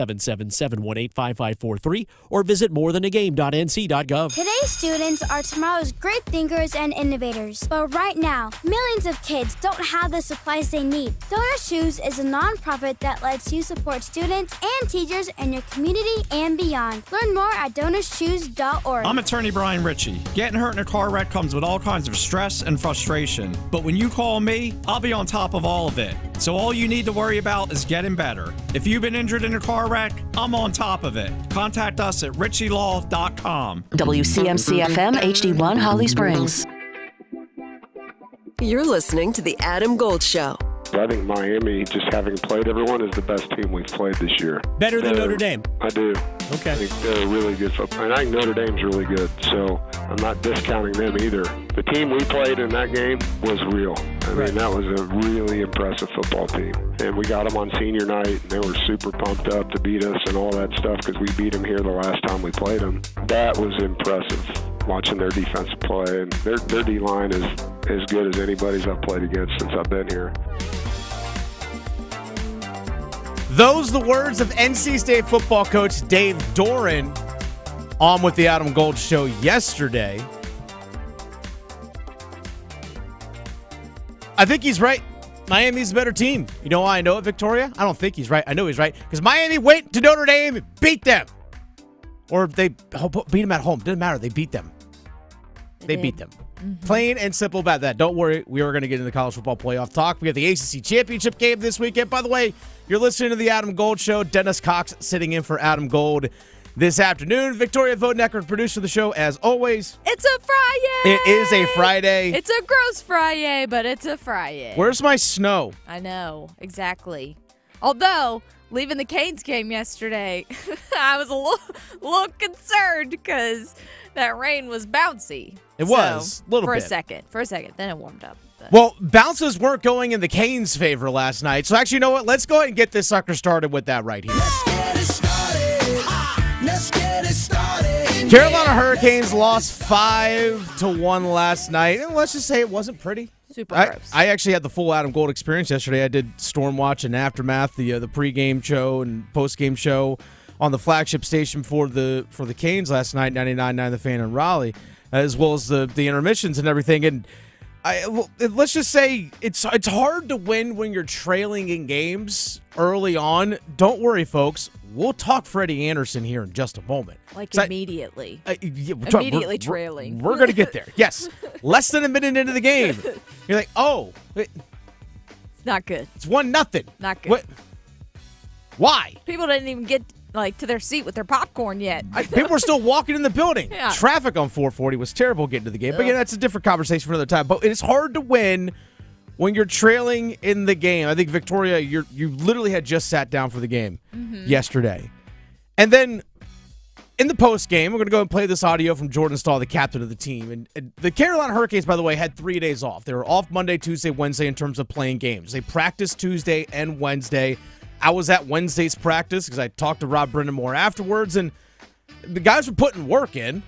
777-718-5543 or visit morethanagame.nc.gov. Today's students are tomorrow's great thinkers and innovators. But right now, millions of kids don't have the supplies they need. Donor Shoes is a nonprofit that lets you support students and teachers in your community and beyond. Learn more at DonorsShoes.org. I'm attorney Brian Ritchie. Getting hurt in a car wreck comes with all kinds of stress and frustration. But when you call me, I'll be on top of all of it. So all you need to worry about is getting better. If you've been injured in a car wreck, I'm on top of it. Contact us at richielaw.com. WCMC-FM HD1 Holly Springs. You're listening to The Adam Gold Show. I think Miami, just having played everyone, is the best team we've played this year. Better than Notre Dame? I do. Okay. I think they're really good football. And I think Notre Dame's really good, so I'm not discounting them either. The team we played in that game was real. I mean, that was a really impressive football team. And we got them on senior night, and they were super pumped up to beat us and all that stuff because we beat them here the last time we played them. That was impressive, watching their defensive play. And their D-line is as good as anybody's I've played against since I've been here. Those the words of NC State football coach Dave Doran on with the Adam Gold Show yesterday. I think he's right. Miami's a better team. You know why I know it, Victoria? I don't think he's right. I know he's right because Miami went to Notre Dame and beat them. Or they beat them at home. Doesn't matter. They beat them. They beat them. Mm-hmm. Plain and simple about that. Don't worry. We are going to get into the college football playoff talk. We have the ACC championship game this weekend. By the way, you're listening to the Adam Gold Show. Dennis Cox sitting in for Adam Gold this afternoon. Victoria Vodenecker, producer of the show, as always. It's a Friday. It is a Friday. It's a gross Friday, but it's a Friday. Where's my snow? I know. Exactly. Although, leaving the Canes game yesterday, I was a little concerned because that rain was bouncy. It was, a little bit. For a second. Then it warmed up. But. Well, bounces weren't going in the Canes' favor last night. So actually, you know what? Let's go ahead and get this sucker started with that right here. Let's get it started. Carolina Hurricanes lost 5-1 last night. And let's just say it wasn't pretty. Super gross. I actually had the full Adam Gold experience yesterday. I did Storm Watch and Aftermath, the pregame show and postgame show on the flagship station for the Canes last night, 99.9 The Fan in Raleigh, as well as the intermissions and everything. And let's just say it's hard to win when you're trailing in games early on. Don't worry, folks. We'll talk Freddie Anderson here in just a moment. Immediately. Immediately trailing. We're going to get there. Yes. Less than a minute into the game. You're like, oh. It's not good. It's 1-0. Not good. What? Why? People didn't even get to their seat with their popcorn yet. People were still walking in the building. Yeah. Traffic on 440 was terrible getting to the game. But again, that's a different conversation for another time. But it's hard to win when you're trailing in the game. I think, Victoria, you literally had just sat down for the game yesterday. And then in the post game, we're going to go and play this audio from Jordan Stahl, the captain of the team. And the Carolina Hurricanes, by the way, had 3 days off. They were off Monday, Tuesday, Wednesday in terms of playing games. They practiced Tuesday and Wednesday. I was at Wednesday's practice because I talked to Rob Brindamore afterwards, and the guys were putting work in.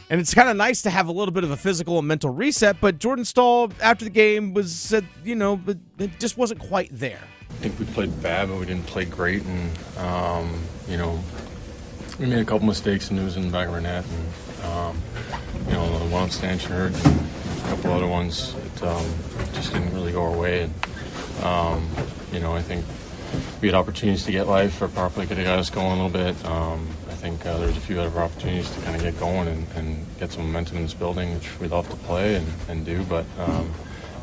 And it's kind of nice to have a little bit of a physical and mental reset, but Jordan Stahl, after the game, said, but it just wasn't quite there. I think we played bad, but we didn't play great, and, we made a couple mistakes, and it was in the back of our net, and, the one stanchion hurt, and a couple other ones, it just didn't really go our way, and, I think we had opportunities to get life or power play could have got us going a little bit. I think there's a few other opportunities to kind of get going and get some momentum in this building, which we love to play and do, but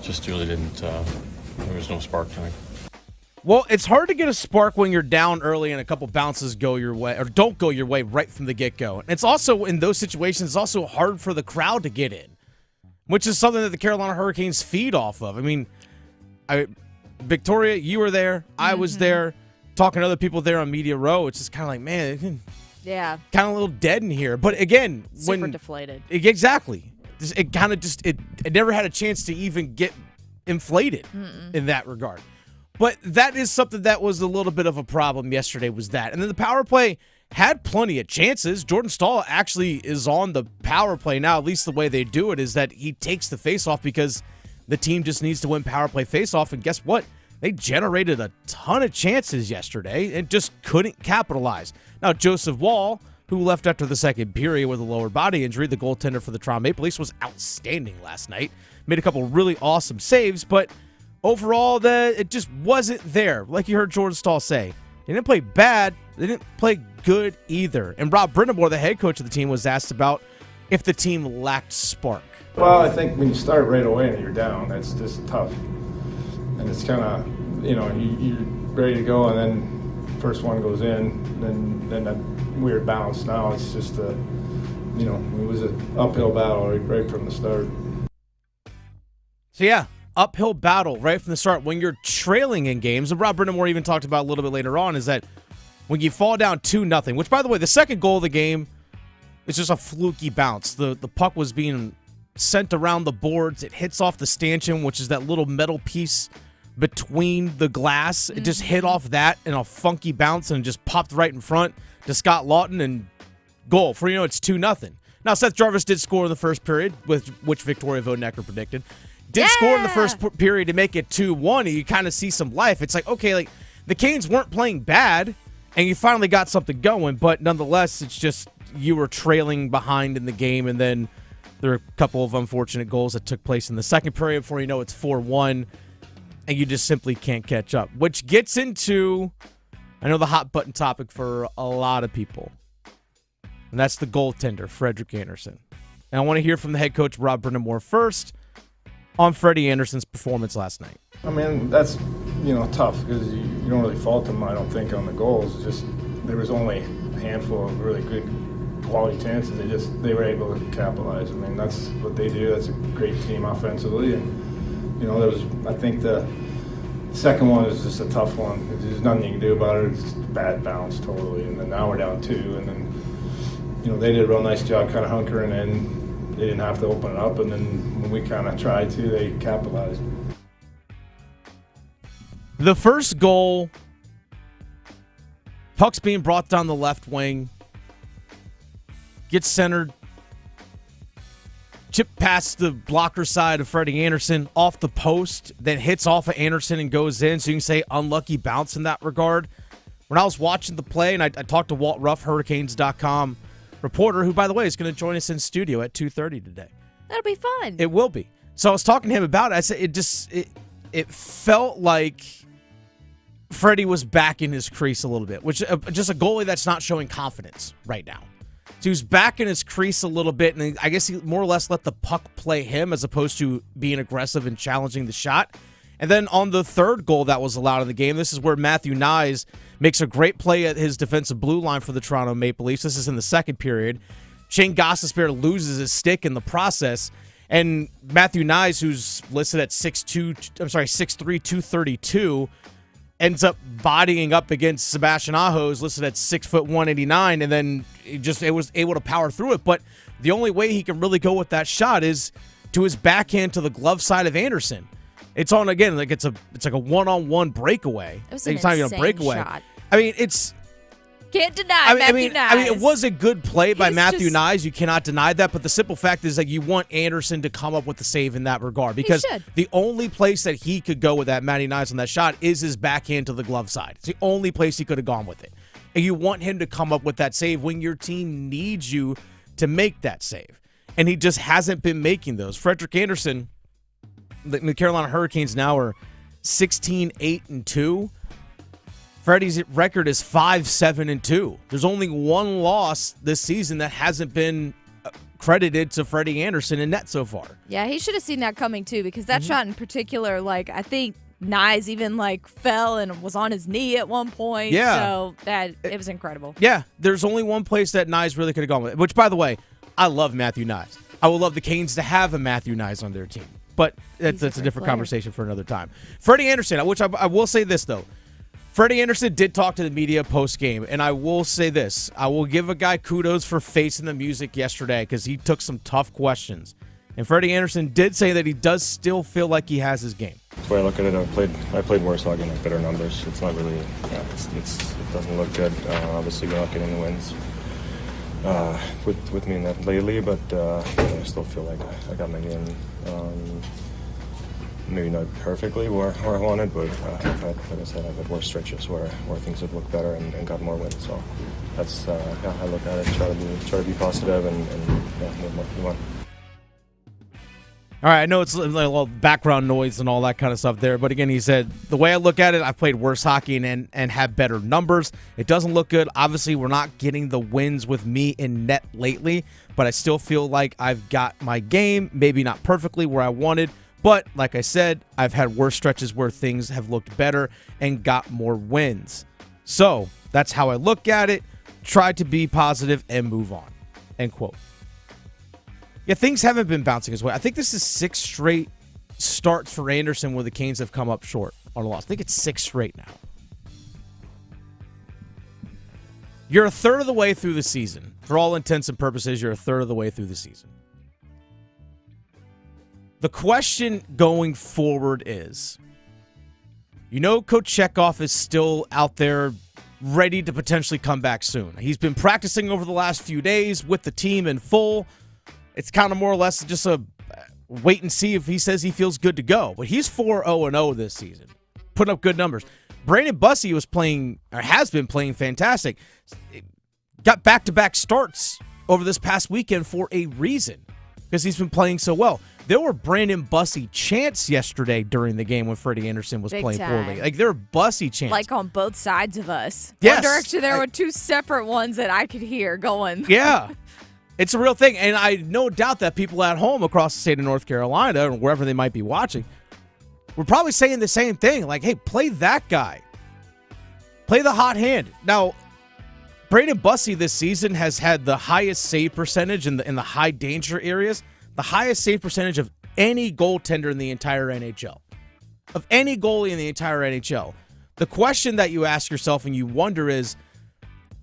just really didn't, there was no spark tonight. Well, it's hard to get a spark when you're down early and a couple bounces go your way or don't go your way right from the get-go. And it's also, in those situations, it's also hard for the crowd to get in, which is something that the Carolina Hurricanes feed off of. I mean, Victoria, you were there. I was there talking to other people there on Media Row. It's just kind of like, man, yeah, kind of a little dead in here. But again, super deflated. Exactly. It kind of just, it never had a chance to even get inflated in that regard. But that is something that was a little bit of a problem yesterday, was that. And then the power play had plenty of chances. Jordan Stahl actually is on the power play now. At least the way they do it is that he takes the faceoff because the team just needs to win power play faceoff. And guess what? they generated a ton of chances yesterday and just couldn't capitalize. Now, Joseph Wall, who left after the second period with a lower body injury, the goaltender for the Toronto Maple Leafs, was outstanding last night. Made a couple really awesome saves, but overall, it just wasn't there. Like you heard Jordan Stahl say, they didn't play bad. They didn't play good either. And Rob Brindamore, the head coach of the team, was asked about if the team lacked spark. Well, I think when you start right away and you're down, that's just tough. And it's kind of, you're ready to go, and then first one goes in, then that weird bounce. Now it's just it was an uphill battle right from the start. So yeah, uphill battle right from the start when you're trailing in games. And Rob Brindamore even talked about a little bit later on is that when you fall down 2-0, which by the way, the second goal of the game is just a fluky bounce. The puck was being sent around the boards. It hits off the stanchion, which is that little metal piece between the glass. It just hit off that in a funky bounce and just popped right in front to Scott Lawton and goal. For it's 2-0. Now, Seth Jarvis did score in the first period, which Victoria Vonecker predicted. Did score in the first period to make it 2-1, and you kind of see some life. It's like, okay, like the Canes weren't playing bad, and you finally got something going, but nonetheless, it's just you were trailing behind in the game, and then there are a couple of unfortunate goals that took place in the second period before you know it's 4-1, and you just simply can't catch up, which gets into, I know, the hot button topic for a lot of people, and that's the goaltender, Frederik Andersen. And I want to hear from the head coach, Rob Brindamore, first on Freddie Andersen's performance last night. I mean, that's, tough because you don't really fault him, I don't think, on the goals. It's just there was only a handful of really good quality chances. They were able to capitalize. I mean, that's what they do. That's a great team offensively. And, I think the second one is just a tough one. There's nothing you can do about it. It's a bad bounce totally. And then now we're down 2. And then, they did a real nice job kind of hunkering in. They didn't have to open it up, and then when we kind of tried to, they capitalized. The first goal, puck's being brought down the left wing, gets centered, chip past the blocker side of Freddie Andersen, off the post, then hits off of Andersen and goes in, so you can say unlucky bounce in that regard. When I was watching the play, and I talked to Walt Ruff, Hurricanes.com reporter, who, by the way, is going to join us in studio at 2:30 today. That'll be fun. It will be. So I was talking to him about it. I said it felt like Freddie was back in his crease a little bit, which just a goalie that's not showing confidence right now. So he was back in his crease a little bit, and I guess he more or less let the puck play him as opposed to being aggressive and challenging the shot. And then on the third goal that was allowed in the game, this is where Matthew Nyes makes a great play at his defensive blue line for the Toronto Maple Leafs. This is in the second period. Shane Gostisbehere loses his stick in the process, and Matthew Nyes, who's listed at 6'3", 232, ends up bodying up against Sebastian Aho, who's listed at 6'1", 189, and then it was able to power through it. But the only way he can really go with that shot is to his backhand to the glove side of Andersen. It's on again, like it's like a one-on-one breakaway. It was an it's not even a insane breakaway. shot. I mean, it's can't deny Matthew Nyes. I mean, it was a good play by He's Matthew just- Nyes. You cannot deny that. But the simple fact is that you want Andersen to come up with the save in that regard, because should. the only place that he could go with that Matty Nyes on that shot is his backhand to the glove side. It's the only place he could have gone with it. And you want him to come up with that save when your team needs you to make that save. And he just hasn't been making those. Frederik Andersen, the Carolina Hurricanes now are 16-8-2. Freddie's record is 5-7-2. There's only one loss this season that hasn't been credited to Freddie Andersen in net so far. Yeah, he should have seen that coming too, because that shot in particular, I think Nyes even fell and was on his knee at one point. Yeah. So it was incredible. Yeah, there's only one place that Nyes really could have gone with, which, by the way, I love Matthew Nyes. I would love the Canes to have a Matthew Nyes on their team. But that's a different conversation for another time. Freddie Andersen, which I will say this, though. Freddie Andersen did talk to the media post-game, and I will say this. I will give a guy kudos for facing the music yesterday because he took some tough questions. And Freddie Andersen did say that he does still feel like he has his game. The way I look at it, I played worse, so I get better numbers. It's not really, it doesn't look good. Obviously, we're not getting the wins with me in that lately, but I still feel like I got my game. maybe not perfectly where I wanted, but I've had, like I said, I've had worse stretches where things have looked better and got more wins. So that's how I look at it. Try to be positive and move on. All right, I know it's a little background noise and all that kind of stuff there, but again, he said, the way I look at it, I've played worse hockey and have better numbers. It doesn't look good. Obviously, we're not getting the wins with me in net lately, but I still feel like I've got my game, maybe not perfectly where I wanted, but like I said, I've had worse stretches where things have looked better and got more wins. So that's how I look at it. Try to be positive and move on. End quote. Yeah, things haven't been bouncing his way. I think this is 6 straight starts for Anderson where the Canes have come up short on a loss. I think it's 6 straight now. You're a third of the way through the season. For all intents and purposes, you're a third of the way through the season. The question going forward is, Coach Chekhov is still out there ready to potentially come back soon. He's been practicing over the last few days with the team in full. It's kind of more or less just a wait and see if he says he feels good to go. But he's 4-0-0 this season, putting up good numbers. Brandon Bussey has been playing fantastic. Got back-to-back starts over this past weekend for a reason, because he's been playing so well. There were Brandon Bussey chants yesterday during the game when Freddie Anderson was playing poorly. Like, there were Bussey chants. Like on both sides of us. Yes. One direction, there were 2 separate ones that I could hear going. Yeah. It's a real thing, and I no doubt that people at home across the state of North Carolina or wherever they might be watching were probably saying the same thing, like, hey, play that guy. Play the hot hand. Now, Brandon Bussey this season has had the highest save percentage in the high danger areas, the highest save percentage of any goaltender in the entire NHL. Of any goalie in the entire NHL. The question that you ask yourself and you wonder is,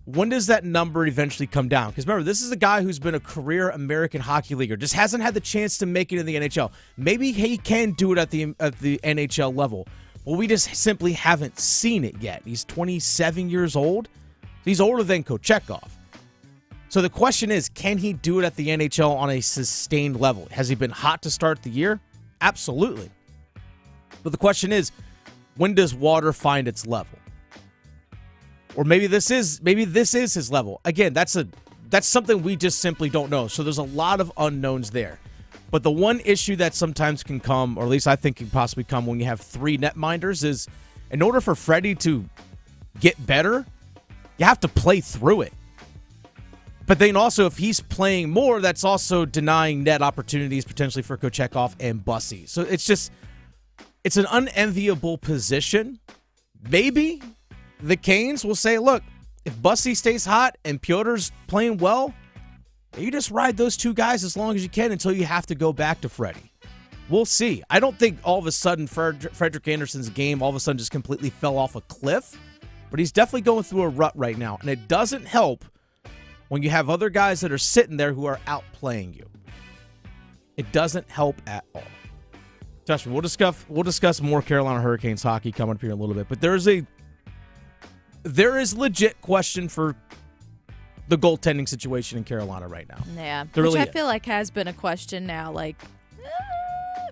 when does that number eventually come down? Because remember, this is a guy who's been a career American Hockey Leaguer, just hasn't had the chance to make it in the NHL. Maybe he can do it at the NHL level. Well, we just simply haven't seen it yet. He's 27 years old. He's older than Kochetkov. So the question is, can he do it at the NHL on a sustained level? Has he been hot to start the year? Absolutely. But the question is, when does water find its level? Or maybe this is his level. Again, that's something we just simply don't know. So there's a lot of unknowns there. But the one issue that sometimes can come, or at least I think can possibly come when you have 3 netminders, is in order for Freddie to get better, you have to play through it. But then also, if he's playing more, that's also denying net opportunities potentially for Kochetkov and Bussey. So it's an unenviable position. Maybe the Canes will say, look, if Bussey stays hot and Piotr's playing well, you just ride those 2 guys as long as you can until you have to go back to Freddie. We'll see. I don't think all of a sudden Frederik Andersen's game all of a sudden just completely fell off a cliff, but he's definitely going through a rut right now, and it doesn't help when you have other guys that are sitting there who are outplaying you. It doesn't help at all. Trust me, we'll discuss more Carolina Hurricanes hockey coming up here in a little bit, but there is legit question for the goaltending situation in Carolina right now. Yeah, which I feel like has been a question now,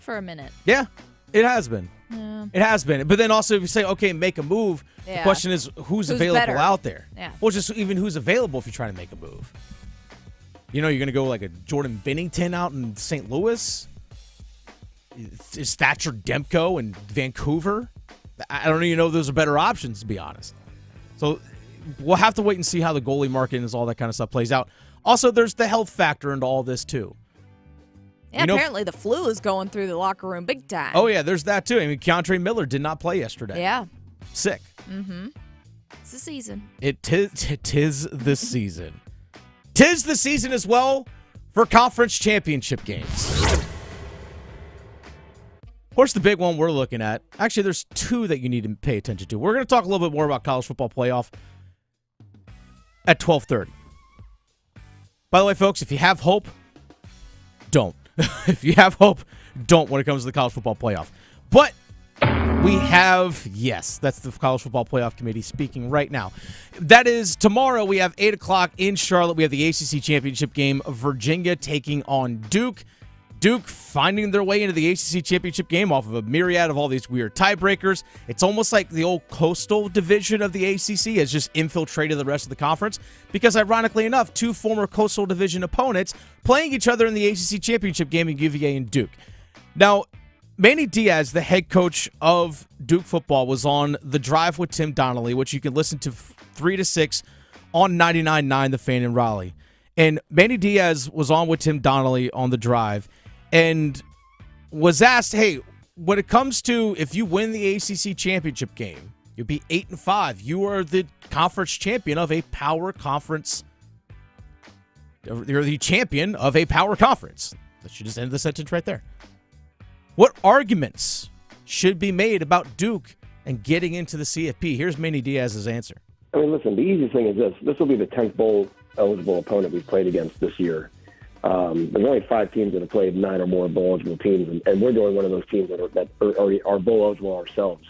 for a minute. Yeah, it has been. Yeah. It has been. But then also, if you say, okay, make a move, the question is who's available better out there? Yeah. Well, just even who's available if you're trying to make a move. You're going to go like a Jordan Binnington out in St. Louis? Is Thatcher Demko in Vancouver? I don't even know if those are better options, to be honest. So we'll have to wait and see how the goalie market and all that kind of stuff plays out. Also, there's the health factor into all this, too. Yeah, apparently the flu is going through the locker room big time. Oh, yeah, there's that, too. I mean, Keontae Miller did not play yesterday. Yeah. Sick. Mm-hmm. It's the season. It is the season. 'Tis the season as well for conference championship games. Of course, the big one we're looking at, actually, there's 2 that you need to pay attention to. We're going to talk a little bit more about college football playoff at 12:30. By the way, folks, if you have hope, don't. If you have hope, don't when it comes to the college football playoff. But we have, yes, that's the college football playoff committee speaking right now. That is tomorrow. We have 8 o'clock in Charlotte. We have the ACC championship game, Virginia taking on Duke. Duke finding their way into the ACC championship game off of a myriad of all these weird tiebreakers. It's almost like the old coastal division of the ACC has just infiltrated the rest of the conference because, ironically enough, two former coastal division opponents playing each other in the ACC championship game in UVA and Duke. Now, Manny Diaz, the head coach of Duke football, was on The Drive with Tim Donnelly, which you can listen to 3 to 6 on 99.9 The Fan in Raleigh. And Manny Diaz was on with Tim Donnelly on The Drive and was asked, hey, when it comes to if you win the ACC championship game, you'll be 8-5. You are the conference champion of a power conference. You're the champion of a power conference. That should just end the sentence right there. What arguments should be made about Duke and getting into the CFP? Here's Manny Diaz's answer. I mean, listen, the easiest thing is this. This will be the 10th bowl-eligible opponent we've played against this year. There's only 5 teams that have played 9 or more bowl-eligible teams, and we're doing one of those teams that are bowl-eligible ourselves.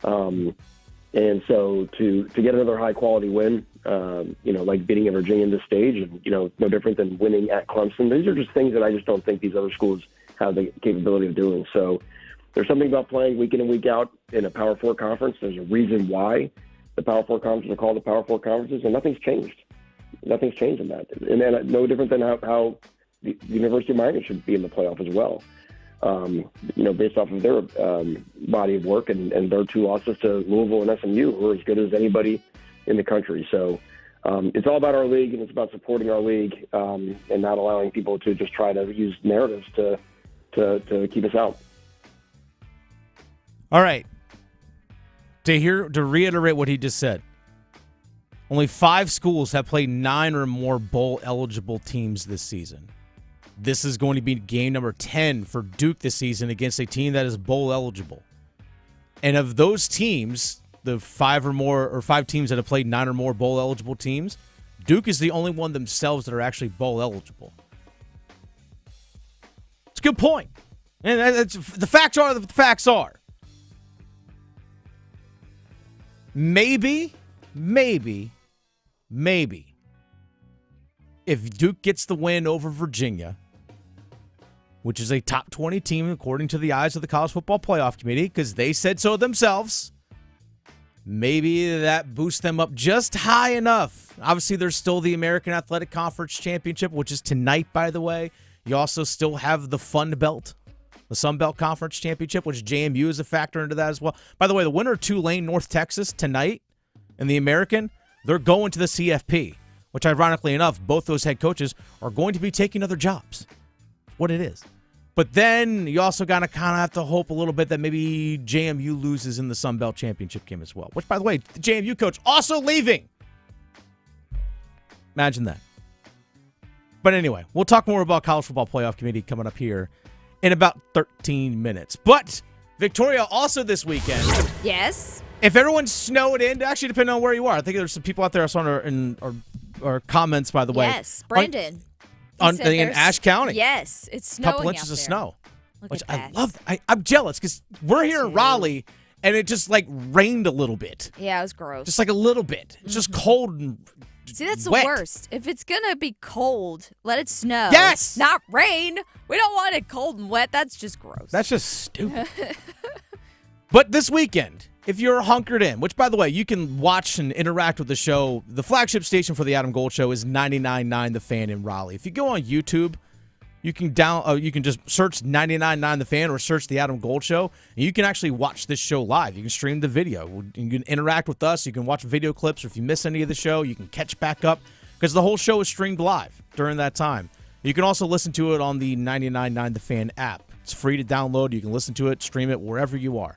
And so to get another high-quality win, like beating a Virginia in this stage, and, no different than winning at Clemson, these are just things that I just don't think these other schools have the capability of doing. So there's something about playing week in and week out in a Power 4 conference. There's a reason why the Power 4 conferences are called the Power 4 conferences, and nothing's changed. Nothing's changed in that. And then no different than how the University of Miami should be in the playoff as well. Based off of their body of work and their 2 losses to Louisville and SMU, who are as good as anybody in the country. So it's all about our league, and it's about supporting our league and not allowing people to just try to use narratives to keep us out. All right. To reiterate what he just said, only 5 schools have played 9 or more bowl-eligible teams this season. This is going to be game number 10 for Duke this season against a team that is bowl-eligible. And of those teams, the 5 teams that have played 9 or more bowl-eligible teams, Duke is the only one themselves that are actually bowl-eligible. It's a good point. And the facts are the facts are. Maybe, if Duke gets the win over Virginia, which is a top 20 team according to the eyes of the College Football Playoff Committee, because they said so themselves, maybe that boosts them up just high enough. Obviously, there's still the American Athletic Conference Championship, which is tonight, by the way. You also still have the Fun Belt, the Sun Belt Conference Championship, which JMU is a factor into that as well. By the way, the winner of Tulane, North Texas tonight in the American, they're going to the CFP, which ironically enough, both those head coaches are going to be taking other jobs. What it is. But then you also kind of have to hope a little bit that maybe JMU loses in the Sun Belt Championship game as well. Which, by the way, the JMU coach also leaving. Imagine that. But anyway, we'll talk more about College Football Playoff Committee coming up here in about 13 minutes. But Victoria also this weekend. Yes. If everyone's snowed in, actually depending on where you are. I think there's some people out there I saw in our comments, by the way. Yes, Brandon. In Ashe County. Yes, it's snowing. Couple inches out of there. snow. Look Which at that. I love. I'm jealous because we're here in Raleigh and it just rained a little bit. Yeah, it was gross. Just a little bit. It's just cold and See, that's wet. the worst. If it's going to be cold, let it snow. Yes! Not rain. We don't want it cold and wet. That's just gross. That's just stupid. But this weekend, if you're hunkered in, which, by the way, you can watch and interact with the show, the flagship station for the Adam Gold Show is 99.9 The Fan in Raleigh. If you go on YouTube, you can just search 99.9 The Fan or search the Adam Gold Show, and you can actually watch this show live. You can stream the video. You can interact with us. You can watch video clips, or if you miss any of the show, you can catch back up because the whole show is streamed live during that time. You can also listen to it on the 99.9 The Fan app. It's free to download. You can listen to it, stream it wherever you are.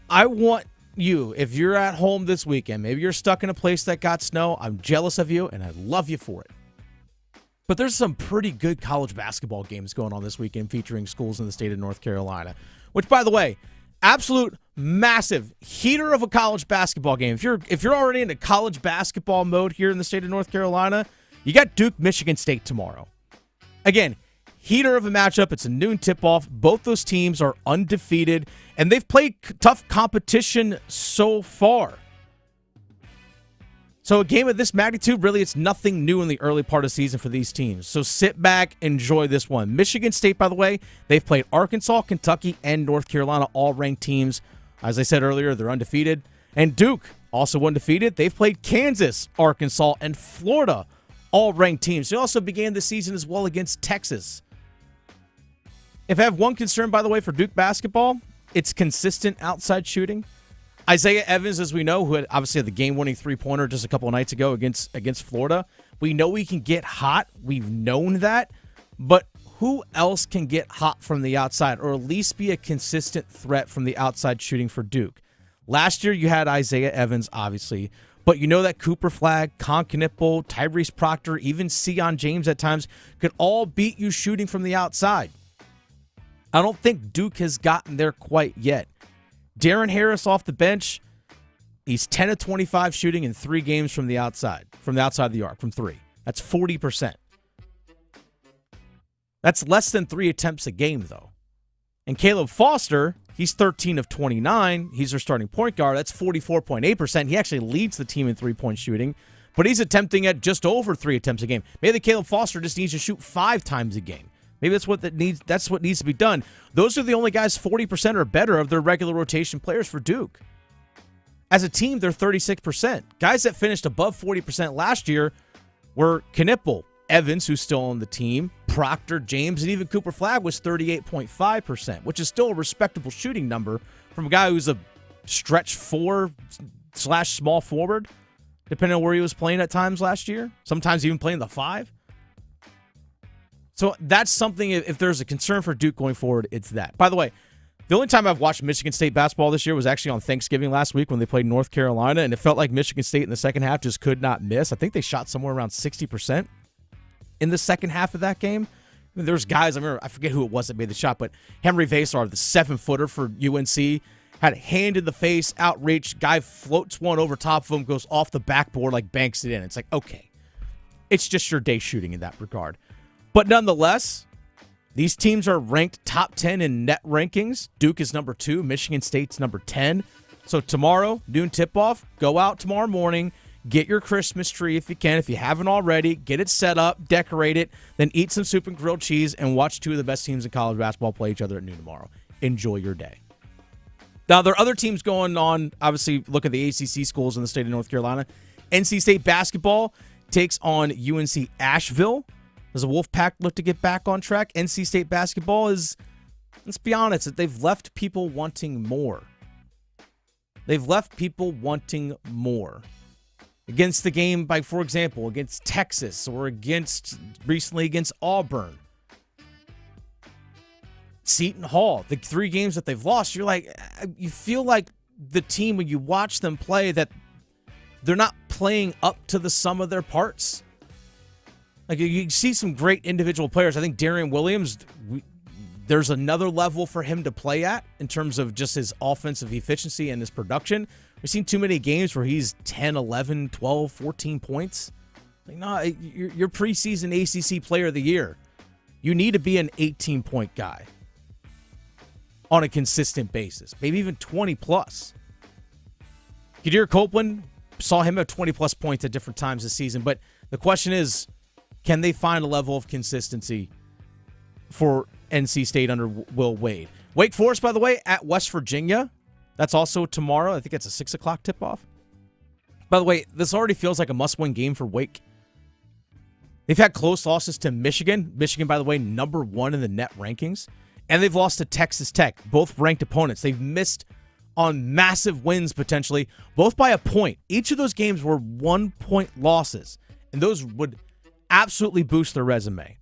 I want you, if you're at home this weekend, maybe you're stuck in a place that got snow, I'm jealous of you, and I love you for it. But there's some pretty good college basketball games going on this weekend featuring schools in the state of North Carolina, which, by the way, absolute massive heater of a college basketball game. If you're already into college basketball mode here in the state of North Carolina, you got Duke, Michigan State tomorrow. Again, heater of a matchup. It's a noon tip-off. Both those teams are undefeated, and they've played tough competition so far. So a game of this magnitude, really, it's nothing new in the early part of the season for these teams. So sit back, enjoy this one. Michigan State, by the way, they've played Arkansas, Kentucky, and North Carolina, all ranked teams. As I said earlier, they're undefeated. And Duke, also undefeated. They've played Kansas, Arkansas, and Florida, all ranked teams. They also began the season as well against Texas. If I have one concern, by the way, for Duke basketball, it's consistent outside shooting. Isaiah Evans, as we know, who obviously had the game-winning three-pointer just a couple of nights ago against Florida, we know he can get hot. We've known that. But who else can get hot from the outside, or at least be a consistent threat from the outside shooting for Duke? Last year, you had Isaiah Evans, obviously, but you know that Cooper Flagg, Con Knippel, Tyrese Proctor, even Sion James at times could all beat you shooting from the outside. I don't think Duke has gotten there quite yet. Darren Harris off the bench, he's 10 of 25 shooting in 3 games from the outside of the arc, from 3. That's 40%. That's less than 3 attempts a game, though. And Caleb Foster, he's 13 of 29. He's their starting point guard. That's 44.8%. He actually leads the team in three-point shooting, but he's attempting at just over 3 attempts a game. Maybe Caleb Foster just needs to shoot 5 times a game. Maybe that's what needs to be done. Those are the only guys 40% or better of their regular rotation players for Duke. As a team, they're 36%. Guys that finished above 40% last year were Knippel, Evans, who's still on the team, Proctor, James, and even Cooper Flagg was 38.5%, which is still a respectable shooting number from a guy who's a stretch 4/small forward, depending on where he was playing at times last year, sometimes even playing the 5. So that's something, if there's a concern for Duke going forward, it's that. By the way, the only time I've watched Michigan State basketball this year was actually on Thanksgiving last week when they played North Carolina, and it felt like Michigan State in the second half just could not miss. I think they shot somewhere around 60% in the second half of that game. I mean, there's guys, I forget who it was that made the shot, but Henry Vasar, the 7-footer for UNC, had a hand in the face, outreach, guy floats one over top of him, goes off the backboard, like banks it in. It's like, okay, it's just your day shooting in that regard. But nonetheless, these teams are ranked top 10 in net rankings. Duke is number 2. Michigan State's number 10. So tomorrow, noon tip-off, go out tomorrow morning, get your Christmas tree if you can. If you haven't already, get it set up, decorate it, then eat some soup and grilled cheese and watch 2 of the best teams in college basketball play each other at noon tomorrow. Enjoy your day. Now, there are other teams going on. Obviously, look at the ACC schools in the state of North Carolina. NC State basketball takes on UNC Asheville. Does the Wolfpack look to get back on track? NC State basketball is, let's be honest, they've left people wanting more. They've left people wanting more. Against the game, for example, against Texas or recently against Auburn. Seton Hall, the 3 games that they've lost, you feel like the team, when you watch them play, that they're not playing up to the sum of their parts. Like, you see some great individual players. I think Darian Williams, there's another level for him to play at in terms of just his offensive efficiency and his production. We've seen too many games where he's 10, 11, 12, 14 points. Like, no, you're preseason ACC player of the year. You need to be an 18-point guy on a consistent basis, maybe even 20-plus. Kadir Copeland, saw him have 20-plus points at different times this season, but the question is, can they find a level of consistency for NC State under Will Wade? Wake Forest, by the way, at West Virginia. That's also tomorrow. I think it's a 6 o'clock tip-off. By the way, this already feels like a must-win game for Wake. They've had close losses to Michigan. Michigan, by the way, number 1 in the net rankings. And they've lost to Texas Tech, both ranked opponents. They've missed on massive wins, potentially, both by a point. Each of those games were 1-point losses. And those would absolutely boost their resume.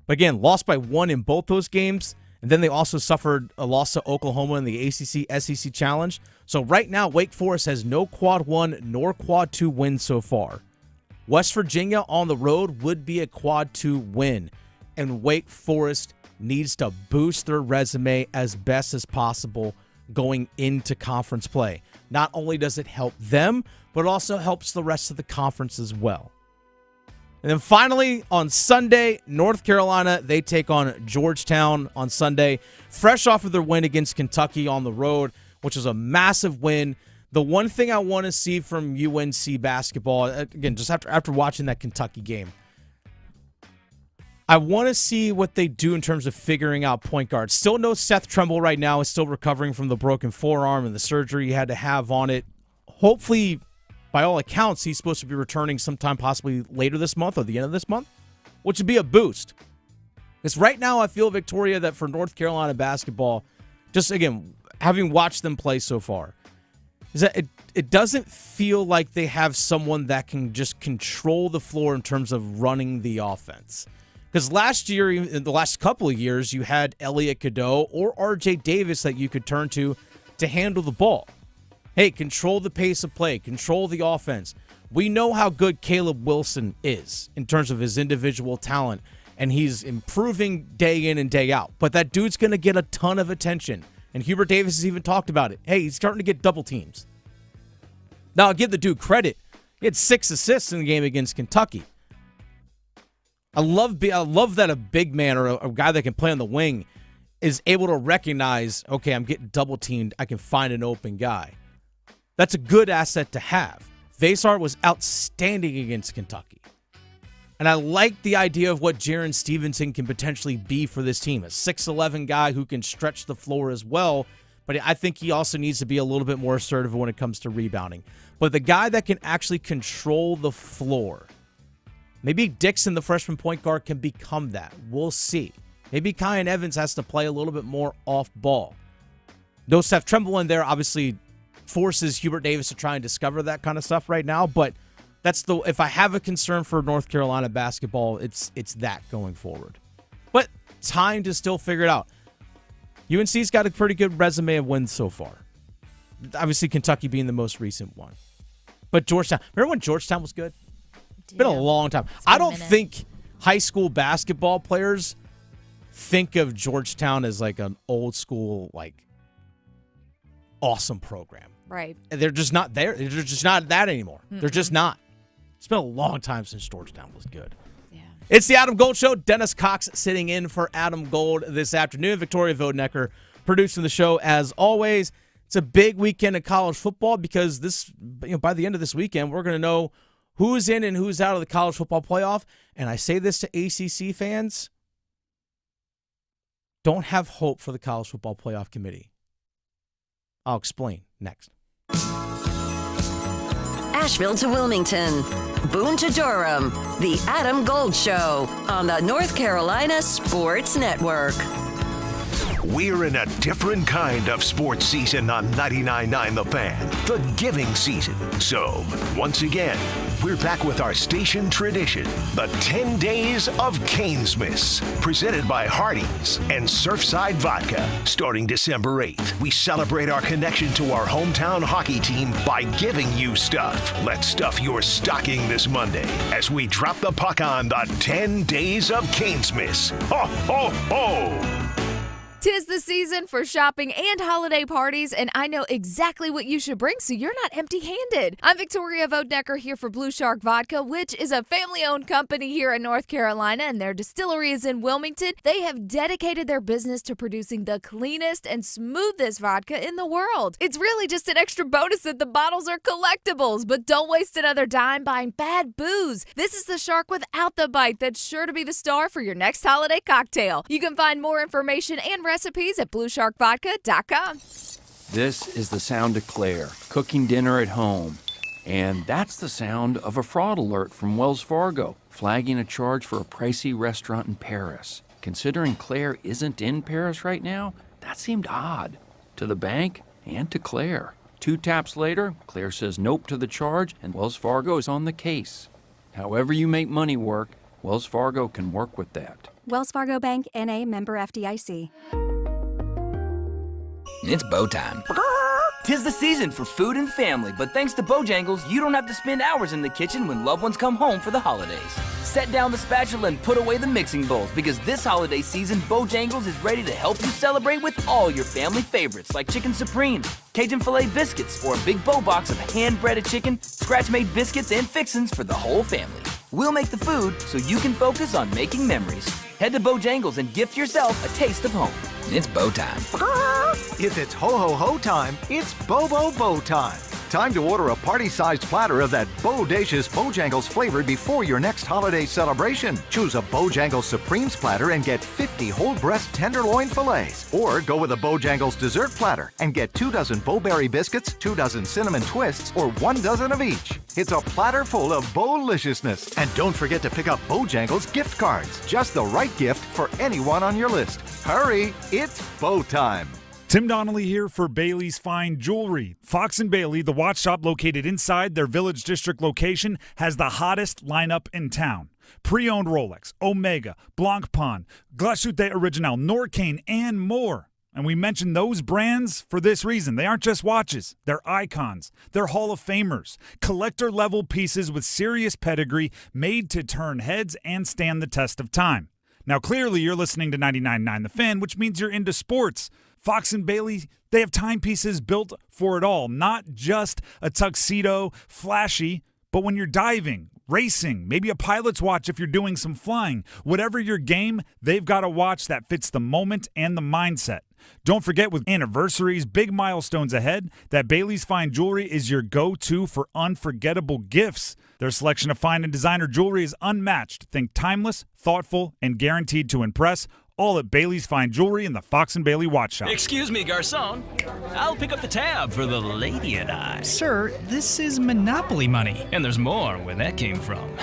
But again, lost by 1 in both those games, and then they also suffered a loss to Oklahoma in the ACC SEC Challenge. So right now, Wake Forest has no quad 1 nor quad 2 wins so far. West Virginia on the road would be a quad 2 win, and Wake Forest needs to boost their resume as best as possible going into conference play. Not only does it help them, but it also helps the rest of the conference as well. And then finally, on Sunday, North Carolina, they take on Georgetown on Sunday, fresh off of their win against Kentucky on the road, which was a massive win. The one thing I want to see from UNC basketball, again, just after watching that Kentucky game, I want to see what they do in terms of figuring out point guards. Still no Seth Trimble right now. Is still recovering from the broken forearm and the surgery he had to have on it. Hopefully, by all accounts, he's supposed to be returning sometime possibly later this month or the end of this month, which would be a boost. Because right now I feel, Victoria, that for North Carolina basketball, just again, having watched them play so far, is that it doesn't feel like they have someone that can just control the floor in terms of running the offense. Because last year, in the last couple of years, you had Elliot Cadeau or RJ Davis that you could turn to handle the ball. Hey, control the pace of play, control the offense. We know how good Caleb Wilson is in terms of his individual talent, and he's improving day in and day out. But that dude's going to get a ton of attention. And Hubert Davis has even talked about it. Hey, he's starting to get double teams. Now, I'll give the dude credit. He had 6 assists in the game against Kentucky. I love that a big man or a guy that can play on the wing is able to recognize, okay, I'm getting double teamed. I can find an open guy. That's a good asset to have. Vasar was outstanding against Kentucky. And I like the idea of what Jaren Stevenson can potentially be for this team. A 6'11 guy who can stretch the floor as well. But I think he also needs to be a little bit more assertive when it comes to rebounding. But the guy that can actually control the floor. Maybe Dixon, the freshman point guard, can become that. We'll see. Maybe Kyan Evans has to play a little bit more off ball. No Seth Trimble in there obviously forces Hubert Davis to try and discover that kind of stuff right now. But if I have a concern for North Carolina basketball, it's that going forward. But time to still figure it out. UNC's got a pretty good resume of wins so far. Obviously, Kentucky being the most recent one. But Georgetown. Remember when Georgetown was good? It's been a long time. I don't think high school basketball players think of Georgetown as like an old school, like, awesome program. Right. They're just not there. They're just not that anymore. Mm-hmm. They're just not. It's been a long time since Georgetown was good. Yeah. It's the Adam Gold Show. Dennis Cox sitting in for Adam Gold this afternoon. Victoria Vodenecker producing the show as always. It's a big weekend of college football because by the end of this weekend, we're going to know who's in and who's out of the college football playoff. And I say this to ACC fans, don't have hope for the college football playoff committee. I'll explain next. Asheville to Wilmington, Boone to Durham, the Adam Gold Show on the North Carolina Sports Network. We're in a different kind of sports season on 99.9 The Fan, the giving season. So, once again, we're back with our station tradition, the 10 Days of Canesmas, presented by Hardee's and Surfside Vodka. Starting December 8th, we celebrate our connection to our hometown hockey team by giving you stuff. Let's stuff your stocking this Monday as we drop the puck on the 10 Days of Canesmas. Ho, ho, ho! 'Tis the season for shopping and holiday parties, and I know exactly what you should bring so you're not empty-handed. I'm Victoria Vodenecker here for Blue Shark Vodka, which is a family-owned company here in North Carolina, and their distillery is in Wilmington. They have dedicated their business to producing the cleanest and smoothest vodka in the world. It's really just an extra bonus that the bottles are collectibles, but don't waste another dime buying bad booze. This is the shark without the bite that's sure to be the star for your next holiday cocktail. You can find more information and recipes at BlueSharkVodka.com. This is the sound of Claire, cooking dinner at home. And that's the sound of a fraud alert from Wells Fargo, flagging a charge for a pricey restaurant in Paris. Considering Claire isn't in Paris right now, that seemed odd. To the bank and to Claire. 2 taps later, Claire says nope to the charge, and Wells Fargo is on the case. However you make money work, Wells Fargo can work with that. Wells Fargo Bank, N.A., member FDIC. It's bow time. 'Tis the season for food and family, but thanks to Bojangles, you don't have to spend hours in the kitchen when loved ones come home for the holidays. Set down the spatula and put away the mixing bowls, because this holiday season, Bojangles is ready to help you celebrate with all your family favorites like Chicken Supreme, Cajun Filet Biscuits, or a big bow box of hand-breaded chicken, scratch-made biscuits, and fixins for the whole family. We'll make the food so you can focus on making memories. Head to Bojangles and gift yourself a taste of home. It's bow time. If it's ho-ho-ho time, it's Bobo Bow time. time to order a party-sized platter of that bodacious Bojangles flavor before your next holiday celebration. Choose a Bojangles Supremes platter and get 50 whole breast tenderloin fillets. Or go with a Bojangles dessert platter and get 2 dozen Bowberry biscuits, 2 dozen cinnamon twists, or 1 dozen of each. It's a platter full of Bow-liciousness. And don't forget to pick up Bojangles gift cards. Just the right gift for anyone on your list. Hurry, it's Bow time. Tim Donnelly here for Bailey's Fine Jewelry. Fox & Bailey, the watch shop located inside their Village District location, has the hottest lineup in town. Pre-owned Rolex, Omega, Blancpain, Glashütte Original, Norcane, and more. And we mention those brands for this reason. They aren't just watches. They're icons. They're Hall of Famers. Collector-level pieces with serious pedigree made to turn heads and stand the test of time. Now, clearly, you're listening to 99.9 The Fan, which means you're into sports. Fox & Bailey, they have timepieces built for it all, not just a tuxedo, flashy, but when you're diving, racing, maybe a pilot's watch if you're doing some flying. Whatever your game, they've got a watch that fits the moment and the mindset. Don't forget, with anniversaries, big milestones ahead, that Bailey's Fine Jewelry is your go-to for unforgettable gifts. Their selection of fine and designer jewelry is unmatched. Think timeless, thoughtful, and guaranteed to impress. All at Bailey's Fine Jewelry in the Fox & Bailey Watch Shop. Excuse me, garçon. I'll pick up the tab for the lady and I. Sir, this is Monopoly money. And there's more where that came from.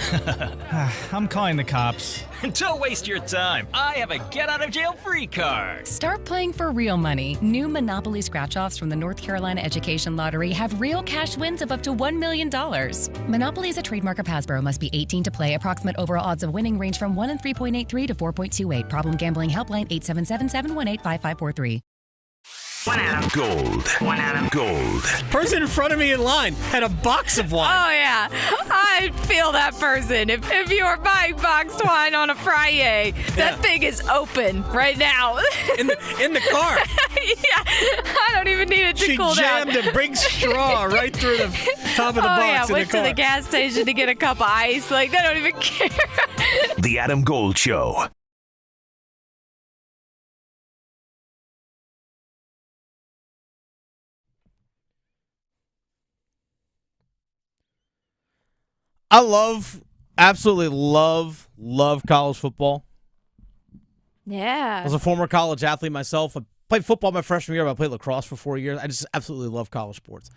I'm calling the cops. Don't waste your time. I have a get-out-of-jail-free card. Start playing for real money. New Monopoly scratch-offs from the North Carolina Education Lottery have real cash wins of up to $1 million. Monopoly is a trademark of Hasbro. Must be 18 to play. Approximate overall odds of winning range from 1 in 3.83 to 4.28. Problem gambling helpline 877-718-5543. Gold. Gold. Person in front of me in line had a box of wine. Oh, yeah. I feel that person. If you are buying boxed wine on a Friday, that thing is open right now. In the car. Yeah. I don't even need it to cool down. She jammed a big straw right through the top of the box in the car. Went to the gas station to get a cup of ice. Like, they don't even care. The Adam Gold Show. I absolutely love college football. Yeah. I was a former college athlete myself. I played football my freshman year, but I played lacrosse for 4 years. I just absolutely love college sports.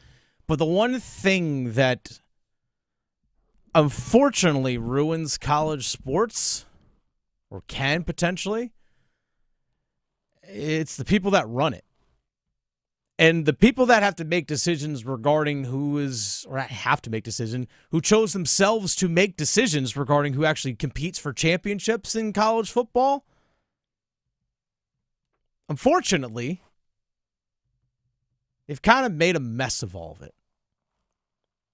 But the one thing that unfortunately ruins college sports, or can potentially, it's the people that run it. And the people that have to make decisions regarding who chose themselves to make decisions regarding who actually competes for championships in college football, unfortunately, they've kind of made a mess of all of it.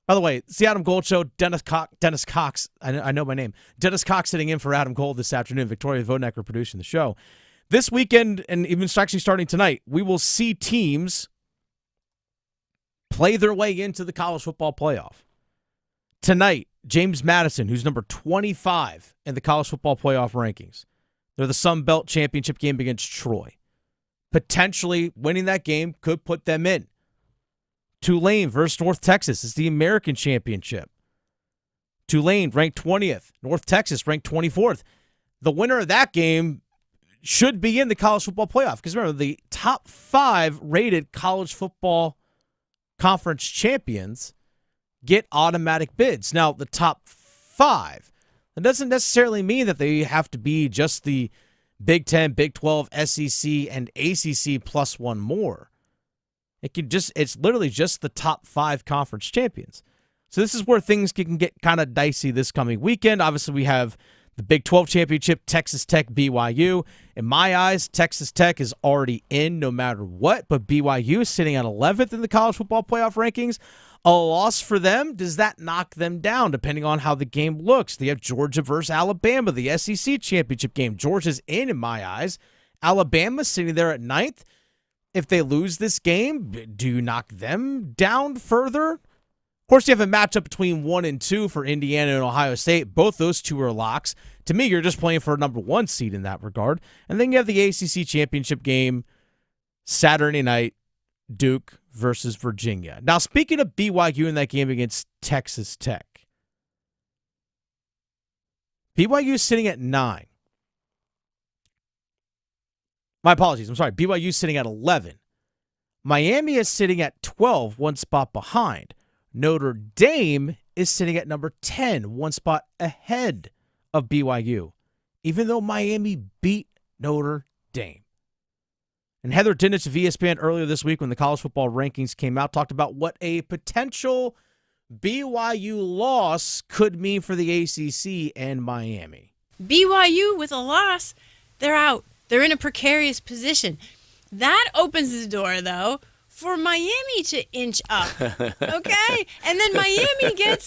By the way, it's the Adam Gold Show. Dennis Cox, I know my name. Dennis Cox sitting in for Adam Gold this afternoon. Victoria Vodnecker producing the show. This weekend, and even actually starting tonight, we will see teams play their way into the college football playoff. Tonight, James Madison, who's number 25 in the college football playoff rankings. They're the Sun Belt Championship game against Troy. Potentially winning that game could put them in. Tulane versus North Texas is the American Championship. Tulane ranked 20th. North Texas ranked 24th. The winner of that game should be in the college football playoff. Because remember, the top 5 rated college football conference champions get automatic bids. Now, the top 5, that doesn't necessarily mean that they have to be just the Big 10, Big 12, SEC, and ACC plus one more. It's literally just the top 5 conference champions. So this is where things can get kind of dicey this coming weekend. Obviously, we have the Big 12 championship, Texas Tech, BYU. In my eyes, Texas Tech is already in no matter what, but BYU is sitting at 11th in the college football playoff rankings. A loss for them, does that knock them down depending on how the game looks? They have Georgia versus Alabama, the SEC championship game. Georgia's in my eyes. Alabama's sitting there at 9th. If they lose this game, do you knock them down further? Of course, you have a matchup between 1 and 2 for Indiana and Ohio State. Both those two are locks. To me, you're just playing for a number 1 seed in that regard. And then you have the ACC championship game Saturday night Duke versus Virginia. Now, speaking of BYU in that game against Texas Tech, BYU is sitting at 9. My apologies. I'm sorry. BYU is sitting at 11. Miami is sitting at 12, one spot behind. Notre Dame is sitting at number 10, one spot ahead of BYU, even though Miami beat Notre Dame. And Heather Dinich of ESPN earlier this week when the college football rankings came out talked about what a potential BYU loss could mean for the ACC and Miami. BYU with a loss, they're out. They're in a precarious position. That opens the door, though, for Miami to inch up, okay? And then Miami can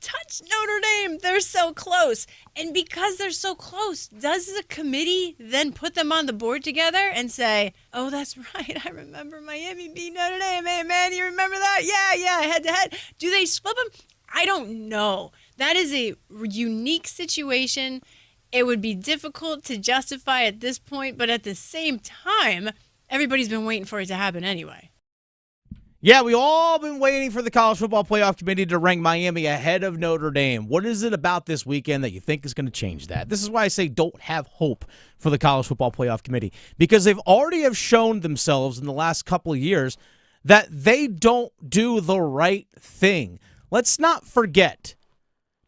touch Notre Dame. They're so close. And because they're so close, does the committee then put them on the board together and say, oh, that's right, I remember Miami beat Notre Dame. Hey, man, you remember that? Yeah, head-to-head. Do they flip them? I don't know. That is a unique situation. It would be difficult to justify at this point, but at the same time, everybody's been waiting for it to happen anyway. Yeah, we all been waiting for the College Football Playoff Committee to rank Miami ahead of Notre Dame. What is it about this weekend that you think is going to change that? This is why I say don't have hope for the College Football Playoff Committee, because they've already have shown themselves in the last couple of years that they don't do the right thing. Let's not forget,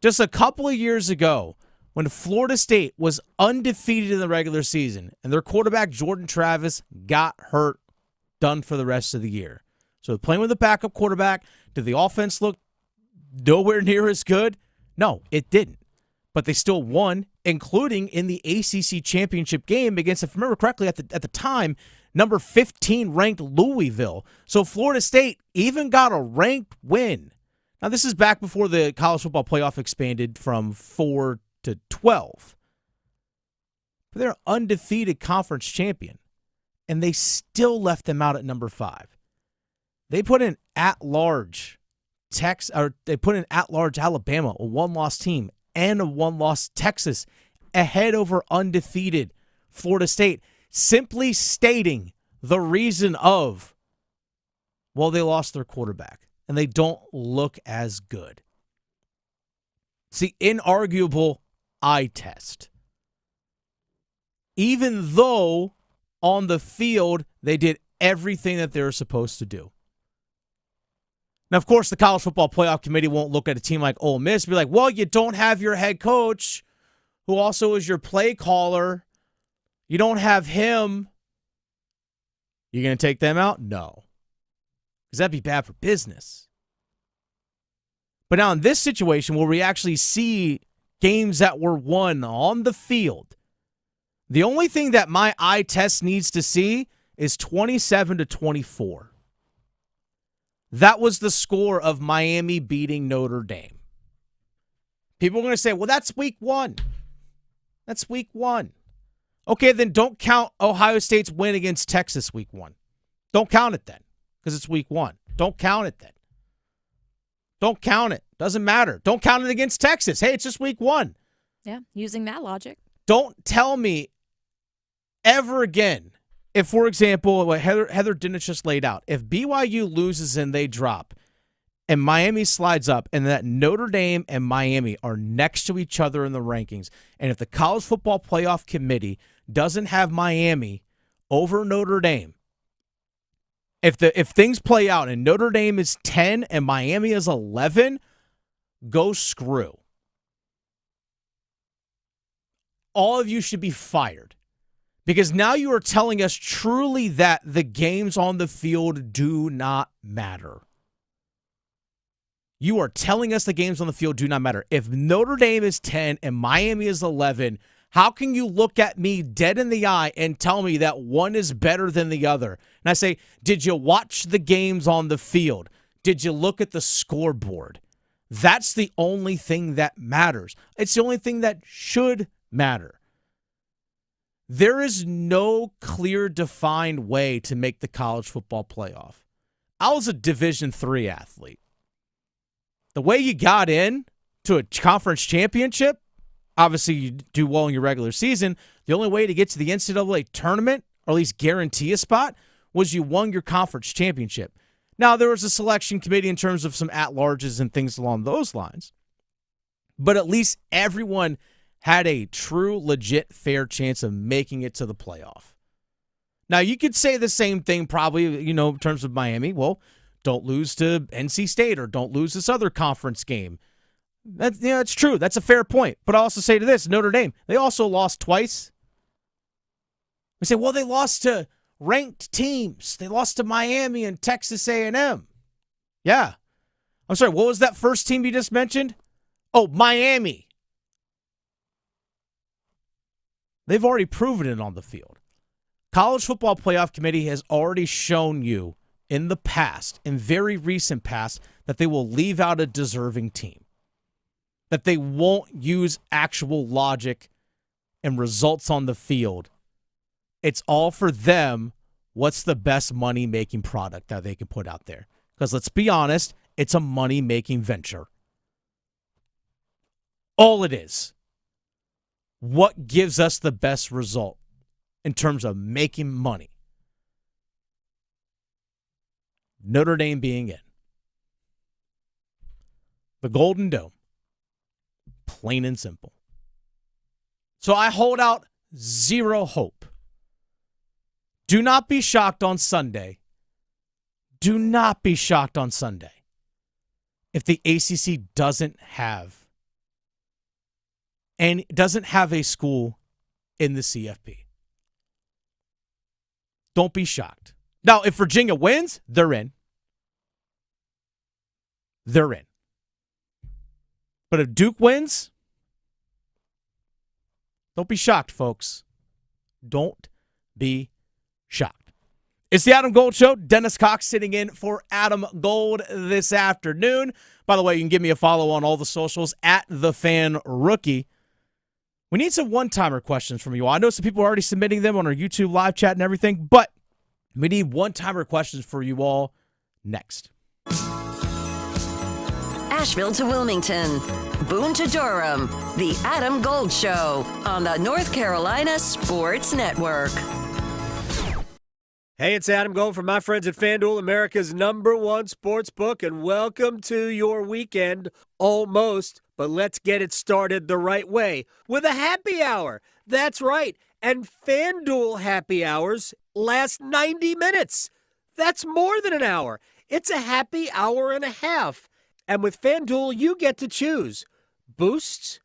just a couple of years ago, when Florida State was undefeated in the regular season and their quarterback, Jordan Travis, got hurt, done for the rest of the year. So playing with a backup quarterback, did the offense look nowhere near as good? No, it didn't. But they still won, including in the ACC championship game against, if I remember correctly, at the time, number 15 ranked Louisville. So Florida State even got a ranked win. Now, this is back before the College Football Playoff expanded from 4 to 12. But they're an undefeated conference champion, and they still left them out at number 5. They put in at-large Alabama, a one-loss team, and a one-loss Texas ahead over undefeated Florida State, simply stating the reason of, well, they lost their quarterback, and they don't look as good. It's the inarguable eye test. Even though on the field they did everything that they were supposed to do. Now, of course, the College Football Playoff Committee won't look at a team like Ole Miss and be like, well, you don't have your head coach, who also is your play caller. You don't have him. You going to take them out? No. Because that'd be bad for business. But now in this situation where we actually see games that were won on the field, the only thing that my eye test needs to see is 27-24. That was the score of Miami beating Notre Dame. People are going to say, well, that's week 1. That's week 1. Okay, then don't count Ohio State's win against Texas week 1. Don't count it then, because it's week 1. Don't count it then. Don't count it. Doesn't matter. Don't count it against Texas. Hey, it's just week 1. Yeah, using that logic. Don't tell me ever again, if, for example, what Heather Dinich just laid out, if BYU loses and they drop and Miami slides up and that Notre Dame and Miami are next to each other in the rankings, and if the College Football Playoff Committee doesn't have Miami over Notre Dame, if things play out and Notre Dame is 10 and Miami is 11, go screw. All of you should be fired. Because now you are telling us truly that the games on the field do not matter. You are telling us the games on the field do not matter. If Notre Dame is 10 and Miami is 11, how can you look at me dead in the eye and tell me that one is better than the other? And I say, did you watch the games on the field? Did you look at the scoreboard? That's the only thing that matters. It's the only thing that should matter. There is no clear, defined way to make the college football playoff. I was a Division III athlete. The way you got in to a conference championship, obviously you do well in your regular season. The only way to get to the NCAA tournament, or at least guarantee a spot, was you won your conference championship. Now, there was a selection committee in terms of some at-larges and things along those lines, but at least everyone had a true, legit, fair chance of making it to the playoff. Now, you could say the same thing probably, in terms of Miami. Well, don't lose to NC State or don't lose this other conference game. That's true. That's a fair point. But I also say to this, Notre Dame, they also lost twice. We say, well, they lost to ranked teams. They lost to Miami and Texas A&M. Yeah. I'm sorry, what was that first team you just mentioned? Oh, Miami. They've already proven it on the field. College Football Playoff Committee has already shown you in the past, in very recent past, that they will leave out a deserving team. That they won't use actual logic and results on the field. It's all for them. What's the best money-making product that they can put out there? Because let's be honest, it's a money-making venture. All it is. What gives us the best result in terms of making money? Notre Dame being in. The Golden Dome. Plain and simple. So I hold out zero hope. Do not be shocked on Sunday. Do not be shocked on Sunday if the ACC doesn't have a school in the CFP. Don't be shocked. Now, if Virginia wins, they're in. They're in. But if Duke wins, don't be shocked, folks. Don't be shocked. It's the Adam Gold Show. Dennis Cox sitting in for Adam Gold this afternoon. By the way, you can give me a follow on all the socials at TheFanRookie. We need some one-timer questions from you all. I know some people are already submitting them on our YouTube live chat and everything, but we need one-timer questions for you all next. Asheville to Wilmington, Boone to Durham, the Adam Gold Show on the North Carolina Sports Network. Hey, it's Adam Gold from my friends at FanDuel, America's #1 sports book, and welcome to your weekend, almost. But let's get it started the right way with a happy hour. That's right, and FanDuel happy hours last 90 minutes. That's more than an hour. It's a happy hour and a half. And with FanDuel, you get to choose boosts,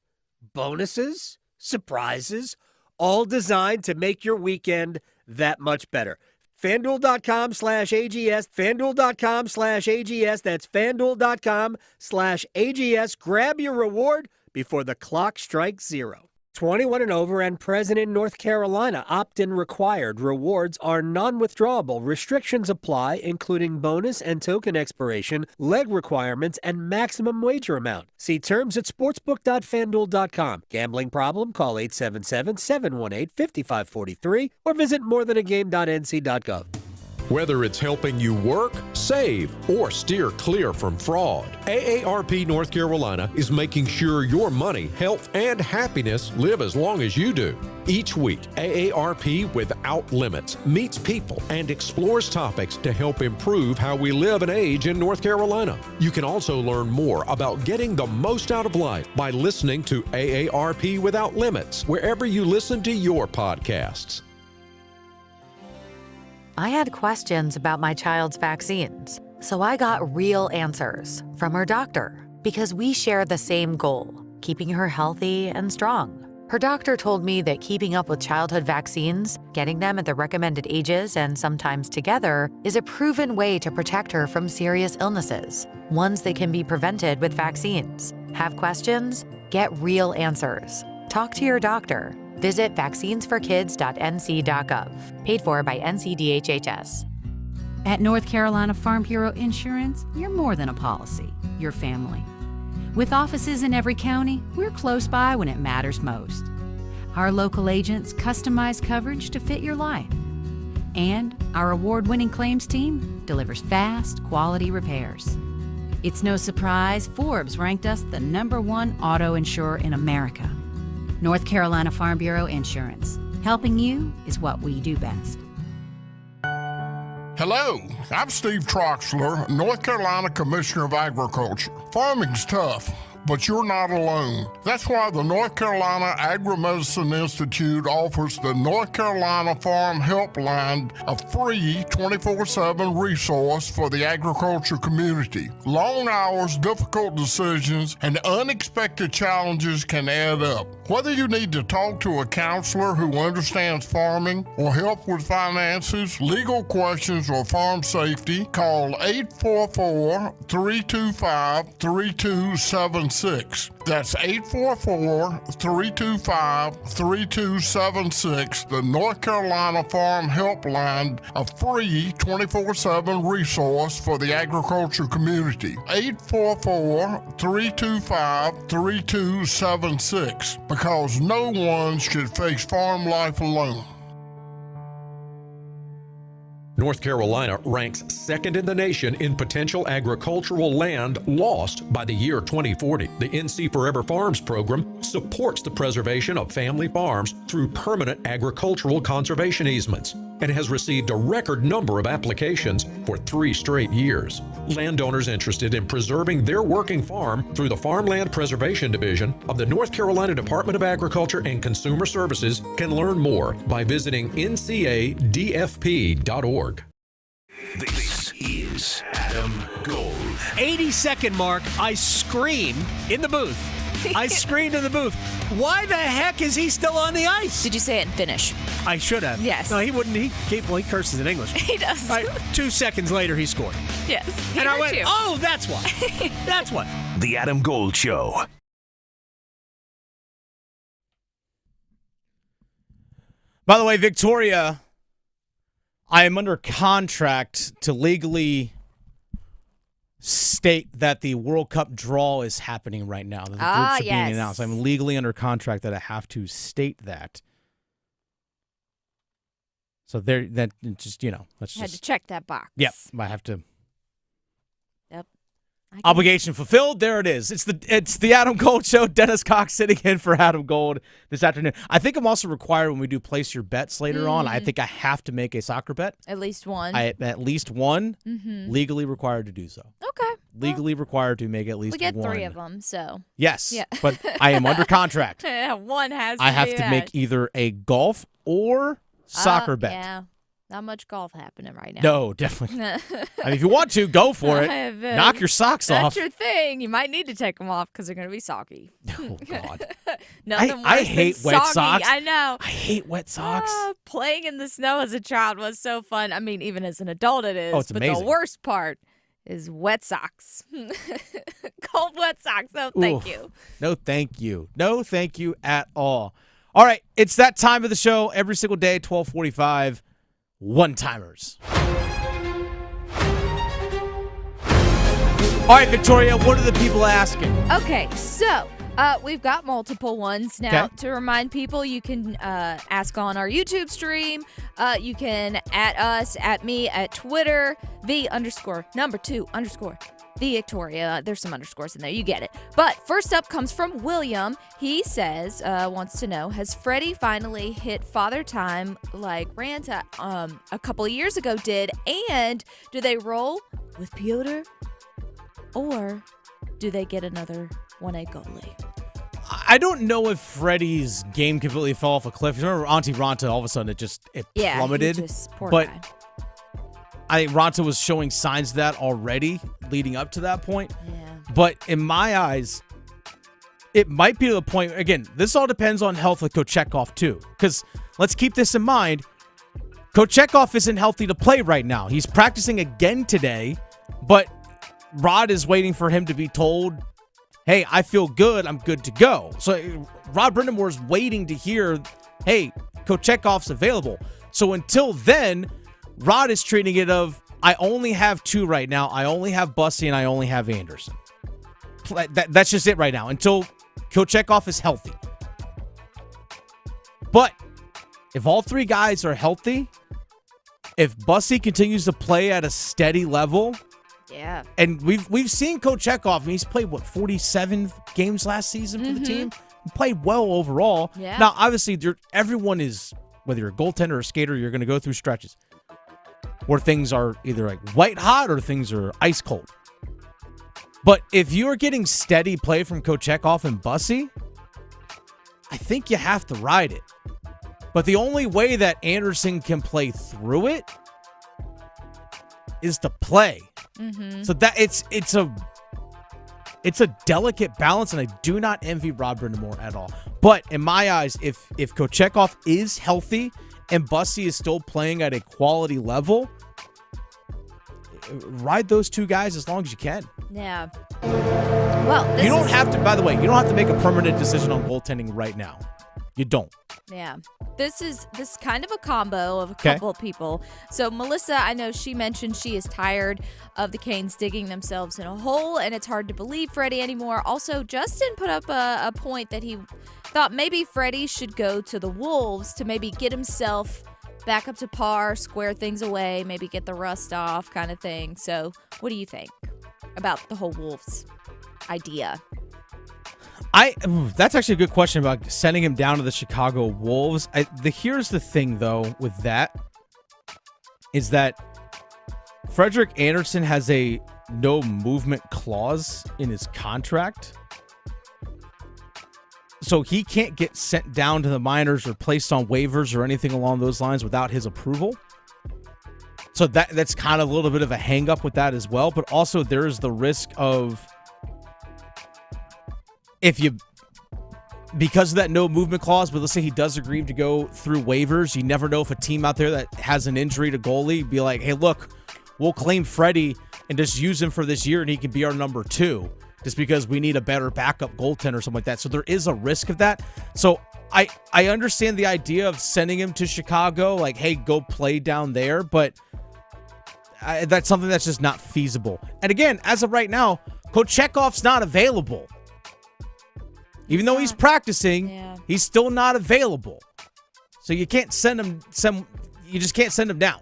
bonuses, surprises, all designed to make your weekend that much better. FanDuel.com/AGS, FanDuel.com/AGS. That's FanDuel.com/AGS. Grab your reward before the clock strikes 0. 21 and over and present in North Carolina. Opt-in required. Rewards are non-withdrawable. Restrictions apply, including bonus and token expiration, leg requirements, and maximum wager amount. See terms at sportsbook.fanduel.com. Gambling problem? Call 877-718-5543 or visit morethanagame.nc.gov. Whether it's helping you work, save, or steer clear from fraud, AARP North Carolina is making sure your money, health, and happiness live as long as you do. Each week, AARP Without Limits meets people and explores topics to help improve how we live and age in North Carolina. You can also learn more about getting the most out of life by listening to AARP Without Limits, wherever you listen to your podcasts. I had questions about my child's vaccines, so I got real answers from her doctor because we share the same goal, keeping her healthy and strong. Her doctor told me that keeping up with childhood vaccines, getting them at the recommended ages and sometimes together, is a proven way to protect her from serious illnesses, ones that can be prevented with vaccines. Have questions? Get real answers. Talk to your doctor. Visit vaccinesforkids.nc.gov. Paid for by NCDHHS. At North Carolina Farm Bureau Insurance, you're more than a policy, you're family. With offices in every county, we're close by when it matters most. Our local agents customize coverage to fit your life. And our award-winning claims team delivers fast, quality repairs. It's no surprise Forbes ranked us the #1 auto insurer in America. North Carolina Farm Bureau Insurance. Helping you is what we do best. Hello, I'm Steve Troxler, North Carolina Commissioner of Agriculture. Farming's tough, but you're not alone. That's why the North Carolina Agri-Medicine Institute offers the North Carolina Farm Helpline, a free 24/7 resource for the agriculture community. Long hours, difficult decisions, and unexpected challenges can add up. Whether you need to talk to a counselor who understands farming or help with finances, legal questions, or farm safety, call 844-325-3276. That's 844-325-3276, the North Carolina Farm Helpline, a free 24/7 resource for the agriculture community. 844-325-3276, because no one should face farm life alone. North Carolina ranks second in the nation in potential agricultural land lost by the year 2040. The NC Forever Farms program supports the preservation of family farms through permanent agricultural conservation easements and has received a record number of applications for 3 straight years. Landowners interested in preserving their working farm through the Farmland Preservation Division of the North Carolina Department of Agriculture and Consumer Services can learn more by visiting ncadfp.org. This is Adam Gold. 80-second mark, I scream in the booth. I screamed in the booth. Why the heck is he still on the ice? Did you say it in Finnish? I should have. Yes. No, he wouldn't. He curses in English. He does. All right, 2 seconds later, he scored. Yes. And I went, oh, that's why. That's why. The Adam Gold Show. By the way, Victoria, I am under contract to legally state that the World Cup draw is happening right now. That the groups are being announced. I'm legally under contract that I have to state that. So there, that just, let's Had to check that box. Yep, I have to. Yep. Obligation fulfilled. There it is. It's the Adam Gold Show. Dennis Cox sitting in for Adam Gold this afternoon. I think I'm also required when we do place your bets later on. I think I have to make a soccer bet. At least one. At least one. Legally required to do so. Okay. Legally required to make at least one. We get 3 of them, so. Yes. Yeah. But I am under contract. One has to I have be to that. make either a golf or soccer bet. Yeah. Not much golf happening right now. No, definitely. I mean, if you want to, go for it. Knock your socks off. That's your thing. You might need to take them off because they're going to be soggy. Oh, God. Nothing worse I than hate wet soggy. socks. I know. I hate wet socks. Playing in the snow as a child was so fun. I mean, even as an adult it is. Oh, it's but amazing. the worst part is wet socks. Cold wet socks. No, thank you. No, thank you. No, thank you at all. All right, it's that time of the show every single day, 12:45. One-timers. All right, Victoria, what are the people asking? Okay, so we've got multiple ones now. Okay. To remind people, you can ask on our YouTube stream. You can at us, at me, at Twitter, _2_ the Victoria. There's some underscores in there. You get it. But first up comes from William. He says, wants to know, has Freddie finally hit father time like Ranta a couple of years ago did? And do they roll with Piotr? Or do they get another 1A goalie? I don't know if Freddie's game completely fell off a cliff. You remember Auntie Ranta, all of a sudden it plummeted. Poor but guy. I think Ranta was showing signs of that already leading up to that point. Yeah. But in my eyes, it might be to the point, again, this all depends on health of Kochetkov too. Because let's keep this in mind, Kochetkov isn't healthy to play right now. He's practicing again today, but Rod is waiting for him to be told, hey, I feel good, I'm good to go. So Rod Brind'Amour's waiting to hear, hey, Kochetkov's available. So until then, Rod is treating it of, I only have 2 right now. I only have Bussy and I only have Anderson. That's just it right now until Kochetkov is healthy. But if all 3 guys are healthy, if Bussy continues to play at a steady level, yeah, and we've seen Kochetkov, and he's played 47 games last season for the team. He played well overall. Yeah. Now, obviously, everyone is, whether you're a goaltender or a skater, you're going to go through stretches. where things are either like white hot or things are ice cold. But if you're getting steady play from Kochetkov and Bussey, I think you have to ride it. But the only way that Anderson can play through it is to play. So that it's a delicate balance, and I do not envy Rob Brindamore at all. But in my eyes, if Kochetkov is healthy and Bussey is still playing at a quality level, ride those two guys as long as you can. Yeah. Well, you don't have to, by the way, you don't have to make a permanent decision on goaltending right now. You don't. Yeah. This is kind of a combo of a couple of people. So Melissa, I know she mentioned she is tired of the Canes digging themselves in a hole, and it's hard to believe Freddie anymore. Also, Justin put up a point that he thought maybe Freddie should go to the Wolves to maybe get himself back up to par, square things away, maybe get the rust off kind of thing. So what do you think about the whole Wolves idea? That's actually a good question about sending him down to the Chicago Wolves. Here's the thing, though, with that, is that Frederik Andersen has a no movement clause in his contract. So he can't get sent down to the minors or placed on waivers or anything along those lines without his approval. So that's kind of a little bit of a hang up with that as well. But also there is the risk of, because of that no movement clause, but let's say he does agree to go through waivers, you never know if a team out there that has an injury to goalie be like, hey, look, we'll claim Freddie and just use him for this year and he can be our number 2 just because we need a better backup goaltender or something like that. So there is a risk of that. So I understand the idea of sending him to Chicago, like, hey, go play down there, but that's something that's just not feasible. And again, as of right now, Kochetkov's not available. Even though he's practicing, he's still not available. So you can't send him you just can't send him down.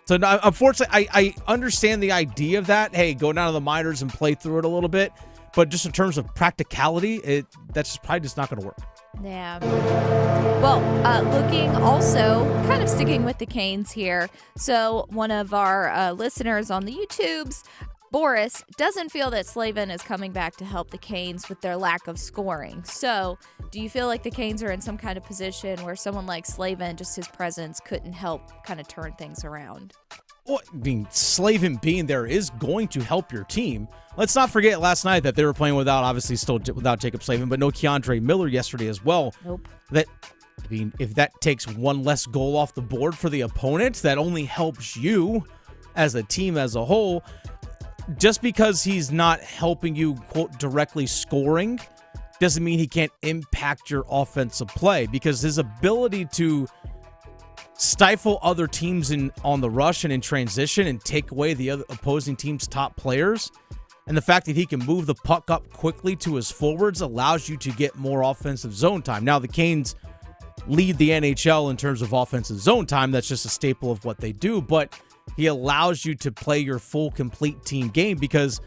So unfortunately, I understand the idea of that. Hey, go down to the minors and play through it a little bit. But just in terms of practicality, that's probably just not going to work. Yeah. Well, looking also, kind of sticking with the Canes here. So one of our listeners on the YouTubes, Boris, doesn't feel that Slavin is coming back to help the Canes with their lack of scoring. So do you feel like the Canes are in some kind of position where someone like Slavin, just his presence, couldn't help kind of turn things around? Well, I mean, Slavin being there is going to help your team. Let's not forget last night that they were playing without Jacob Slavin, but no Keandre Miller yesterday as well. Nope. If that takes one less goal off the board for the opponent, that only helps you as a team as a whole. Just because he's not helping you, quote, directly scoring doesn't mean he can't impact your offensive play, because his ability to stifle other teams on the rush and in transition and take away the other opposing team's top players, and the fact that he can move the puck up quickly to his forwards allows you to get more offensive zone time. Now, the Canes lead the NHL in terms of offensive zone time. That's just a staple of what they do, but he allows you to play your full, complete team game, because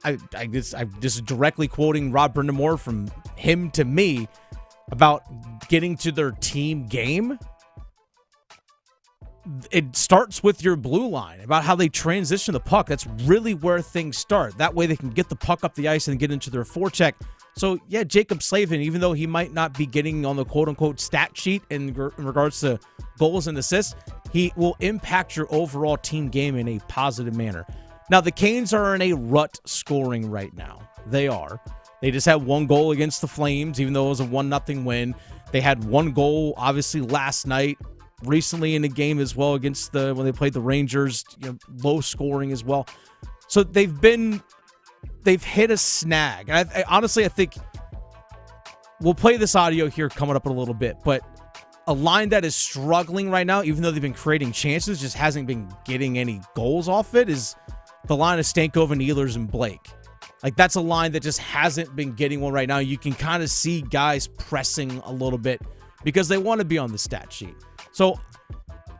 this is directly quoting Rob Brindamore from him to me about getting to their team game. It starts with your blue line, about how they transition the puck. That's really where things start. That way they can get the puck up the ice and get into their forecheck. So, yeah, Jacob Slavin, even though he might not be getting on the quote-unquote stat sheet in regards to goals and assists, he will impact your overall team game in a positive manner. Now, the Canes are in a rut scoring right now. They are. They just had one goal against the Flames, even though it was a 1-0 win. They had one goal, obviously, last night, recently in the game as well against when they played the Rangers, low scoring as well. So they've hit a snag. And I think we'll play this audio here coming up in a little bit, but a line that is struggling right now, even though they've been creating chances, just hasn't been getting any goals off it, is the line of Stankova, Ehlers, and Blake. Like, that's a line that just hasn't been getting one right now. You can kind of see guys pressing a little bit because they want to be on the stat sheet. So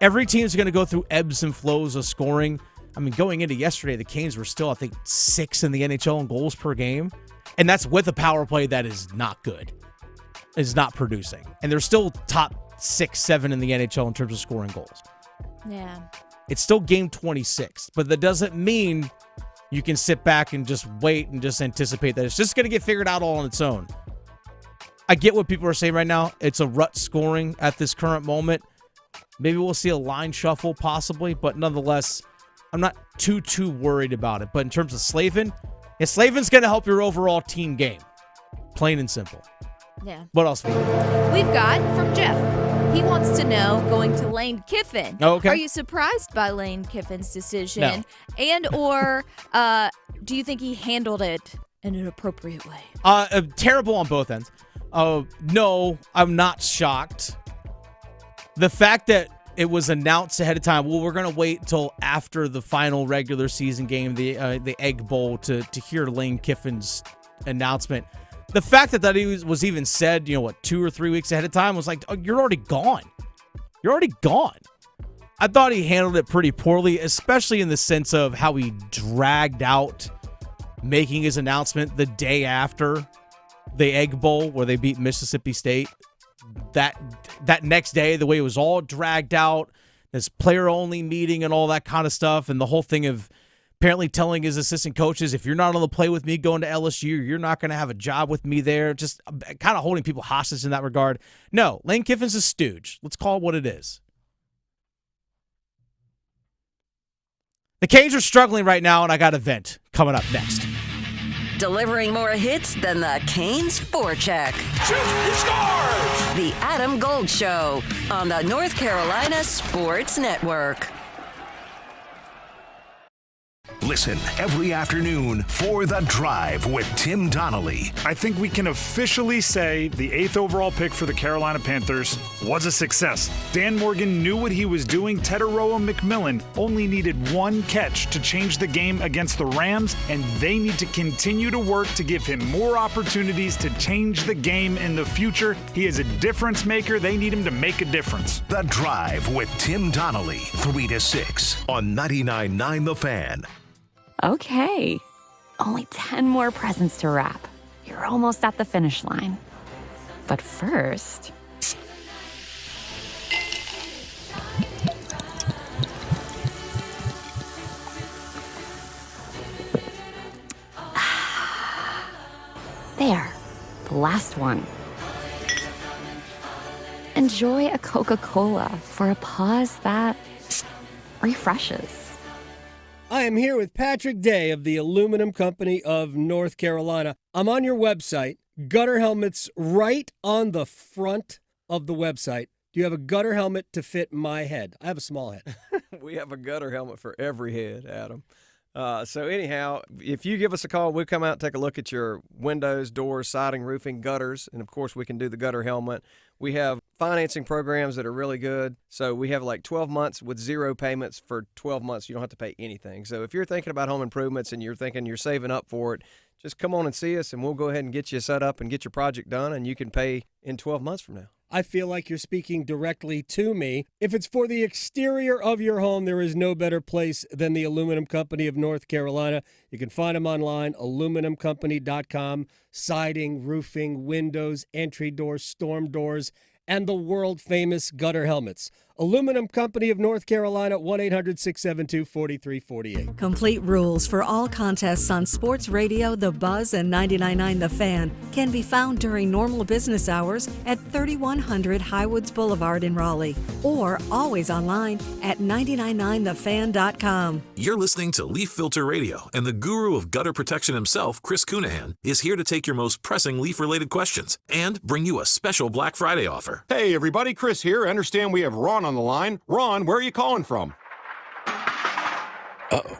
every team's going to go through ebbs and flows of scoring. I mean, going into yesterday, the Canes were still, I think, 6th in the NHL in goals per game. And that's with a power play that is not good. Is not producing. And they're still top 6, 7 in the NHL in terms of scoring goals. Yeah. It's still game 26, but that doesn't mean you can sit back and just wait and just anticipate that it's just going to get figured out all on its own. I get what people are saying right now. It's a rut scoring at this current moment. Maybe we'll see a line shuffle possibly, but nonetheless, I'm not too worried about it. But in terms of Slavin, Slavin's going to help your overall team game. Plain and simple. Yeah. What else? We've got from Jeff. He wants to know, going to Lane Kiffin. Oh, okay. Are you surprised by Lane Kiffin's decision? No. And or do you think he handled it in an appropriate way? Terrible on both ends. No, I'm not shocked. The fact that it was announced ahead of time, well, we're going to wait till after the final regular season game, the Egg Bowl, to hear Lane Kiffin's announcement. The fact that he was even said, 2 or 3 weeks ahead of time was like, oh, you're already gone. You're already gone. I thought he handled it pretty poorly, especially in the sense of how he dragged out making his announcement the day after the Egg Bowl where they beat Mississippi State. That next day, the way it was all dragged out, this player-only meeting and all that kind of stuff, and the whole thing of apparently telling his assistant coaches, if you're not on the play with me going to LSU, you're not going to have a job with me there. Just kind of holding people hostage in that regard. No, Lane Kiffin's a stooge. Let's call it what it is. The Canes are struggling right now, and I got a vent coming up next. Delivering more hits than the Canes forecheck. Shoot, he scores! The Adam Gold Show on the North Carolina Sports Network. Listen every afternoon for The Drive with Tim Donnelly. I think we can officially say the 8th overall pick for the Carolina Panthers was a success. Dan Morgan knew what he was doing. Teteroa McMillan only needed one catch to change the game against the Rams, and they need to continue to work to give him more opportunities to change the game in the future. He is a difference maker. They need him to make a difference. The Drive with Tim Donnelly, 3 to 6 on 99.9 The Fan. Okay, only 10 more presents to wrap. You're almost at the finish line. But first... There, the last one. Enjoy a Coca-Cola for a pause that refreshes. I am here with Patrick Day of the Aluminum Company of North Carolina. I'm on your website. Gutter helmets right on the front of the website. Do you have a gutter helmet to fit my head? I have a small head. We have a gutter helmet for every head, Adam. So anyhow, if you give us a call, we'll come out and take a look at your windows, doors, siding, roofing, gutters, and of course we can do the gutter helmet. We have financing programs that are really good. So we have like 12 months with 0 payments for 12 months. You don't have to pay anything. So if you're thinking about home improvements and you're thinking you're saving up for it, just come on and see us and we'll go ahead and get you set up and get your project done, and you can pay in 12 months from now. I feel like you're speaking directly to me. If it's for the exterior of your home, there is no better place than the Aluminum Company of North Carolina. You can find them online, aluminumcompany.com. Siding, roofing, windows, entry doors, storm doors, and the world-famous gutter helmets. Aluminum Company of North Carolina, 1-800-672-4348. Complete rules for all contests on Sports Radio, The Buzz, and 99.9 The Fan can be found during normal business hours at 3100 Highwoods Boulevard in Raleigh, or always online at 999thefan.com. You're listening to Leaf Filter Radio, and the guru of gutter protection himself, Chris Cunahan, is here to take your most pressing leaf-related questions and bring you a special Black Friday offer. Hey, everybody, Chris here. I understand we have Ron on the line. Ron, where are you calling from? Uh-oh.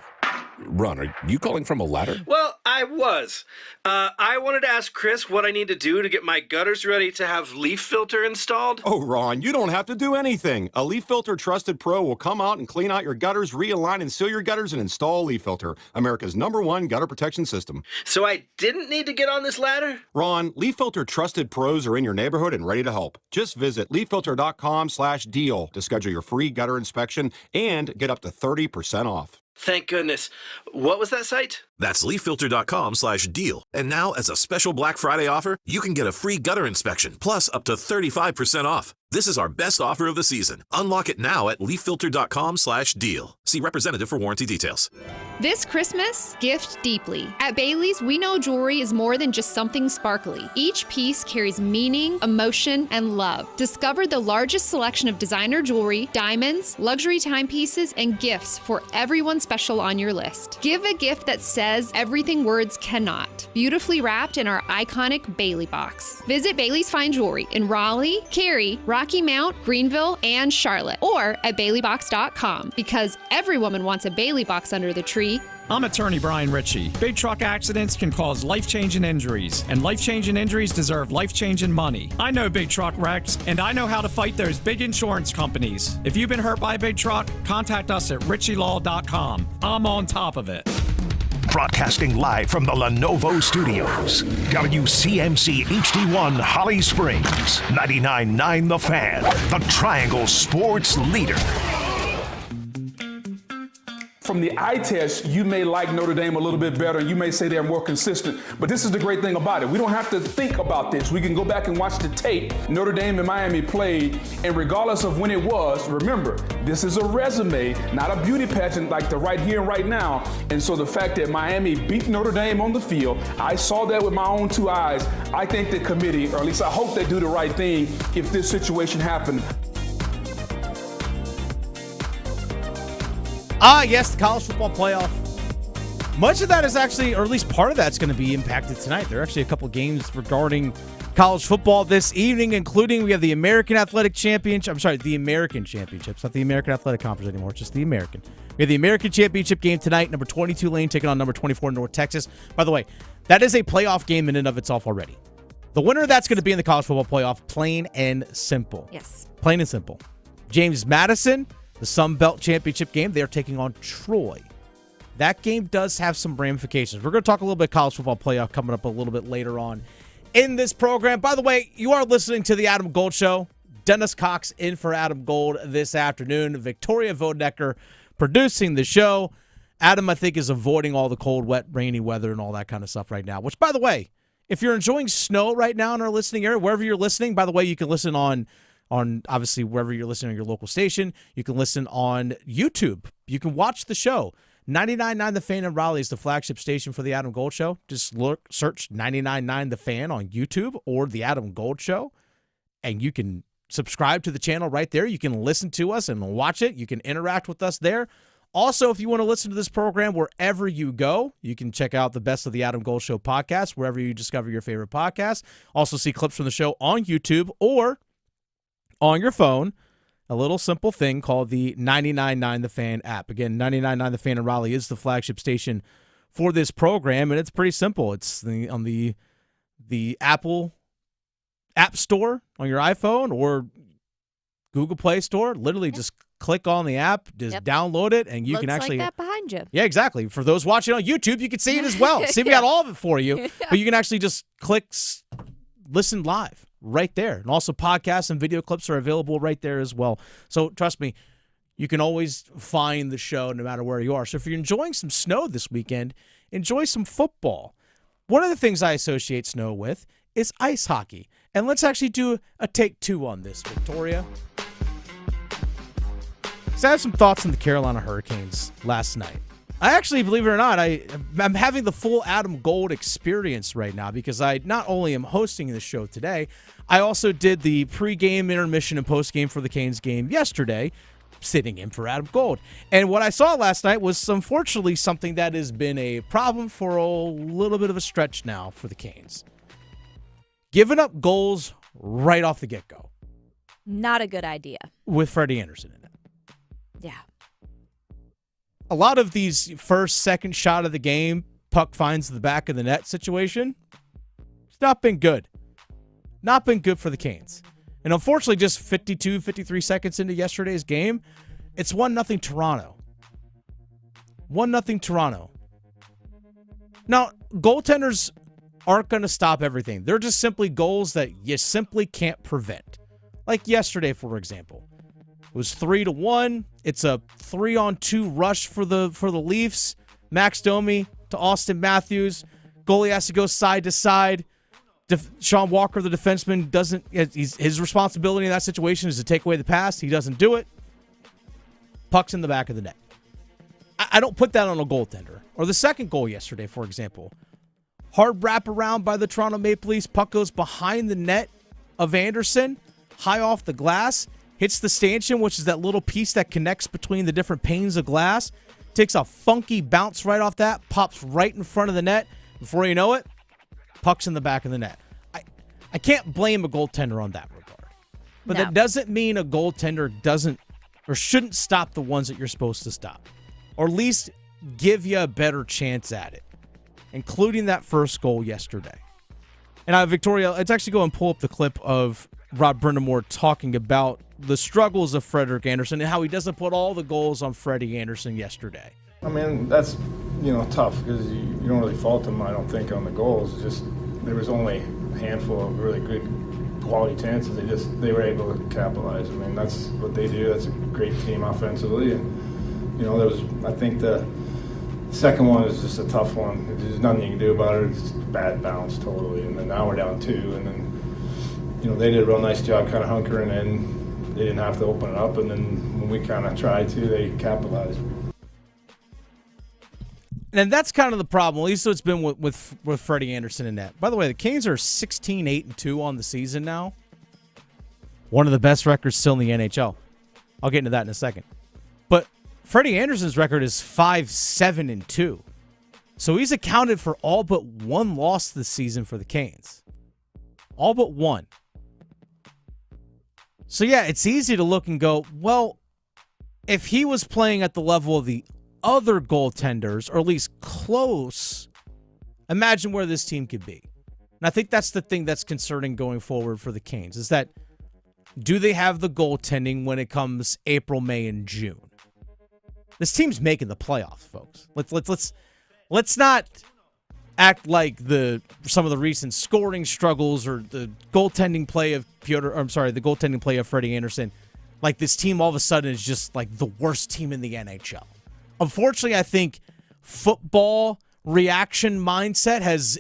Ron, are you calling from a ladder? Well, I was. I wanted to ask Chris what I need to do to get my gutters ready to have leaf filter installed. Oh, Ron, you don't have to do anything. A Leaf Filter Trusted Pro will come out and clean out your gutters, realign and seal your gutters, and install a Leaf Filter, America's #1 gutter protection system. So I didn't need to get on this ladder? Ron, Leaf Filter Trusted Pros are in your neighborhood and ready to help. Just visit leaffilter.com/deal to schedule your free gutter inspection and get up to 30% off. Thank goodness. What was that site? That's leaffilter.com/deal. And now, as a special Black Friday offer, you can get a free gutter inspection, plus up to 35% off. This is our best offer of the season. Unlock it now at leaffilter.com/deal. See representative for warranty details. This Christmas, gift deeply. At Bailey's, we know jewelry is more than just something sparkly. Each piece carries meaning, emotion, and love. Discover the largest selection of designer jewelry, diamonds, luxury timepieces, and gifts for everyone special on your list. Give a gift that says everything words cannot. Beautifully wrapped in our iconic Bailey box. Visit Bailey's Fine Jewelry in Raleigh, Cary, Rocky Mount, Greenville, and Charlotte, or at baileybox.com, because every woman wants a Bailey box under the tree. I'm attorney Brian Ritchie. Big truck accidents can cause life-changing injuries, and life-changing injuries deserve life-changing money. I know big truck wrecks, and I know how to fight those big insurance companies. If you've been hurt by a big truck, contact us at ritchielaw.com. I'm on top of it. Broadcasting live from the Lenovo Studios. WCMC HD1 Holly Springs. 99.9 The Fan. The Triangle Sports Leader. From the eye test, you may like Notre Dame a little bit better, and you may say they're more consistent. But this is the great thing about it. We don't have to think about this. We can go back and watch the tape Notre Dame and Miami played, and regardless of when it was, remember, this is a resume, not a beauty pageant like the right here and right now. And so the fact that Miami beat Notre Dame on the field, I saw that with my own two eyes. I think the committee, or at least I hope they do the right thing if this situation happened. Yes, the college football playoff. Much of that is actually, or at least part of that's going to be impacted tonight. There are actually a couple games regarding college football this evening, including we have the American Athletic Championship. I'm sorry, the American Championships, not the American Athletic Conference anymore, it's just the American. We have the American Championship game tonight, number 22 Lane taking on number 24 North Texas. By the way, that is a playoff game in and of itself already. The winner of that's going to be in the college football playoff, plain and simple. Yes. Plain and simple. James Madison, the Sun Belt Championship game, they're taking on Troy. That game does have some ramifications. We're going to talk a little bit college football playoff coming up a little bit later on in this program. By the way, you are listening to the Adam Gold Show. Dennis Cox in for Adam Gold this afternoon. Victoria Vodecker producing the show. Adam, I think, is avoiding all the cold, wet, rainy weather and all that kind of stuff right now. Which, by the way, if you're enjoying snow right now in our listening area, wherever you're listening, by the way, you can listen on obviously wherever you're listening on your local station. You can listen on YouTube. You can watch the show. 99.9 The Fan in Raleigh is the flagship station for the Adam Gold Show. Just search 99.9 The Fan on YouTube or the Adam Gold Show, and you can subscribe to the channel right there. You can listen to us and watch it. You can interact with us there. Also, if you want to listen to this program wherever you go, you can check out the Best of the Adam Gold Show podcast, wherever you discover your favorite podcast. Also see clips from the show on YouTube or on your phone, a little simple thing called the 99.9 The Fan app. Again, 99.9 The Fan in Raleigh is the flagship station for this program, and it's pretty simple. It's on the Apple App Store on your iPhone or Google Play Store. Literally just click on the app, just download it, and you can actually... Looks like that behind you. Yeah, exactly. For those watching on YouTube, you can see it as well. See, we got all of it for you, but you can actually just click listen live right there. And also podcasts and video clips are available right there as well. So trust me, you can always find the show no matter where you are. So if you're enjoying some snow this weekend, enjoy some football. One of the things I associate snow with is ice hockey. And let's actually do a take two on this, Victoria. So I have some thoughts on the Carolina Hurricanes last night. I actually, believe it or not, I'm having the full Adam Gold experience right now because I not only am hosting this show today, I also did the pregame, intermission, and postgame for the Canes game yesterday, sitting in for Adam Gold. And what I saw last night was unfortunately something that has been a problem for a little bit of a stretch now for the Canes. Giving up goals right off the get-go. Not a good idea. With Freddie Anderson in it. Yeah. A lot of these first, second shot of the game, puck finds the back of the net situation, it's not been good. Not been good for the Canes. And unfortunately, just 52, 53 seconds into yesterday's game, it's 1-0 Toronto. 1-0 Toronto. Now, goaltenders aren't going to stop everything. They're just simply goals that you simply can't prevent. Like yesterday, for example. It was 3-1. It's a 3-on-2 rush for the Leafs. Max Domi to Austin Matthews. Goalie has to go side to side. Sean Walker, the defenseman, doesn't. His responsibility in that situation is to take away the pass. He doesn't do it. Puck's in the back of the net. I don't put that on a goaltender. Or the second goal yesterday, for example. Hard wraparound by the Toronto Maple Leafs. Puck goes behind the net of Anderson, high off the glass, hits the stanchion, which is that little piece that connects between the different panes of glass. Takes a funky bounce right off that, pops right in front of the net. Before you know it, puck's in the back of the net. I can't blame a goaltender on that regard. But that doesn't mean a goaltender doesn't or shouldn't stop the ones that you're supposed to stop. Or at least give you a better chance at it, including that first goal yesterday. And Victoria, let's actually go and pull up the clip of Rob Brindamore talking about the struggles of Frederik Andersen and how he doesn't put all the goals on Freddie Andersen yesterday. I mean, that's, tough because you don't really fault them, I don't think, on the goals. It's just there was only a handful of really good quality chances. They were able to capitalize. I mean, that's what they do. That's a great team offensively. And, I think the second one is just a tough one. There's nothing you can do about it. It's a bad bounce totally. And then now we're down 2. And then, they did a real nice job kind of hunkering in. They didn't have to open it up. And then when we kind of tried to, they capitalized. And that's kind of the problem, at least it's been with Freddie Andersen in net. By the way, the Canes are 16-8-2 on the season now. One of the best records still in the NHL. I'll get into that in a second. But Freddie Andersen's record is 5-7-2. So he's accounted for all but one loss this season for the Canes. All but one. So yeah, it's easy to look and go, well, if he was playing at the level of the other goaltenders, or at least close, imagine where this team could be. And I think that's the thing that's concerning going forward for the Canes, is that do they have the goaltending when it comes April, May, and June? This team's making the playoffs, folks. Let's not act like some of the recent scoring struggles or the goaltending play of the goaltending play of Freddie Andersen, like this team all of a sudden is just like the worst team in the NHL. Unfortunately, I think football reaction mindset has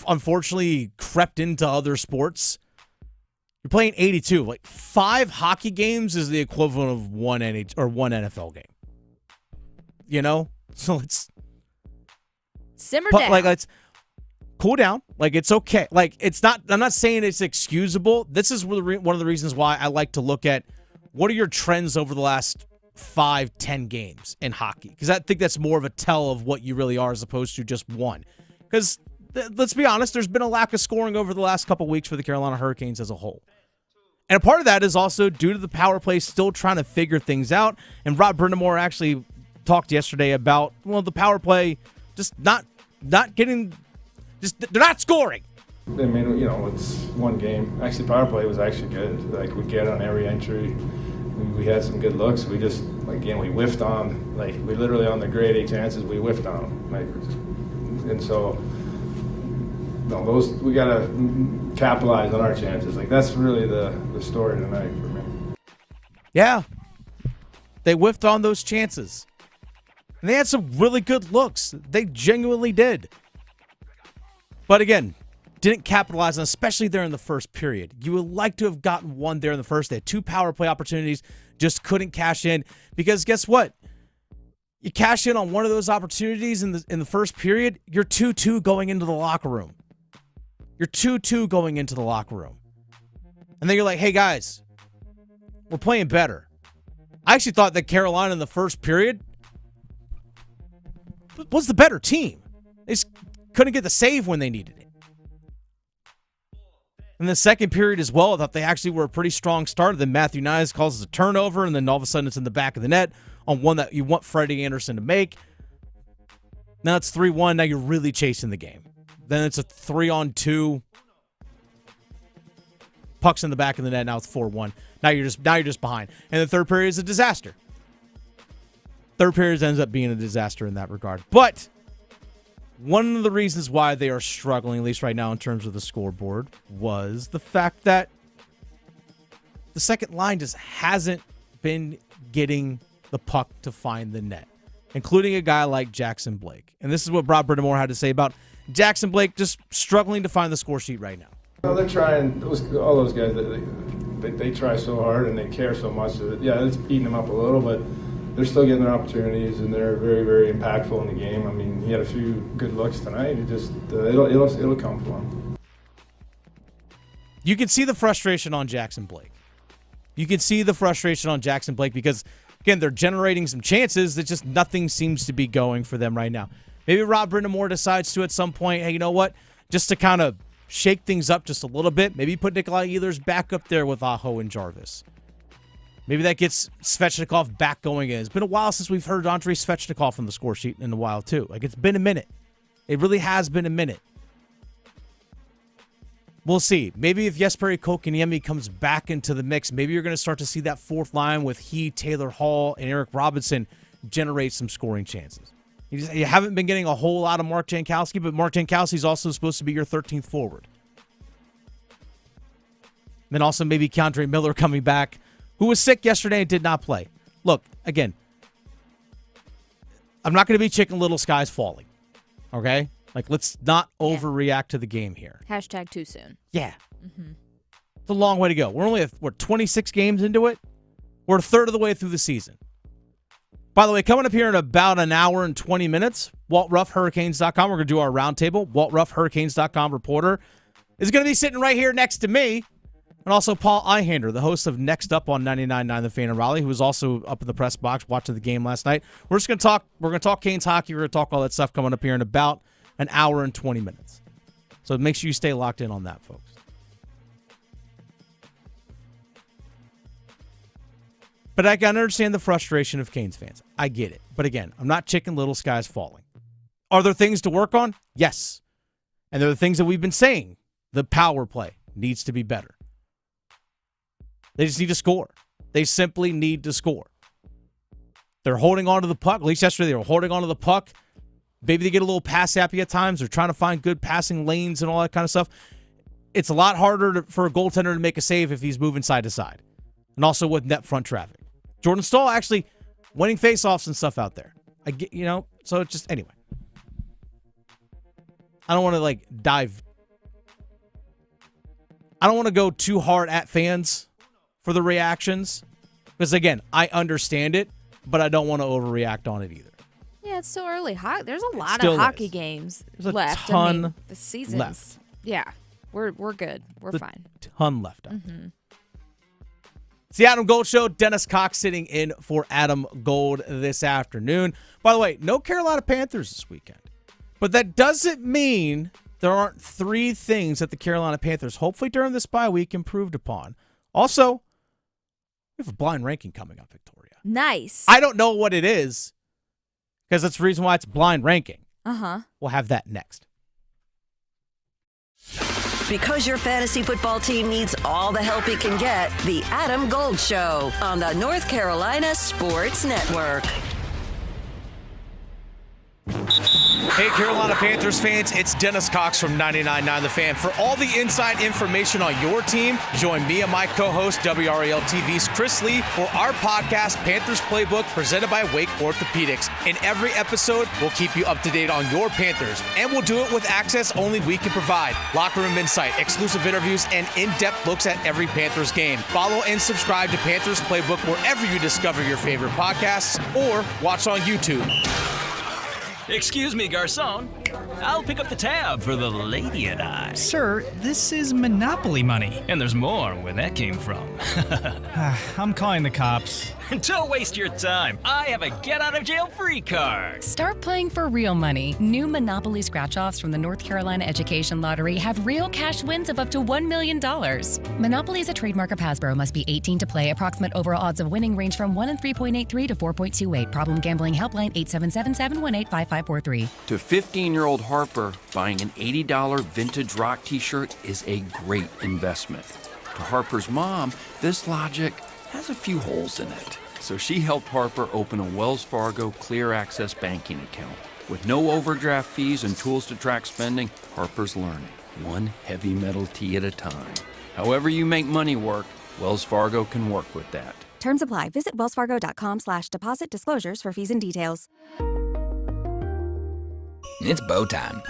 unfortunately crept into other sports. You're playing 82. Like 5 hockey games is the equivalent of one NFL game. So let's simmer down. Let's cool down. It's okay. It's not. I'm not saying it's excusable. This is one of the reasons why I like to look at what are your trends over the last 5-10 games in hockey, because I think that's more of a tell of what you really are as opposed to just one. Because let's be honest, there's been a lack of scoring over the last couple weeks for the Carolina Hurricanes as a whole. And a part of that is also due to the power play still trying to figure things out. And Rob Brindamore actually talked yesterday about, the power play just not getting, they're not scoring. I mean, it's one game. Actually, power play was actually good. We get on every entry. We had some good looks. We just, we whiffed on, we literally on the grade A chances, we whiffed on them. And so, we got to capitalize on our chances. That's really the story tonight for me. Yeah. They whiffed on those chances. And they had some really good looks. They genuinely did. But again, didn't capitalize on, especially there in the first period. You would like to have gotten one there in the first. They had 2 power play opportunities, just couldn't cash in. Because guess what? You cash in on one of those opportunities in the first period, you're 2-2 going into the locker room. You're 2-2 going into the locker room. And then you're like, hey guys, we're playing better. I actually thought that Carolina in the first period was the better team. They just couldn't get the save when they needed it. In the second period as well, I thought they actually were a pretty strong start. Then Matthew Nyes causes a turnover, and then all of a sudden it's in the back of the net on one that you want Freddie Andersen to make. Now it's 3-1. Now you're really chasing the game. Then it's a 3-on-2. Puck's in the back of the net. Now it's 4-1. Now you're just behind. And the third period is a disaster. Third period ends up being a disaster in that regard. But one of the reasons why they are struggling, at least right now in terms of the scoreboard, was the fact that the second line just hasn't been getting the puck to find the net, including a guy like Jackson Blake. And this is what Rob Brindamore had to say about Jackson Blake just struggling to find the score sheet right now. They're trying. All those guys, they try so hard and they care so much that it's beating them up a little, but they're still getting their opportunities and they're very, very impactful in the game. I mean, he had a few good looks tonight. It just it'll come for him. You can see the frustration on Jackson Blake. Because, again, they're generating some chances that just nothing seems to be going for them right now. Maybe Rob Brindamore decides to at some point, hey, you know what? Just to kind of shake things up just a little bit, maybe put Nikolai Ehlers back up there with Aho and Jarvis. Maybe that gets Svechnikov back going in. It's been a while since we've heard Andrei Svechnikov on the score sheet in a while, too. Like, it's been a minute. It really has been a minute. We'll see. Maybe if Jesperi Kotkaniemi comes back into the mix, maybe you're going to start to see that fourth line with he, Taylor Hall, and Eric Robinson generate some scoring chances. You haven't been getting a whole lot of Mark Jankowski, but Mark Jankowski's also supposed to be your 13th forward. Then also maybe Keandre Miller coming back, who was sick yesterday and did not play. Look, again, I'm not going to be Chicken Little skies falling, okay? Like, let's not overreact to the game here. Hashtag too soon. Yeah. It's a long way to go. We're only, 26 games into it? We're a third of the way through the season. By the way, coming up here in about an hour and 20 minutes, WaltRuffHurricanes.com. We're going to do our roundtable. WaltRuffHurricanes.com reporter is going to be sitting right here next to me. And also Paul Eihander, the host of Next Up on 99.9 The Fan in Raleigh, who was also up in the press box watching the game last night. We're going to talk Canes hockey. We're going to talk all that stuff coming up here in about an hour and 20 minutes. So make sure you stay locked in on that, folks. But I can understand the frustration of Canes fans. I get it. But again, I'm not Chicken Little skies falling. Are there things to work on? Yes. And there are the things that we've been saying. The power play needs to be better. They just need to score. They simply need to score. They're holding on to the puck. At least yesterday they were holding on to the puck. Maybe they get a little pass happy at times. They're trying to find good passing lanes and all that kind of stuff. It's a lot harder for a goaltender to make a save if he's moving side to side. And also with net front traffic. Jordan Staal actually winning faceoffs and stuff out there. I get, so it's just, anyway. I don't want to dive. I don't want to go too hard at fans for the reactions. Because again, I understand it, but I don't want to overreact on it either. Yeah, it's still early. There's a lot Still of hockey is. games There's a left. ton the season's left. Yeah, we're good. We're fine. Ton left out. It's the Adam Gold Show. Dennis Cox sitting in for Adam Gold this afternoon. By the way, no Carolina Panthers this weekend. But that doesn't mean there aren't three things that the Carolina Panthers, hopefully during this bye week, improved upon. Also, we have a blind ranking coming up, Victoria. Nice. I don't know what it is, because that's the reason why it's blind ranking. Uh-huh. We'll have that next. Because your fantasy football team needs all the help it can get, the Adam Gold Show on the North Carolina Sports Network. Hey, Carolina Panthers fans, it's Dennis Cox from 99.9 The Fan. For all the inside information on your team, join me and my co-host, WRAL TV's Chris Lee, for our podcast, Panthers Playbook, presented by Wake Orthopedics. In every episode, we'll keep you up to date on your Panthers, and we'll do it with access only we can provide. Locker room insight, exclusive interviews, and in-depth looks at every Panthers game. Follow and subscribe to Panthers Playbook wherever you discover your favorite podcasts, or watch on YouTube. Excuse me, garçon. I'll pick up the tab for the lady and I. Sir, this is Monopoly money. And there's more where that came from. I'm calling the cops. Don't waste your time. I have a get-out-of-jail-free card. Start playing for real money. New Monopoly scratch-offs from the North Carolina Education Lottery have real cash wins of up to $1 million. Monopoly is a trademark of Hasbro. Must be 18 to play. Approximate overall odds of winning range from 1 in 3.83 to 4.28. Problem gambling helpline 877-718-5543. To 15-year-old Harper, buying an $80 vintage rock t-shirt is a great investment. To Harper's mom, this logic has a few holes in it. So she helped Harper open a Wells Fargo Clear Access banking account. With no overdraft fees and tools to track spending, Harper's learning, one heavy metal tee at a time. However you make money work, Wells Fargo can work with that. Terms apply. Visit wellsfargo.com/deposit disclosures for fees and details. It's bow time.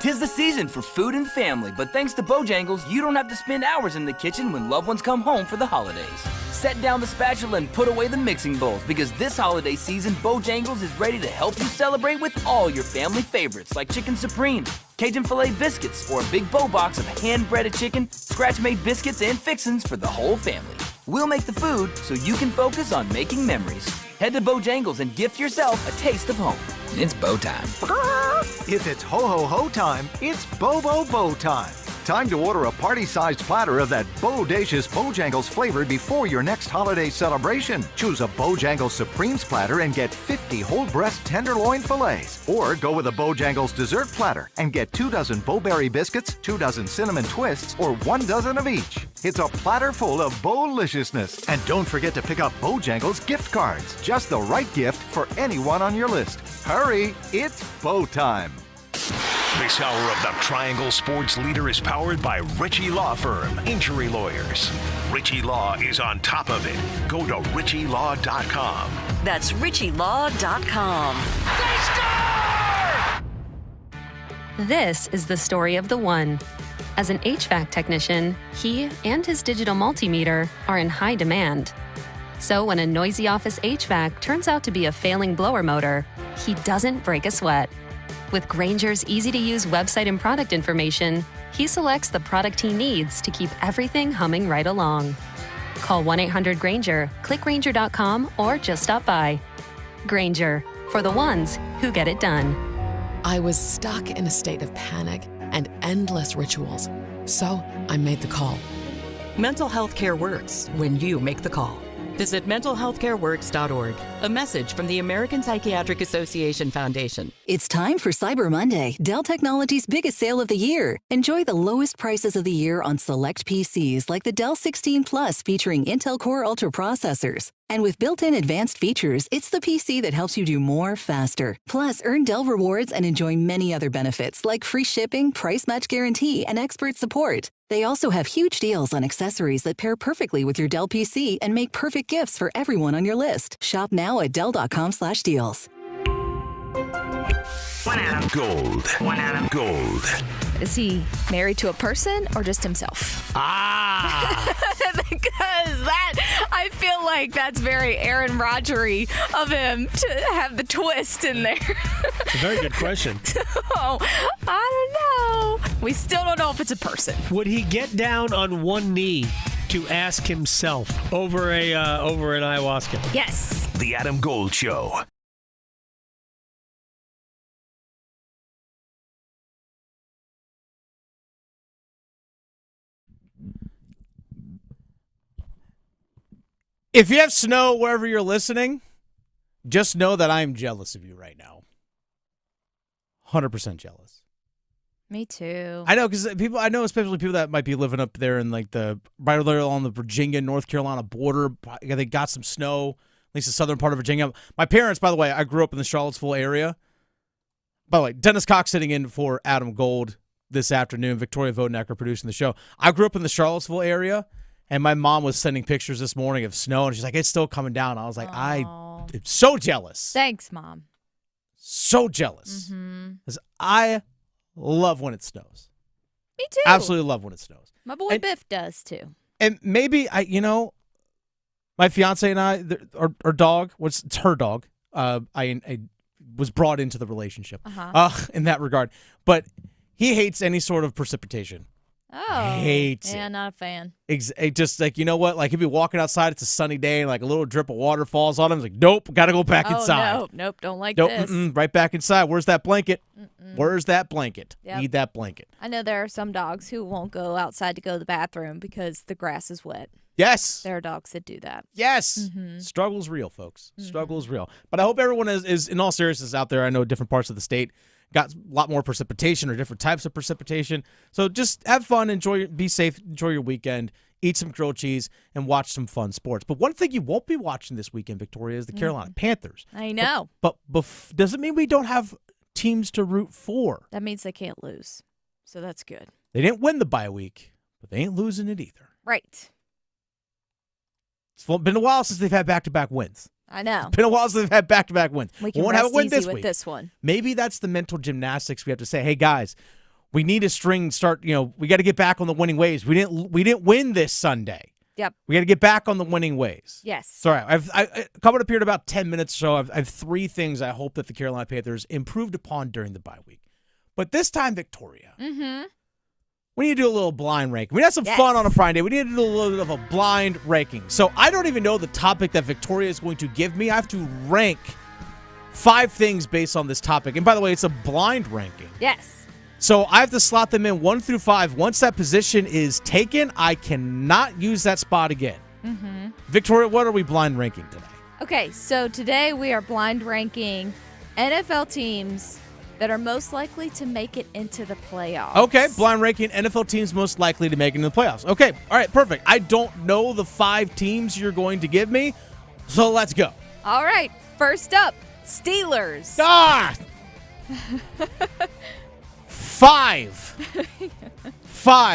'Tis the season for food and family, but thanks to Bojangles, you don't have to spend hours in the kitchen when loved ones come home for the holidays. Set down the spatula and put away the mixing bowls, because this holiday season, Bojangles is ready to help you celebrate with all your family favorites like Chicken Supreme, Cajun Filet biscuits, or a big bow box of hand-breaded chicken, scratch-made biscuits, and fixins for the whole family. We'll make the food so you can focus on making memories. Head to Bojangles and gift yourself a taste of home. It's Bo time. If it's ho-ho-ho time, it's Bo time. Time to order a party-sized platter of that bodacious Bojangles flavor before your next holiday celebration. Choose a Bojangles Supremes platter and get 50 whole breast tenderloin fillets. Or go with a Bojangles dessert platter and get 2 dozen Bo-Berry biscuits, 2 dozen cinnamon twists, or 1 dozen of each. It's a platter full of Bo-liciousness. And don't forget to pick up Bojangles gift cards. Just the right gift for anyone on your list. Hurry, it's Bo time. This hour of the Triangle Sports Leader is powered by Ritchie Law Firm, injury lawyers. Ritchie Law is on top of it. Go to ritchielaw.com. That's ritchielaw.com. This is the story of the one. As an HVAC technician, he and his digital multimeter are in high demand. So when a noisy office HVAC turns out to be a failing blower motor, he doesn't break a sweat. With Grainger's easy-to-use website and product information, he selects the product he needs to keep everything humming right along. Call 1-800-GRAINGER, click Grainger.com, or just stop by. Grainger, for the ones who get it done. I was stuck in a state of panic and endless rituals, so I made the call. Mental health care works when you make the call. Visit mentalhealthcareworks.org. A message from the American Psychiatric Association Foundation. It's time for Cyber Monday, Dell Technologies' biggest sale of the year. Enjoy the lowest prices of the year on select PCs like the Dell 16 Plus featuring Intel Core Ultra processors. And with built-in advanced features, it's the PC that helps you do more faster. Plus, earn Dell rewards and enjoy many other benefits like free shipping, price match guarantee, and expert support. They also have huge deals on accessories that pair perfectly with your Dell PC and make perfect gifts for everyone on your list. Shop now at Dell.com/deals. One Adam. Gold. One Adam. Gold. Is he married to a person or just himself? Because I feel like that's very Aaron Rodgery of him to have the twist in there. It's a very good question. Oh, I don't know. We still don't know if it's a person. Would he get down on one knee to ask himself over an ayahuasca? Yes. The Adam Gold Show. If you have snow wherever you're listening, just know that I'm jealous of you right now. 100% jealous. Me too. I know, because I know especially people that might be living up there in like right there on the Virginia, North Carolina border. They got some snow, at least the southern part of Virginia. My parents, by the way, I grew up in the Charlottesville area. By the way, Dennis Cox sitting in for Adam Gold this afternoon. Victoria Vodnecker producing the show. I grew up in the Charlottesville area. And my mom was sending pictures this morning of snow, and she's like, it's still coming down. I was like, I'm so jealous. Thanks, Mom. So jealous. Because I love when it snows. Me too. Absolutely love when it snows. My boy Biff does too. And maybe, my fiance and I, our dog, it's her dog, I was brought into the relationship in that regard. But he hates any sort of precipitation. Oh, hates yeah, it. not a fan. Just like, you know what? Like, if you're walking outside, it's a sunny day, and like a little drip of water falls on him. It's like, nope, got to go back inside. Nope, don't like this. Right back inside. Where's that blanket? Where's that blanket? Yep. Need that blanket. I know there are some dogs who won't go outside to go to the bathroom because the grass is wet. Yes. There are dogs that do that. Yes. Struggle's real, folks. Struggle is real. But I hope everyone is, in all seriousness, out there. I know different parts of the state got a lot more precipitation or different types of precipitation. So just have fun, be safe, enjoy your weekend, eat some grilled cheese, and watch some fun sports. But one thing you won't be watching this weekend, Victoria, is the Carolina Panthers. I know. But doesn't mean we don't have teams to root for. That means they can't lose. So that's good. They didn't win the bye week, but they ain't losing it either. Right. It's been a while since they've had back-to-back wins. I know. It's been a while since they've had back-to-back wins. We can won't have a rest win easy this with week. this one. Maybe that's the mental gymnastics we have to say, hey, guys, We need a string start. We got to get back on the winning ways. We didn't win this Sunday. Yep. We got to get back on the winning ways. Yes. Sorry, I coming up here in about 10 minutes or so. I have 3 things I hope that the Carolina Panthers improved upon during the bye week. But this time, Victoria, we need to do a little blind ranking. We had some fun on a Friday. We need to do a little bit of a blind ranking. So I don't even know the topic that Victoria is going to give me. I have to rank 5 things based on this topic. And by the way, it's a blind ranking. Yes. So I have to slot them in 1 through 5. Once that position is taken, I cannot use that spot again. Victoria, what are we blind ranking today? Okay, so today we are blind ranking NFL teams that are most likely to make it into the playoffs. Okay, blind ranking NFL teams most likely to make it into the playoffs. Okay, all right, perfect. I don't know the 5 teams you're going to give me, so let's go. All right, first up, Steelers. 5.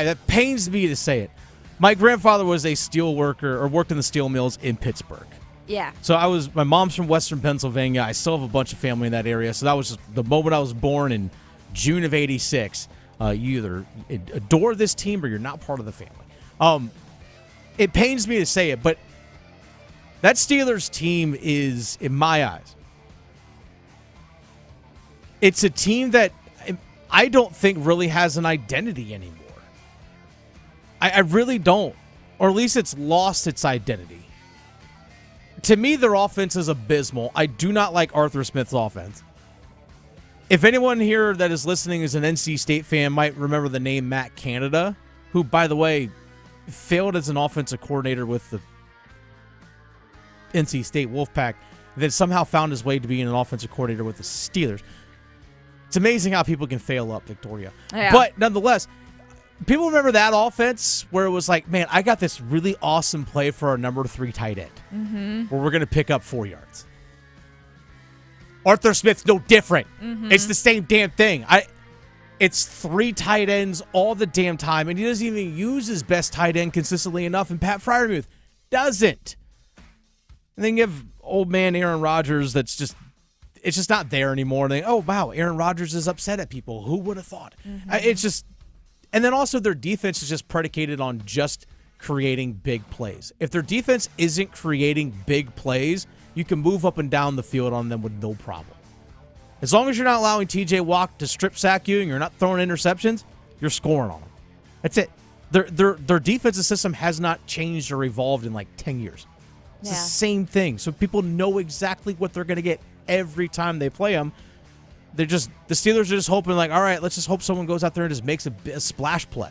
That pains me to say it. My grandfather was a steel worker or worked in the steel mills in Pittsburgh. Yeah. So my mom's from Western Pennsylvania. I still have a bunch of family in that area. So that was just the moment I was born in June of '86. You either adore this team or you're not part of the family. It pains me to say it, but that Steelers team is, in my eyes, it's a team that I don't think really has an identity anymore. I really don't. Or at least it's lost its identity. To me, their offense is abysmal. I do not like Arthur Smith's offense. If anyone here that is listening is an NC State fan, might remember the name Matt Canada, who, by the way, failed as an offensive coordinator with the NC State Wolfpack, then somehow found his way to being an offensive coordinator with the Steelers. It's amazing how people can fail up, Victoria. Yeah. But nonetheless, people remember that offense where it was like, man, I got this really awesome play for our number 3 tight end where we're going to pick up 4 yards. Arthur Smith's no different. It's the same damn thing. It's 3 tight ends all the damn time, and he doesn't even use his best tight end consistently enough, and Pat Freiermuth doesn't. And then you have old man Aaron Rodgers that's just, it's just not there anymore. And they, oh, wow, Aaron Rodgers is upset at people. Who would have thought? It's just, and then also their defense is just predicated on just creating big plays. If their defense isn't creating big plays, you can move up and down the field on them with no problem. As long as you're not allowing TJ Watt to strip sack you and you're not throwing interceptions, you're scoring on them. That's it. Their defensive system has not changed or evolved in like 10 years. It's the same thing. So people know exactly what they're going to get every time they play them. The Steelers are just hoping like, all right, let's just hope someone goes out there and just makes a splash play.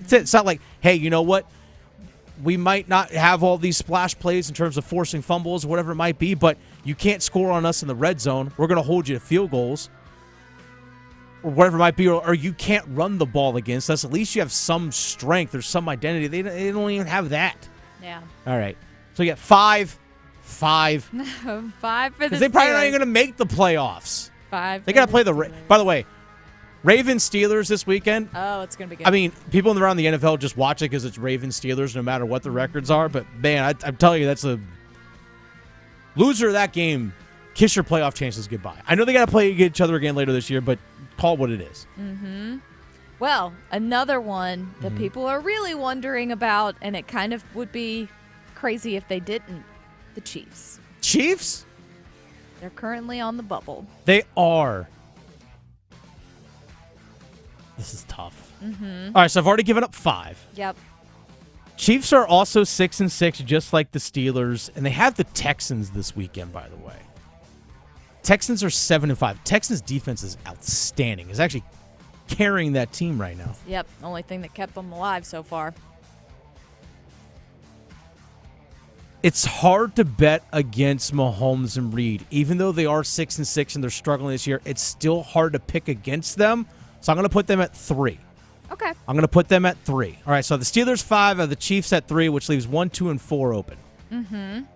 That's it. It's not like, hey, you know what? We might not have all these splash plays in terms of forcing fumbles or whatever it might be, but you can't score on us in the red zone. We're going to hold you to field goals or whatever it might be, or you can't run the ball against us. At least you have some strength or some identity. They don't even have that. Yeah. All right. So you got 5. 5 for the Because they probably not even going to make the playoffs. 5. They got to play by the way, Ravens Steelers this weekend. Oh, it's going to be good. I mean, people around the NFL just watch it because it's Ravens Steelers no matter what the records are. But, man, I'm telling you, that's a loser of that game. Kiss your playoff chances goodbye. I know they got to play each other again later this year, but call it what it is. Well, another one that people are really wondering about, and it kind of would be crazy if they didn't, the Chiefs. Chiefs? They're currently on the bubble. They are. This is tough. All right, so I've already given up 5. Yep. Chiefs are also 6-6, just like the Steelers, and they have the Texans this weekend, by the way. Texans are 7-5. Texans' defense is outstanding. It's actually carrying that team right now. Yep, only thing that kept them alive so far. It's hard to bet against Mahomes and Reed. Even though they are 6-6 and they're struggling this year, it's still hard to pick against them. So I'm going to put them at 3. Okay. I'm going to put them at 3. All right, so the Steelers 5, the Chiefs at 3, which leaves 1, 2, and 4 open.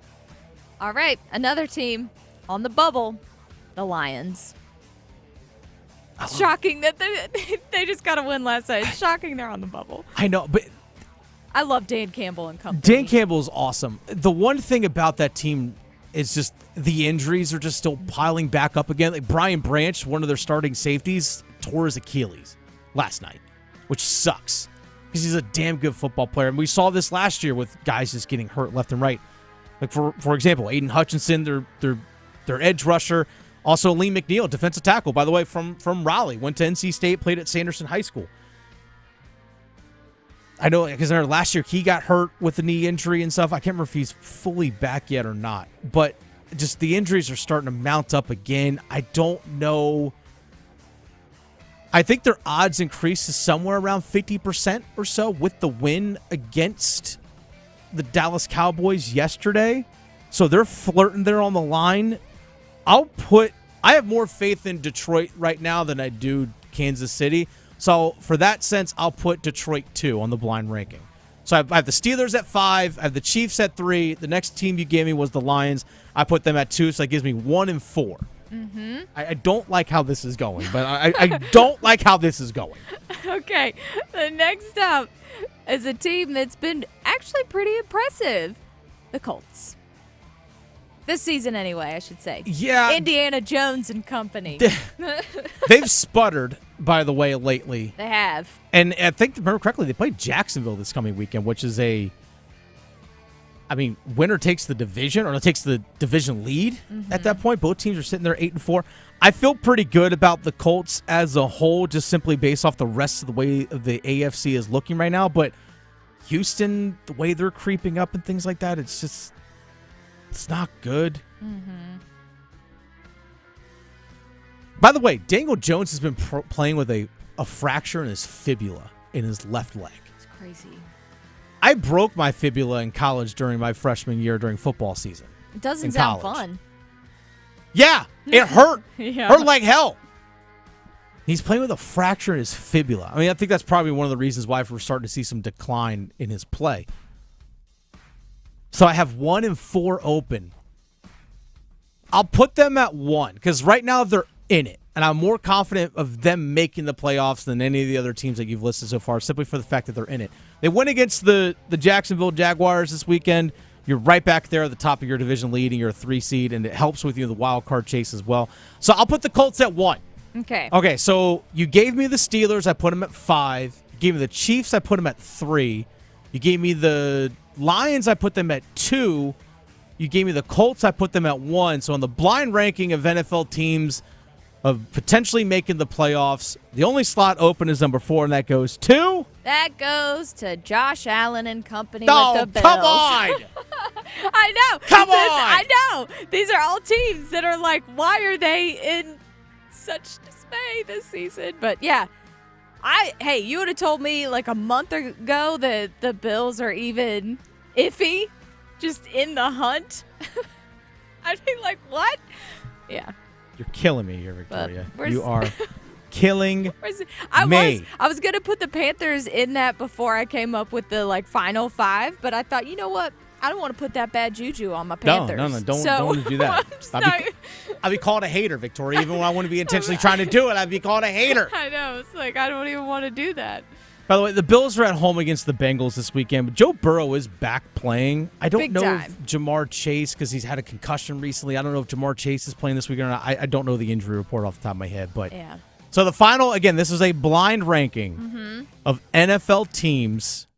All right, another team on the bubble, the Lions. Shocking that they just got a win last night. Shocking they're on the bubble. I know, but I love Dan Campbell and company. Dan Campbell is awesome. The one thing about that team is just the injuries are just still piling back up again. Like Brian Branch, one of their starting safeties, tore his Achilles. last night, which sucks because he's a damn good football player. And we saw this last year with guys just getting hurt left and right. Like, for example, Aiden Hutchinson, their edge rusher. Also, Lee McNeil, defensive tackle, by the way, from Raleigh. Went to NC State, played at Sanderson High School. I know, because last year he got hurt with the knee injury and stuff. I can't remember if he's fully back yet or not. But just the injuries are starting to mount up again. I don't know. I think their odds increased to somewhere around 50% or so with the win against the Dallas Cowboys yesterday. So they're flirting there on the line. I have more faith in Detroit right now than I do Kansas City. So for that sense, I'll put Detroit 2 on the blind ranking. So I have the Steelers at 5. I have the Chiefs at 3. The next team you gave me was the Lions. I put them at 2, so that gives me 1 and 4. Mm-hmm. I don't like how this is going, but I don't like how this is going. Okay, the next up is a team that's been actually pretty impressive. The Colts. This season anyway, I should say. Yeah. Indiana Jones and company. They've sputtered, by the way, lately. They have. And I think, if I remember correctly, they play Jacksonville this coming weekend, which is winner takes the division, or takes the division lead at that point. Both teams are sitting there 8-4. I feel pretty good about the Colts as a whole, just simply based off the rest of the way the AFC is looking right now. But Houston, the way they're creeping up and things like that, it's not good. Mm-hmm. By the way, Daniel Jones has been playing with a fracture in his fibula in his left leg. It's crazy. I broke my fibula in college during my freshman year during football season. It doesn't sound fun. Yeah, it hurt. Yeah. Hurt like hell. He's playing with a fracture in his fibula. I mean, I think that's probably one of the reasons why we're starting to see some decline in his play. So I have 1 and 4 open. I'll put them at 1 because right now they're in it. And I'm more confident of them making the playoffs than any of the other teams that you've listed so far, simply for the fact that they're in it. They went against the Jacksonville Jaguars this weekend. You're right back there at the top of your division lead, and you're a 3 seed, and it helps with you in the wild card chase as well. So I'll put the Colts at 1. Okay. Okay, so you gave me the Steelers. I put them at 5. You gave me the Chiefs. I put them at 3. You gave me the Lions. I put them at 2. You gave me the Colts. I put them at 1. So on the blind ranking of NFL teams of potentially making the playoffs, the only slot open is number 4, and that goes to? That goes to Josh Allen and company Oh, with the Bills. come on! I know. Come on! I know. These are all teams that are like, why are they in such dismay this season? But yeah, hey, you would have told me like a month ago that the Bills are even iffy, just in the hunt. I'd be like, what? Yeah. You're killing me here, Victoria. But You are killing me. I was going to put the Panthers in that before I came up with the final 5, but I thought, you know what? I don't want to put that bad juju on my Panthers. No, don't want to do that. I'd be called a hater, Victoria. Even when I wouldn't be intentionally trying to do it, I'd be called a hater. I know. It's like, I don't even want to do that. By the way, the Bills are at home against the Bengals this weekend, but Joe Burrow is back playing. I don't Big know time. if Jamar Chase, because he's had a concussion recently, I don't know if Jamar Chase is playing this weekend or not. I don't know the injury report off the top of my head. But yeah. So the final, again, this is a blind ranking of NFL teams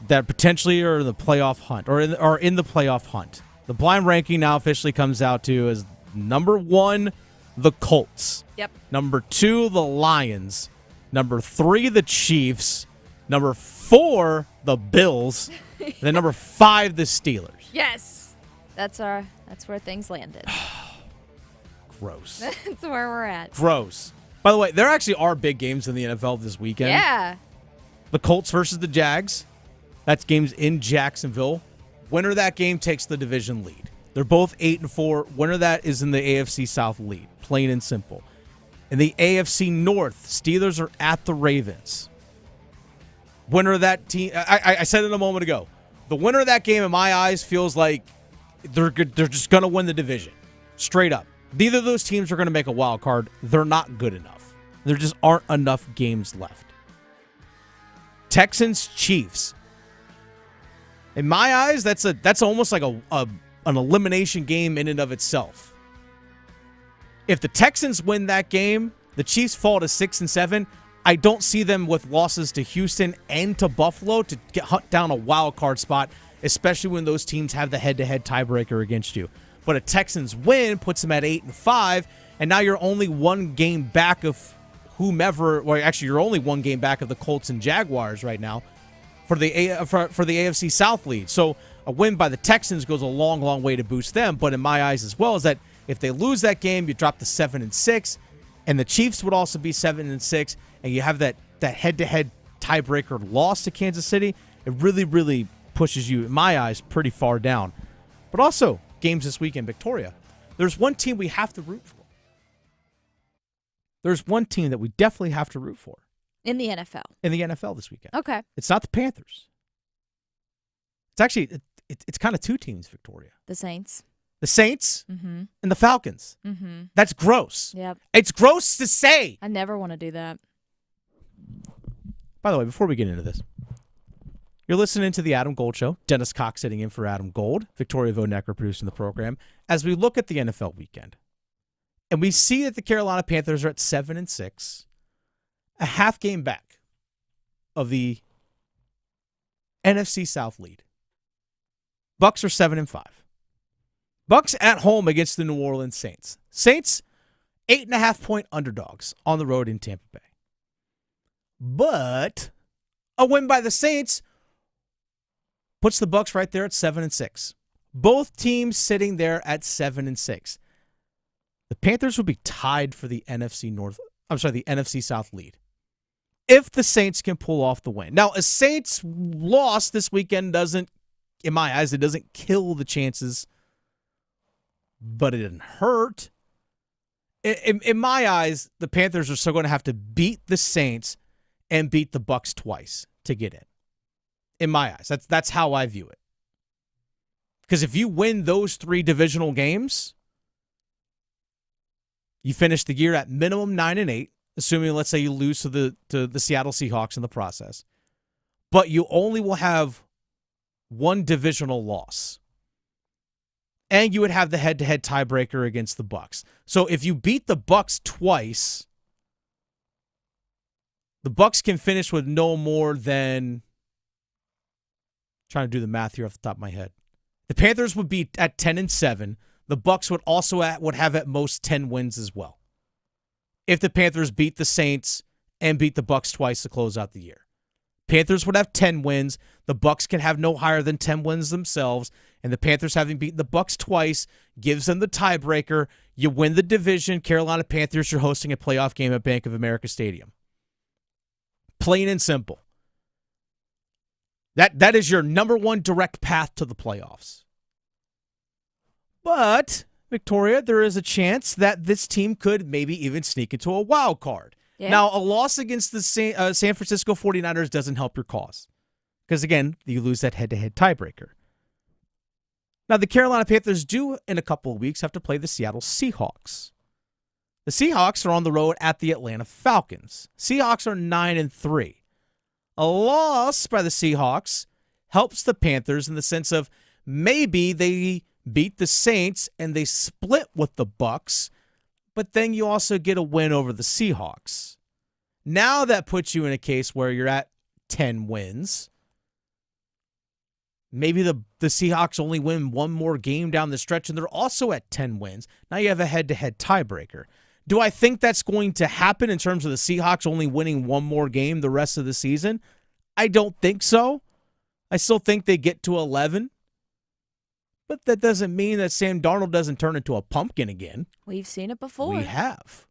that potentially are in the playoff hunt or are in the playoff hunt. The blind ranking now officially comes out to as number 1, the Colts. Yep. Number 2, the Lions. Number 3, the Chiefs. Number 4, the Bills. Then number 5, the Steelers. Yes. That's where things landed. Gross. That's where we're at. Gross. By the way, there actually are big games in the NFL this weekend. Yeah. The Colts versus the Jags. That's games in Jacksonville. Winner of that game takes the division lead. They're both 8-4. Winner of that is in the AFC South lead. Plain and simple. In the AFC North, Steelers are at the Ravens. Winner of that team, I said it a moment ago. The winner of that game, in my eyes, feels like they're just going to win the division. Straight up. Neither of those teams are going to make a wild card. They're not good enough. There just aren't enough games left. Texans, Chiefs. In my eyes, that's almost like an elimination game in and of itself. If the Texans win that game, The Chiefs fall to 6-7. I don't see them with losses to Houston and to Buffalo to hunt down a wild card spot, especially when those teams have the head-to-head tiebreaker against you. But a Texans win puts them at 8-5, and now you're only one game back of whomever. Well, actually, you're only one game back of the Colts and Jaguars right now for the AFC South lead. So a win by the Texans goes a long, long way to boost them. But in my eyes as well, is that if they lose that game, you drop to 7-6, and the Chiefs would also be 7-6. And you have that head-to-head tiebreaker loss to Kansas City, it really, really pushes you, in my eyes, pretty far down. But also, games this weekend, Victoria. There's one team we have to root for. There's one team that we definitely have to root for. In the NFL. In the NFL this weekend. Okay. It's not the Panthers. It's actually, it's kind of two teams, Victoria. The Saints. The Saints Mm-hmm. and the Falcons. Mm-hmm. That's gross. Yep. It's gross to say. I never want to do that. By the way, before we get into this, you're listening to The Adam Gold Show. Dennis Cox sitting in for Adam Gold. Victoria Vonecker producing the program. As we look at the NFL weekend, and we see that the Carolina Panthers are at 7-6, a half game back of the NFC South lead. Bucks are 7-5. Bucks at home against the New Orleans Saints. Saints, 8.5-point underdogs on the road in Tampa Bay. But a win by the Saints puts the Bucks right there at 7-6. Both teams sitting there at 7-6. The Panthers would be tied for the NFC South lead if the Saints can pull off the win. Now, a Saints loss this weekend doesn't, in my eyes, it doesn't kill the chances, but it didn't hurt. In my eyes, the Panthers are still going to have to beat the Saints and beat the Bucks twice to get in. In my eyes, that's how I view it. Because if you win those 3 divisional games, you finish the year at minimum 9-8, assuming, let's say, you lose to the Seattle Seahawks in the process. But you only will have one divisional loss. And you would have the head-to-head tiebreaker against the Bucks. So if you beat the Bucks twice, the Bucks can finish with no more than, trying to do the math here off the top of my head. The Panthers would be at 10-7. The Bucks would also would have at most 10 wins as well. If the Panthers beat the Saints and beat the Bucks twice to close out the year. Panthers would have 10 wins. The Bucks can have no higher than 10 wins themselves. And the Panthers, having beaten the Bucks twice, gives them the tiebreaker. You win the division. Carolina Panthers, you're hosting a playoff game at Bank of America Stadium. Plain and simple. That is your number one direct path to the playoffs. But, Victoria, there is a chance that this team could maybe even sneak into a wild card. Yeah. Now, a loss against the San Francisco 49ers doesn't help your cause. Because, again, you lose that head-to-head tiebreaker. Now, the Carolina Panthers do, in a couple of weeks, have to play the Seattle Seahawks. The Seahawks are on the road at the Atlanta Falcons. Seahawks are 9-3. A loss by the Seahawks helps the Panthers in the sense of maybe they beat the Saints and they split with the Bucks, but then you also get a win over the Seahawks. Now that puts you in a case where you're at 10 wins. Maybe the Seahawks only win one more game down the stretch, and they're also at 10 wins. Now you have a head-to-head tiebreaker. Do I think that's going to happen in terms of the Seahawks only winning one more game the rest of the season? I don't think so. I still think they get to 11. But that doesn't mean that Sam Darnold doesn't turn into a pumpkin again. We've seen it before. We have.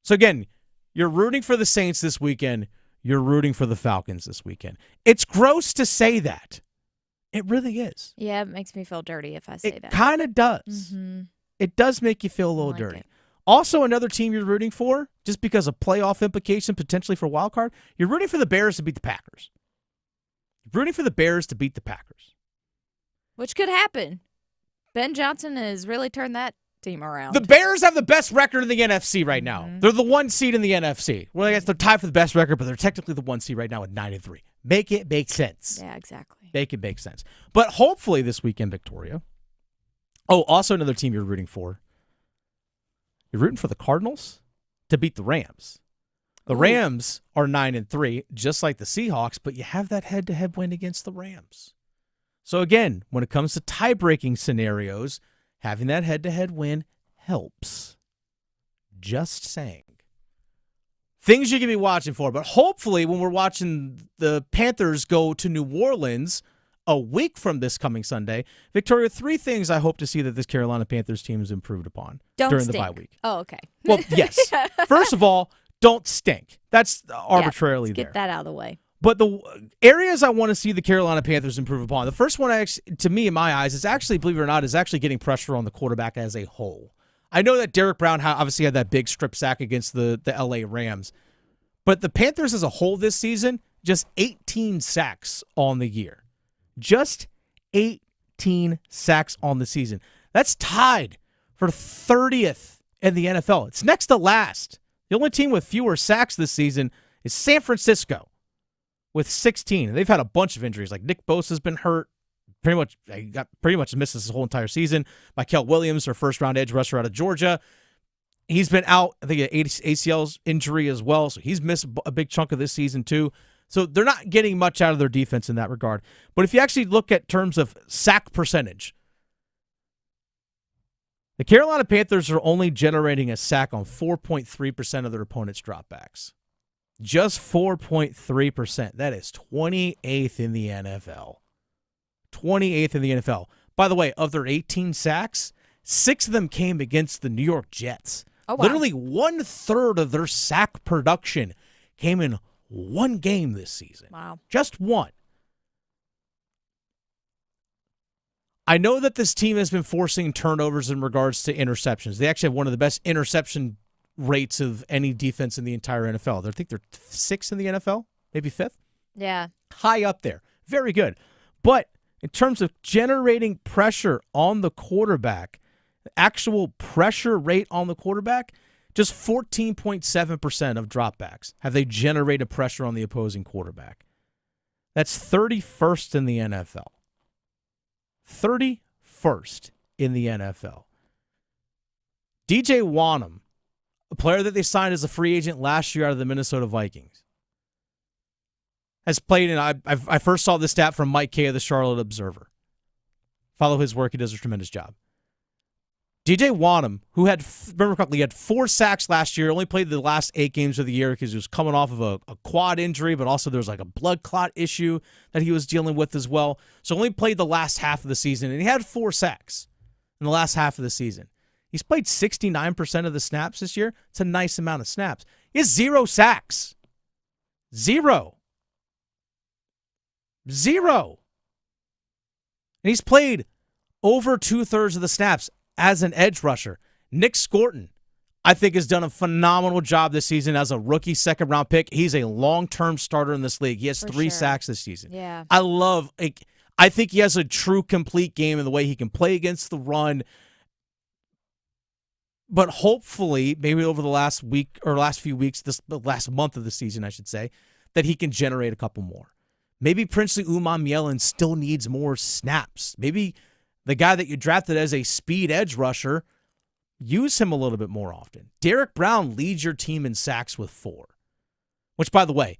So again, you're rooting for the Saints this weekend. You're rooting for the Falcons this weekend. It's gross to say that. It really is. Yeah, it makes me feel dirty if I say that. It kind of does. Mm-hmm. It does make you feel a little dirty. Also, another team you're rooting for, just because of playoff implication potentially for a wild card, you're rooting for the Bears to beat the Packers. You're rooting for the Bears to beat the Packers. Which could happen. Ben Johnson has really turned that team around. The Bears have the best record in the NFC right now. Mm-hmm. They're the 1 seed in the NFC. Well, I guess they're tied for the best record, but they're technically the 1 seed right now at 9-3. Make it make sense. Yeah, exactly. Make it make sense. But hopefully this weekend, Victoria. Oh, also another team you're rooting for. You're rooting for the Cardinals to beat the Rams. The Rams are 9-3, just like the Seahawks, but you have that head-to-head win against the Rams. So again, when it comes to tie-breaking scenarios, having that head-to-head win helps. Just saying. Things you can be watching for, but hopefully when we're watching the Panthers go to New Orleans a week from this coming Sunday, Victoria, 3 things I hope to see that this Carolina Panthers team has improved upon during the bye week. Oh, okay. Well, yes. First of all, don't stink. That's arbitrarily there. Get that out of the way. But the areas I want to see the Carolina Panthers improve upon, the first one, to me, in my eyes, is actually, believe it or not, is actually getting pressure on the quarterback as a whole. I know that Derek Brown obviously had that big strip sack against the LA Rams, but the Panthers as a whole this season, just 18 sacks on the year. Just 18 sacks on the season. That's tied for 30th in the NFL. It's next to last. The only team with fewer sacks this season is San Francisco with 16. They've had a bunch of injuries. Like Nick Bosa's been hurt. Pretty much misses his whole entire season. Mykel Williams, their first-round edge rusher out of Georgia, he's been out. I think an ACL injury as well, so he's missed a big chunk of this season too. So they're not getting much out of their defense in that regard. But if you actually look at terms of sack percentage, the Carolina Panthers are only generating a sack on 4.3% of their opponent's dropbacks. Just 4.3%. That is 28th in the NFL. 28th in the NFL. By the way, of their 18 sacks, 6 of them came against the New York Jets. Oh, wow. Literally 1/3 of their sack production came in one game this season. Wow. Just one. I know that this team has been forcing turnovers in regards to interceptions. They actually have one of the best interception rates of any defense in the entire NFL. I think they're 6th in the NFL, maybe 5th. Yeah. High up there. Very good. But in terms of generating pressure on the quarterback, actual pressure rate on the quarterback, just 14.7% of dropbacks have they generated pressure on the opposing quarterback. That's 31st in the NFL. 31st in the NFL. DJ Wanham, a player that they signed as a free agent last year out of the Minnesota Vikings, has played, and I first saw this stat from Mike Kay of the Charlotte Observer. Follow his work. He does a tremendous job. DJ Wanham, who had 4 sacks last year, only played the last 8 games of the year because he was coming off of a quad injury, but also there was like a blood clot issue that he was dealing with as well. So only played the last half of the season, and he had 4 sacks in the last half of the season. He's played 69% of the snaps this year. It's a nice amount of snaps. He has 0 sacks. 0. And he's played over 2/3 of the snaps as an edge rusher. Nick Scorton, I think, has done a phenomenal job this season as a rookie second-round pick. He's a long-term starter in this league. He has 3 sacks this season. Yeah. I think he has a true complete game in the way he can play against the run. But hopefully, maybe over the last week or last few weeks, the last month of the season, I should say, that he can generate a couple more. Maybe Princely Umanmielen still needs more snaps. Maybe the guy that you drafted as a speed edge rusher, use him a little bit more often. Derek Brown leads your team in sacks with 4, which, by the way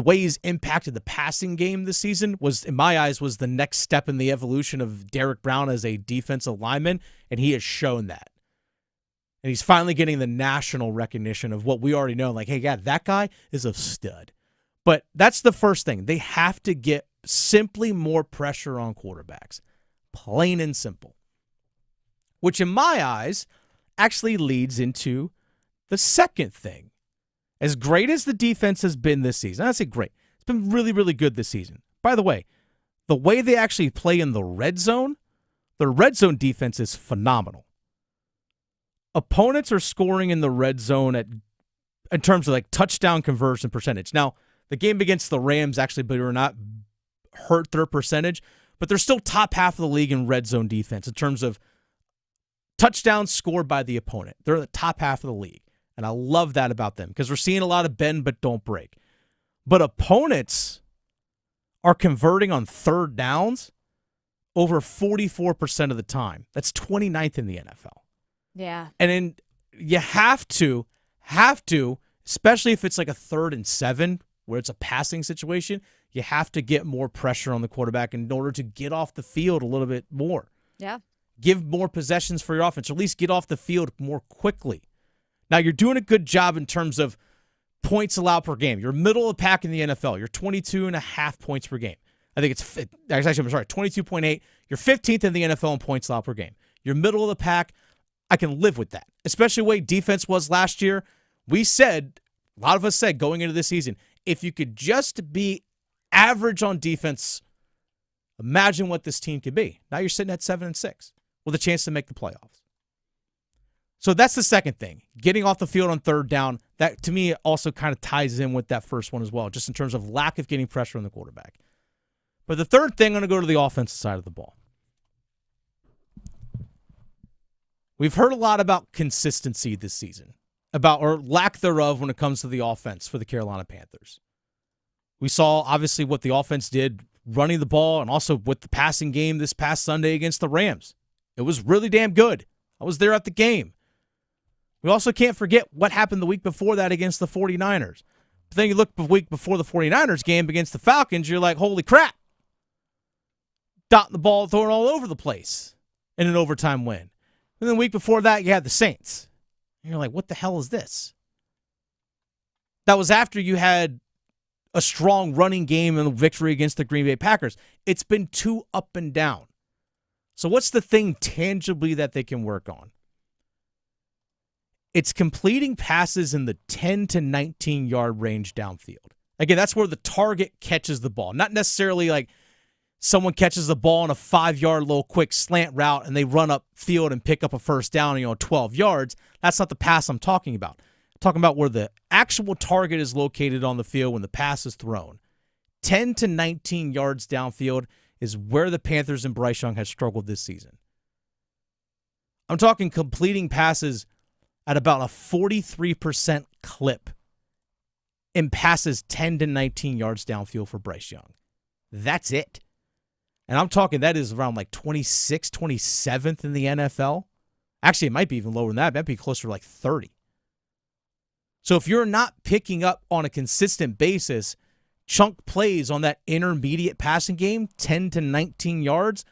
he's impacted the passing game this season was, in my eyes, was the next step in the evolution of Derek Brown as a defensive lineman, and he has shown that. And he's finally getting the national recognition of what we already know. Like, hey, yeah, that guy is a stud. But that's the first thing. They have to get simply more pressure on quarterbacks. Plain and simple. Which, in my eyes, actually leads into the second thing. As great as the defense has been this season, I say great. It's been really, really good this season. By the way they actually play in the red zone, their red zone defense is phenomenal. Opponents are scoring in the red zone in terms of like touchdown conversion percentage. Now, the game against the Rams actually, believe it or not, hurt their percentage, but they're still top half of the league in red zone defense in terms of touchdowns scored by the opponent. They're in the top half of the league, and I love that about them because we're seeing a lot of bend but don't break. But opponents are converting on third downs over 44% of the time. That's 29th in the NFL. Yeah. And then you have to have to, especially if it's like a 3rd and 7 where it's a passing situation, you have to get more pressure on the quarterback in order to get off the field a little bit more. Yeah. Give more possessions for your offense, or at least get off the field more quickly. Now, you're doing a good job in terms of points allowed per game. You're middle of the pack in the NFL. You're 22.5 points per game. I think it's 22.8. You're 15th in the NFL in points allowed per game. You're middle of the pack. I can live with that, especially the way defense was last year. A lot of us said going into this season, if you could just be average on defense, imagine what this team could be. Now you're sitting at 7-6 with a chance to make the playoffs. So that's the second thing. Getting off the field on 3rd down, that to me also kind of ties in with that first one as well, just in terms of lack of getting pressure on the quarterback. But the third thing, I'm going to go to the offensive side of the ball. We've heard a lot about consistency this season, or lack thereof when it comes to the offense for the Carolina Panthers. We saw, obviously, what the offense did running the ball and also with the passing game this past Sunday against the Rams. It was really damn good. I was there at the game. We also can't forget what happened the week before that against the 49ers. But then you look the week before the 49ers game against the Falcons, you're like, holy crap. Dotting the ball, throwing all over the place in an overtime win. And then the week before that, you had the Saints. And you're like, what the hell is this? That was after you had a strong running game and a victory against the Green Bay Packers. It's been too up and down. So what's the thing tangibly that they can work on? It's completing passes in the 10 to 19-yard range downfield. Again, that's where the target catches the ball. Not necessarily like someone catches the ball on a 5-yard little quick slant route and they run up field and pick up a first down, 12 yards. That's not the pass I'm talking about. I'm talking about where the actual target is located on the field when the pass is thrown. 10 to 19 yards downfield is where the Panthers and Bryce Young has struggled this season. I'm talking completing passes at about a 43% clip in passes 10 to 19 yards downfield for Bryce Young. That's it. And I'm talking that is around like 26th, 27th in the NFL. Actually, it might be even lower than that. It might be closer to like 30. So if you're not picking up on a consistent basis chunk plays on that intermediate passing game, 10 to 19 yards,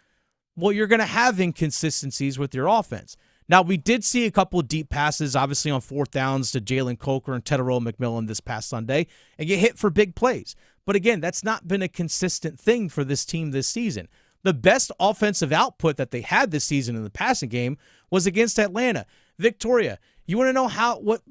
well, you're going to have inconsistencies with your offense. Now, we did see a couple of deep passes, obviously on 4th downs to Jalen Coker and Tedero McMillan this past Sunday, and get hit for big plays. But again, that's not been a consistent thing for this team this season. The best offensive output that they had this season in the passing game was against Atlanta. Victoria, you want to know what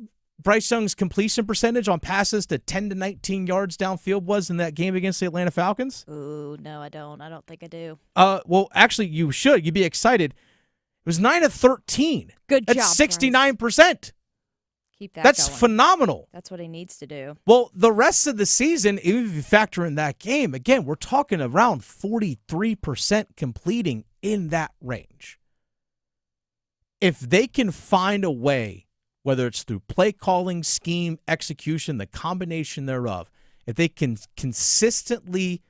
Bryce Young's completion percentage on passes to 10 to 19 yards downfield was in that game against the Atlanta Falcons? Ooh, no, I don't. I don't think I do. Well, actually, you should. You'd be excited. It was 9 of 13. Good job. That's 69%. Keep that That's going. phenomenal. That's what he needs to do. Well, the rest of the season, even if you factor in that game, again, we're talking around 43% completing in that range. If they can find a way, whether it's through play calling, scheme, execution, the combination thereof, if they can consistently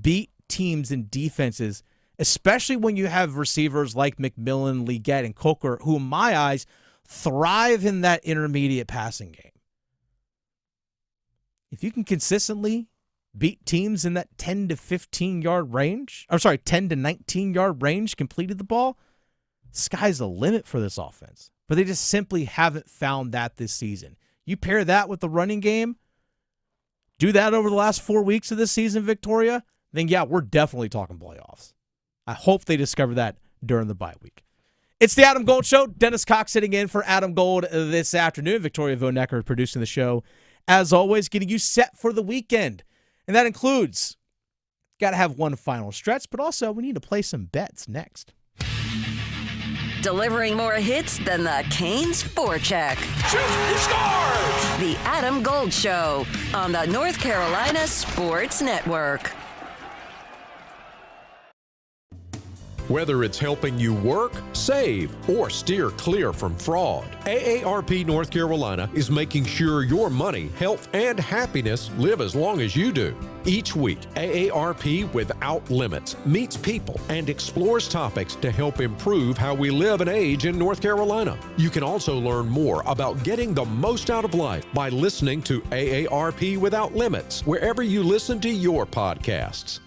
beat teams and defenses, especially when you have receivers like McMillan, Leggett, and Coker, who in my eyes thrive in that intermediate passing game. If you can consistently beat teams in that 10 to 15-yard range, 10 to 19-yard range, completed the ball, sky's the limit for this offense. But they just simply haven't found that this season. You pair that with the running game, do that over the last 4 weeks of this season, Victoria, then yeah, we're definitely talking playoffs. I hope they discover that during the bye week. It's the Adam Gold Show. Dennis Cox sitting in for Adam Gold this afternoon. Victoria Vonecker producing the show. As always, getting you set for the weekend. And that includes, got to have one final stretch, but also we need to play some bets next. Delivering more hits than the Canes forecheck. He scores! The Adam Gold Show on the North Carolina Sports Network. Whether it's helping you work, save, or steer clear from fraud, AARP North Carolina is making sure your money, health, and happiness live as long as you do. Each week, AARP Without Limits meets people and explores topics to help improve how we live and age in North Carolina. You can also learn more about getting the most out of life by listening to AARP Without Limits wherever you listen to your podcasts.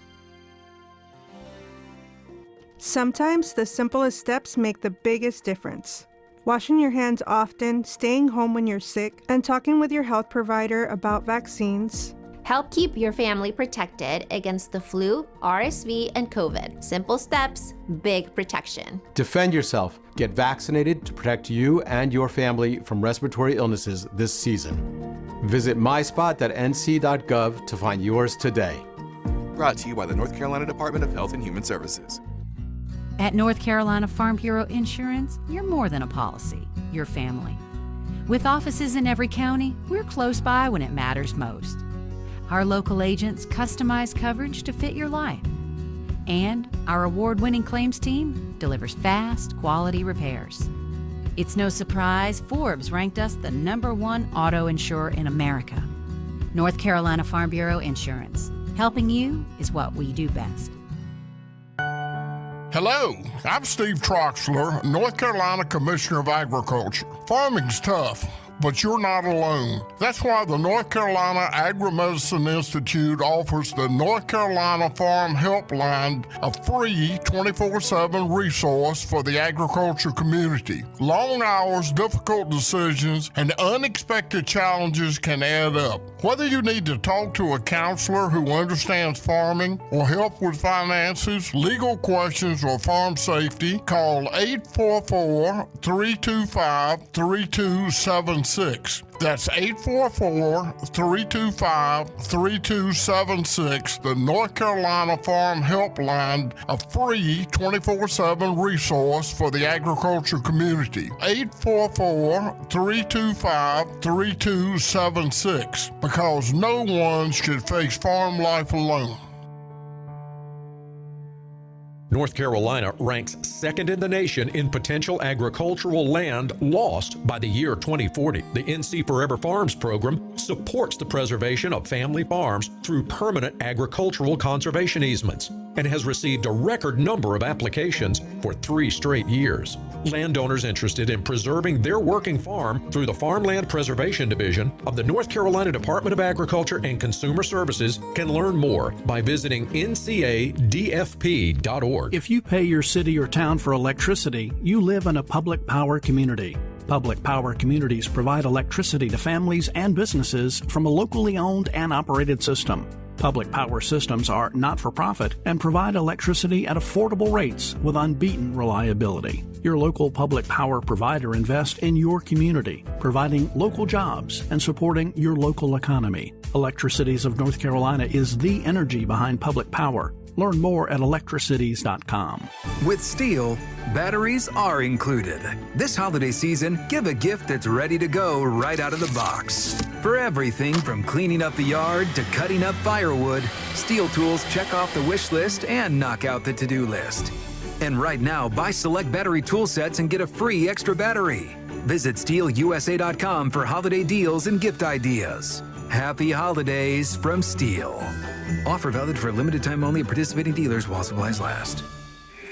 Sometimes the simplest steps make the biggest difference. Washing your hands often, staying home when you're sick, and talking with your health provider about vaccines. Help keep your family protected against the flu, RSV, and COVID. Simple steps, big protection. Defend yourself. Get vaccinated to protect you and your family from respiratory illnesses this season. Visit myspot.nc.gov to find yours today. Brought to you by the North Carolina Department of Health and Human Services. At North Carolina Farm Bureau Insurance, you're more than a policy, you're family. With offices in every county, we're close by when it matters most. Our local agents customize coverage to fit your life. And our award-winning claims team delivers fast, quality repairs. It's no surprise Forbes ranked us the #1 auto insurer in America. North Carolina Farm Bureau Insurance. Helping you is what we do best. Hello, I'm Steve Troxler, North Carolina Commissioner of Agriculture. Farming's tough, but you're not alone. That's why the North Carolina Agri-Medicine Institute offers the North Carolina Farm Helpline, a free 24/7 resource for the agriculture community. Long hours, difficult decisions, and unexpected challenges can add up. Whether you need to talk to a counselor who understands farming or help with finances, legal questions, or farm safety, call 844-325-3276. That's 844-325-3276, the North Carolina Farm Helpline, a free 24/7 resource for the agriculture community. 844-325-3276, because no one should face farm life alone. North Carolina ranks second in the nation in potential agricultural land lost by the year 2040. The NC Forever Farms program supports the preservation of family farms through permanent agricultural conservation easements and has received a record number of applications for 3 straight years. Landowners interested in preserving their working farm through the Farmland Preservation Division of the North Carolina Department of Agriculture and Consumer Services can learn more by visiting ncadfp.org. If you pay your city or town for electricity, you live in a public power community. Public power communities provide electricity to families and businesses from a locally owned and operated system. Public power systems are not-for-profit and provide electricity at affordable rates with unbeaten reliability. Your local public power provider invests in your community, providing local jobs and supporting your local economy. Electricities of North Carolina is the energy behind public power. Learn more at electricities.com. With Steel, batteries are included. This holiday season, give a gift that's ready to go right out of the box. For everything from cleaning up the yard to cutting up firewood, Steel tools check off the wish list and knock out the to-do list. And right now, buy select battery tool sets and get a free extra battery. Visit SteelUSA.com for holiday deals and gift ideas. Happy holidays from Steel. Offer valid for a limited time only at participating dealers while supplies last.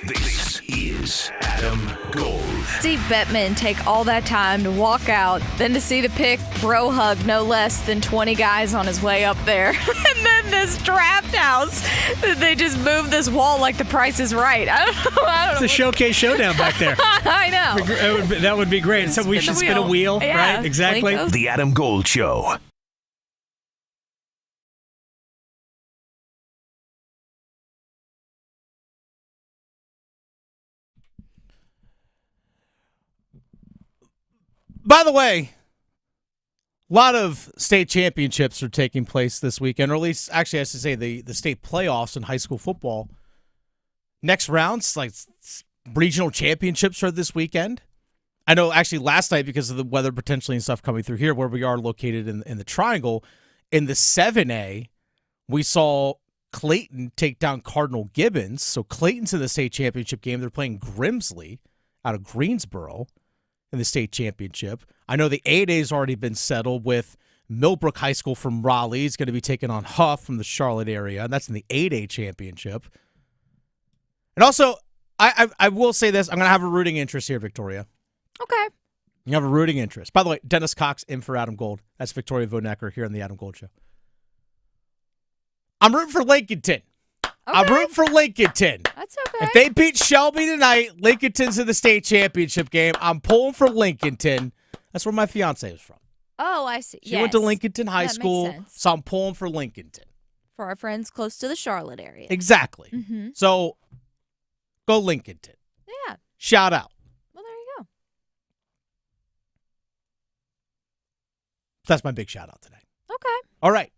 This is Adam Gold. Steve Bettman take all that time to walk out, then to see the pick, bro hug no less than 20 guys on his way up there. And then this draft house, they just moved this wall like the Price is Right. I don't know. It's a showcase showdown back there. I know. That would be great. So we should spin a wheel, yeah, right? Exactly. The Adam Gold Show. By the way, a lot of state championships are taking place this weekend, or at least, actually, I should say the state playoffs in high school football. Next rounds, like regional championships, are this weekend. I know, actually, last night, because of the weather potentially and stuff coming through here, where we are located in the Triangle, in the 7A, we saw Clayton take down Cardinal Gibbons. So Clayton's in the state championship game. They're playing Grimsley out of Greensboro in the state championship. I know the 8A's already been settled with Millbrook High School from Raleigh is going to be taking on Huff from the Charlotte area, and that's in the 8A championship. And also, I will say this. I'm going to have a rooting interest here, Victoria. Okay. You have a rooting interest. By the way, Dennis Cox in for Adam Gold. That's Victoria Vonecker here on the Adam Gold Show. I'm rooting for Lincolnton. Okay. I'm rooting for Lincolnton. That's okay. If they beat Shelby tonight, Lincolnton's in the state championship game. I'm pulling for Lincolnton. That's where my fiance is from. Oh, I see. She went to Lincolnton High School, so I'm pulling for Lincolnton. For our friends close to the Charlotte area. Exactly. Mm-hmm. So, go Lincolnton. Yeah. Shout out. Well, there you go. That's my big shout out today. Okay. All right.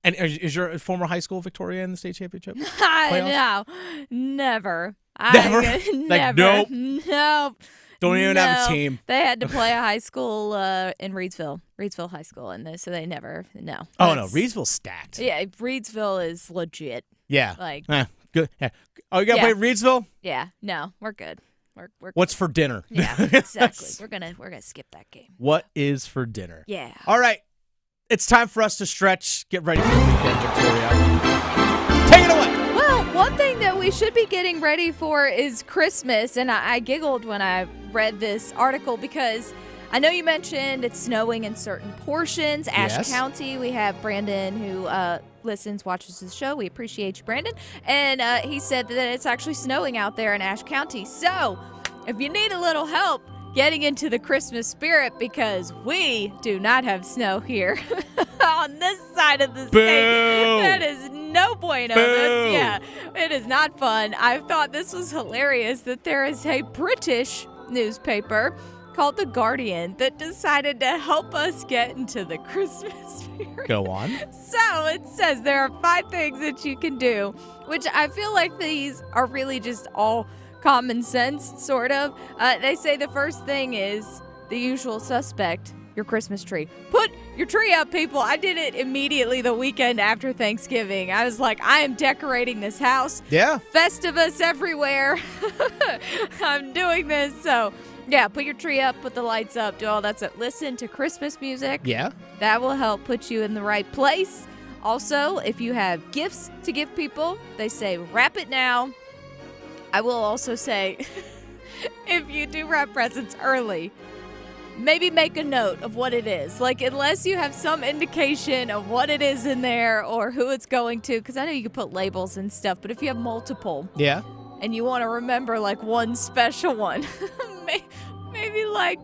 And is your former high school Victoria in the state championship? No, never. Never? Never. Nope. Nope. Don't even have a team. They had to play a high school in Reedsville High School, and so they never. No. Oh no, Reedsville's stacked. Yeah, Reedsville is legit. Yeah. Like. Good. Yeah. Oh, you gotta play Reedsville? Yeah. No, we're good. We're What's for dinner? Yeah, exactly. we're gonna skip that game. What is for dinner? Yeah. All right. It's time for us to stretch. Get ready for the weekend, Victoria. Take it away. Well, one thing that we should be getting ready for is Christmas. And I giggled when I read this article because I know you mentioned it's snowing in certain portions. Ashe County, we have Brandon who watches the show. We appreciate you, Brandon. And he said that it's actually snowing out there in Ashe County. So if you need a little help getting into the Christmas spirit, because we do not have snow here on this side of the state. That is no bueno. It is not fun. I thought this was hilarious that there is a British newspaper called The Guardian that decided to help us get into the Christmas spirit. Go on. So it says there are 5 things that you can do, which I feel like these are really just all common sense, sort of. They say the first thing is the usual suspect, your Christmas tree. Put your tree up, people. I did it immediately the weekend after Thanksgiving. I was like, I am decorating this house. Yeah. Festivus everywhere. I'm doing this. So, yeah, put your tree up, put the lights up, do all that stuff. Listen to Christmas music. Yeah. That will help put you in the right place. Also, if you have gifts to give people, they say wrap it now. I will also say, if you do wrap presents early, maybe make a note of what it is. Like, unless you have some indication of what it is in there or who it's going to, because I know you can put labels and stuff, but if you have multiple, and you want to remember, like, one special one, maybe, like,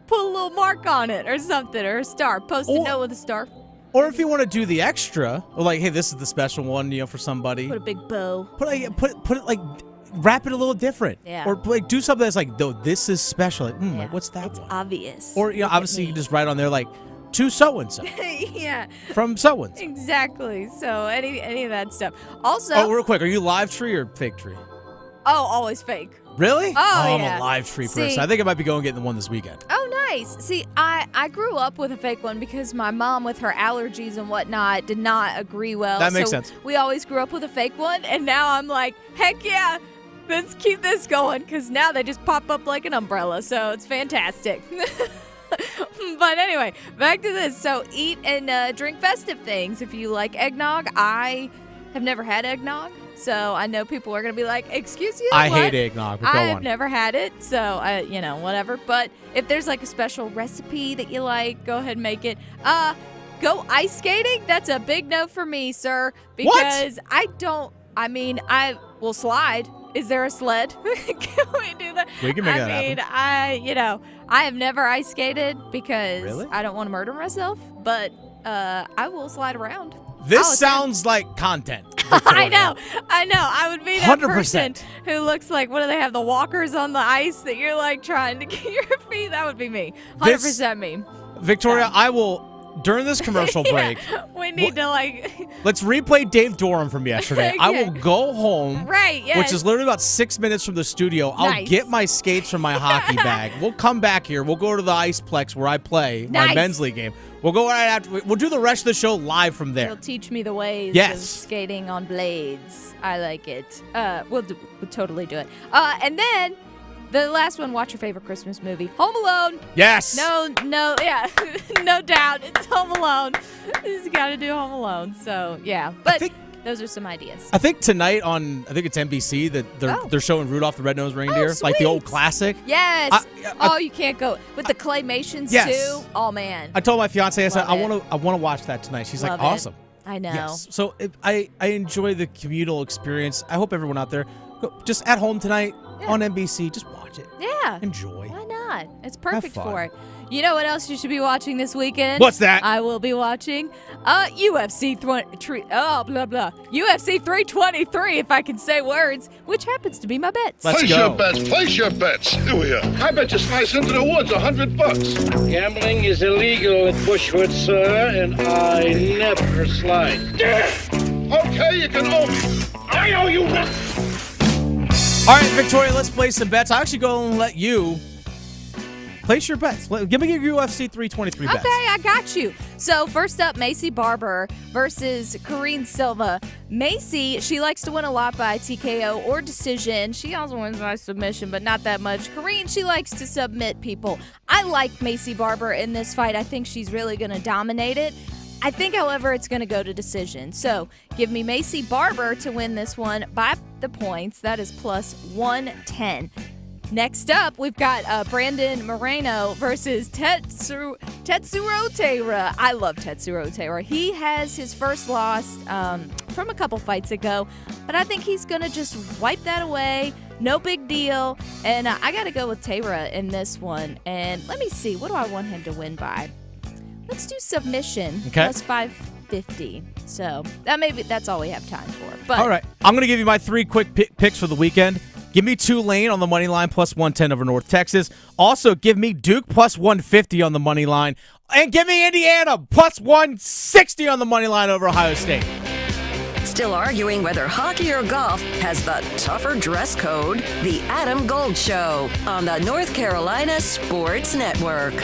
put a little mark on it or something, or a star. Post a note with a star. Or if you want to do the extra, or like, hey, this is the special one, for somebody. Put a big bow. Put it like, wrap it a little different. Yeah. Or like do something that's like, though, this is special. Like, like, what's that? It's obvious. Or obviously you can just write on there like, to so and so. Yeah. From so and so. Exactly. So any of that stuff. Also. Oh, real quick, are you live tree or fake tree? Oh, always fake. Really? Oh, I'm a live tree person. I think I might be going to get the one this weekend. Oh, nice. See, I grew up with a fake one because my mom, with her allergies and whatnot, did not agree well. That makes sense. We always grew up with a fake one, and now I'm like, heck yeah, let's keep this going, because now they just pop up like an umbrella, so it's fantastic. But anyway, back to this. So eat and drink festive things. If you like eggnog, I have never had eggnog. So I know people are going to be like, excuse you? I hate eggnog, but go on. I've never had it, so, whatever. But if there's like a special recipe that you like, go ahead and make it. Go ice skating? That's a big no for me, sir. Because I will slide. Is there a sled? Can we do that? We can make that happen. I have never ice skated because Really? I don't want to murder myself, but I will slide around. This sounds like content. I know. I would be that 100%. person who looks like, what do they have, the walkers on the ice that you're like trying to get your feet? That would be me. 100% me. Victoria, I will during this commercial break, we need to let's replay Dave Dorham from yesterday. I will go home, right? Yes. Which is literally about 6 minutes from the studio. I'll get my skates from my hockey bag. We'll come back here. We'll go to the Iceplex where I play my men's league game. We'll go right after. We'll do the rest of the show live from there. You'll teach me the ways of skating on blades. I like it. We'll totally do it. And then the last one, watch your favorite Christmas movie, Home Alone. Yes. No, yeah, no doubt. It's Home Alone. You just got to do Home Alone. So, yeah. But those are some ideas. I think tonight on, I think it's NBC, that they're showing Rudolph the Red-Nosed Reindeer, like the old classic. Yes. You can't go. With the claymations, too. Oh, man. I told my fiance, I said, I want to watch that tonight. She's Love like, it. awesome. I know. Yes. So I enjoy the communal experience. I hope everyone out there, just at home tonight on NBC, just watch it. Yeah. Enjoy. Why not? It's perfect for it. You know what else you should be watching this weekend? What's that? I will be watching UFC 323, if I can say words, which happens to be my bets. Let's place go. your bets. Place your bets. Here. I bet you slice into the woods $100. Gambling is illegal at Bushwood, sir, and I never slide. Okay, you can owe me. I owe you one. All right, Victoria, let's play some bets. I'll actually go and let you place your bets. Give me your UFC 323 bets. Okay, I got you. So first up, Macy Barber versus Karine Silva. Macy, she likes to win a lot by TKO or decision. She also wins by submission, but not that much. Karine, she likes to submit people. I like Macy Barber in this fight. I think she's really going to dominate it. I think, however, it's going to go to decision. So give me Macy Barber to win this one by the points. That is plus 110. Next up, we've got Brandon Moreno versus Tetsuro Taira. I love Tetsuro Taira. He has his first loss from a couple fights ago, but I think he's going to just wipe that away. No big deal. And I got to go with Taira in this one. And let me see. What do I want him to win by? Let's do submission plus 550. So that's all we have time for. But all right, I'm going to give you my three quick picks for the weekend. Give me Tulane on the money line plus 110 over North Texas. Also, give me Duke plus 150 on the money line, and give me Indiana plus 160 on the money line over Ohio State. Still arguing whether hockey or golf has the tougher dress code? The Adam Gold Show on the North Carolina Sports Network.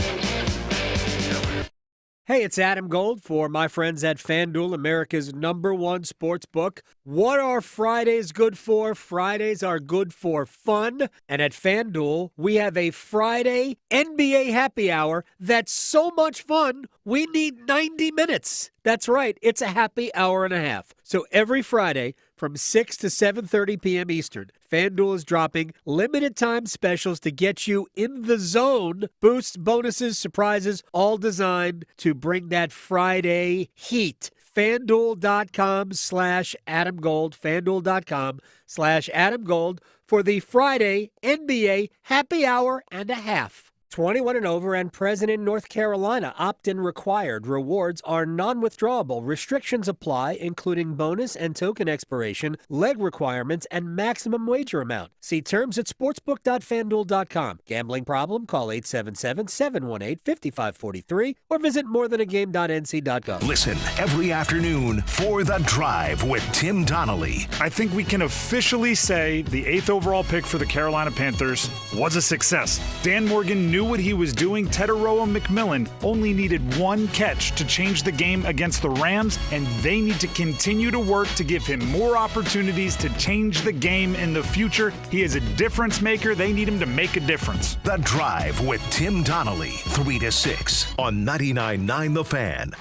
Hey, it's Adam Gold for my friends at FanDuel, America's #1 sports book. What are Fridays good for? Fridays are good for fun. And at FanDuel, we have a Friday NBA happy hour that's so much fun, we need 90 minutes. That's right, it's a happy hour and a half. So every Friday from 6 to 7:30 p.m. Eastern, FanDuel is dropping limited time specials to get you in the zone. Boosts, bonuses, surprises, all designed to bring that Friday heat. FanDuel.com/AdamGold, FanDuel.com/AdamGold for the Friday NBA happy hour and a half. 21 and over and present in North Carolina. Opt-in required. Rewards are non-withdrawable. Restrictions apply, including bonus and token expiration, leg requirements, and maximum wager amount. See terms at sportsbook.fanduel.com. Gambling problem? Call 877-718-5543 or visit morethanagame.nc.gov. Listen every afternoon for The Drive with Tim Donnelly. I think we can officially say the 8th overall pick for the Carolina Panthers was a success. Dan Morgan knew what he was doing. Teteroa McMillan only needed one catch to change the game against the Rams, and they need to continue to work to give him more opportunities to change the game in the future. He is a difference maker. They need him to make a difference. The Drive with Tim Donnelly, 3 to 6 on 99.9 The Fan.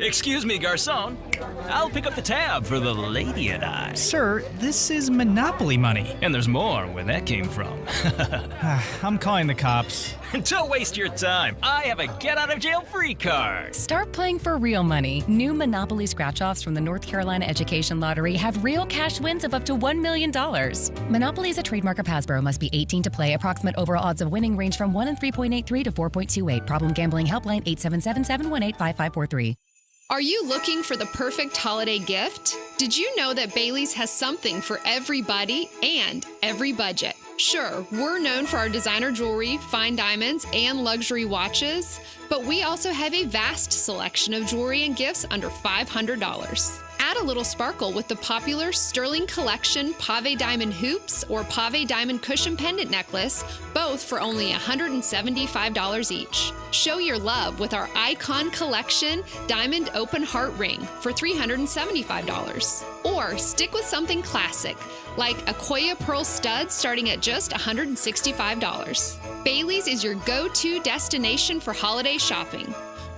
Excuse me, garçon. I'll pick up the tab for the lady and I. Sir, this is Monopoly money. And there's more where that came from. I'm calling the cops. Don't waste your time. I have a get-out-of-jail-free card. Start playing for real money. New Monopoly scratch-offs from the North Carolina Education Lottery have real cash wins of up to $1 million. Monopoly is a trademark of Hasbro. Must be 18 to play. Approximate overall odds of winning range from 1 in 3.83 to 4.28. Problem gambling helpline 877-718-5543. Are you looking for the perfect holiday gift? Did you know that Bailey's has something for everybody and every budget? Sure, we're known for our designer jewelry, fine diamonds, and luxury watches, but we also have a vast selection of jewelry and gifts under $500. Add a little sparkle with the popular Sterling Collection Pave Diamond Hoops or Pave Diamond Cushion Pendant Necklace, both for only $175 each. Show your love with our Icon Collection Diamond Open Heart Ring for $375. Or stick with something classic, like Aquia Pearl Studs starting at just $165. Bailey's is your go-to destination for holiday shopping.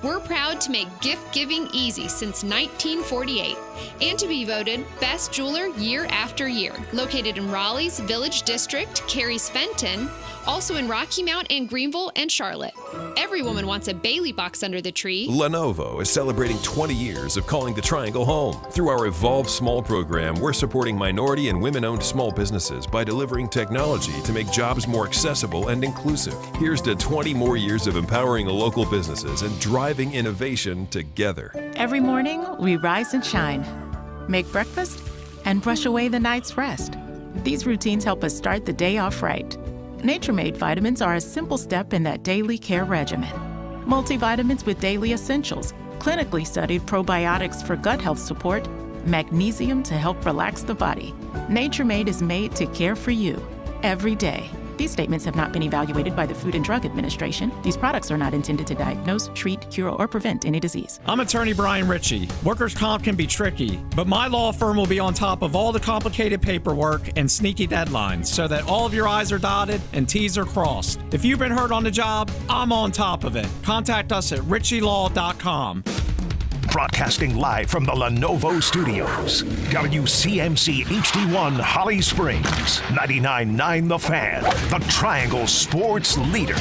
We're proud to make gift giving easy since 1948 and to be voted Best Jeweler year after year. Located in Raleigh's Village District, Cary's Fenton, also in Rocky Mount and Greenville and Charlotte. Every woman wants a Bailey box under the tree. Lenovo is celebrating 20 years of calling the Triangle home. Through our Evolve Small program, we're supporting minority and women-owned small businesses by delivering technology to make jobs more accessible and inclusive. Here's to 20 more years of empowering local businesses and driving innovation together. Every morning, we rise and shine, make breakfast, and brush away the night's rest. These routines help us start the day off right. Nature-Made vitamins are a simple step in that daily care regimen. Multivitamins with daily essentials, clinically studied probiotics for gut health support, magnesium to help relax the body. Nature-Made is made to care for you every day. These statements have not been evaluated by the Food and Drug Administration. These products are not intended to diagnose, treat, cure, or prevent any disease. I'm attorney Brian Ritchie. Workers' comp can be tricky, but my law firm will be on top of all the complicated paperwork and sneaky deadlines so that all of your I's are dotted and T's are crossed. If you've been hurt on the job, I'm on top of it. Contact us at ritchielaw.com. Broadcasting live from the Lenovo Studios. WCMC HD1 Holly Springs. 99.9 The Fan. The Triangle Sports Leader.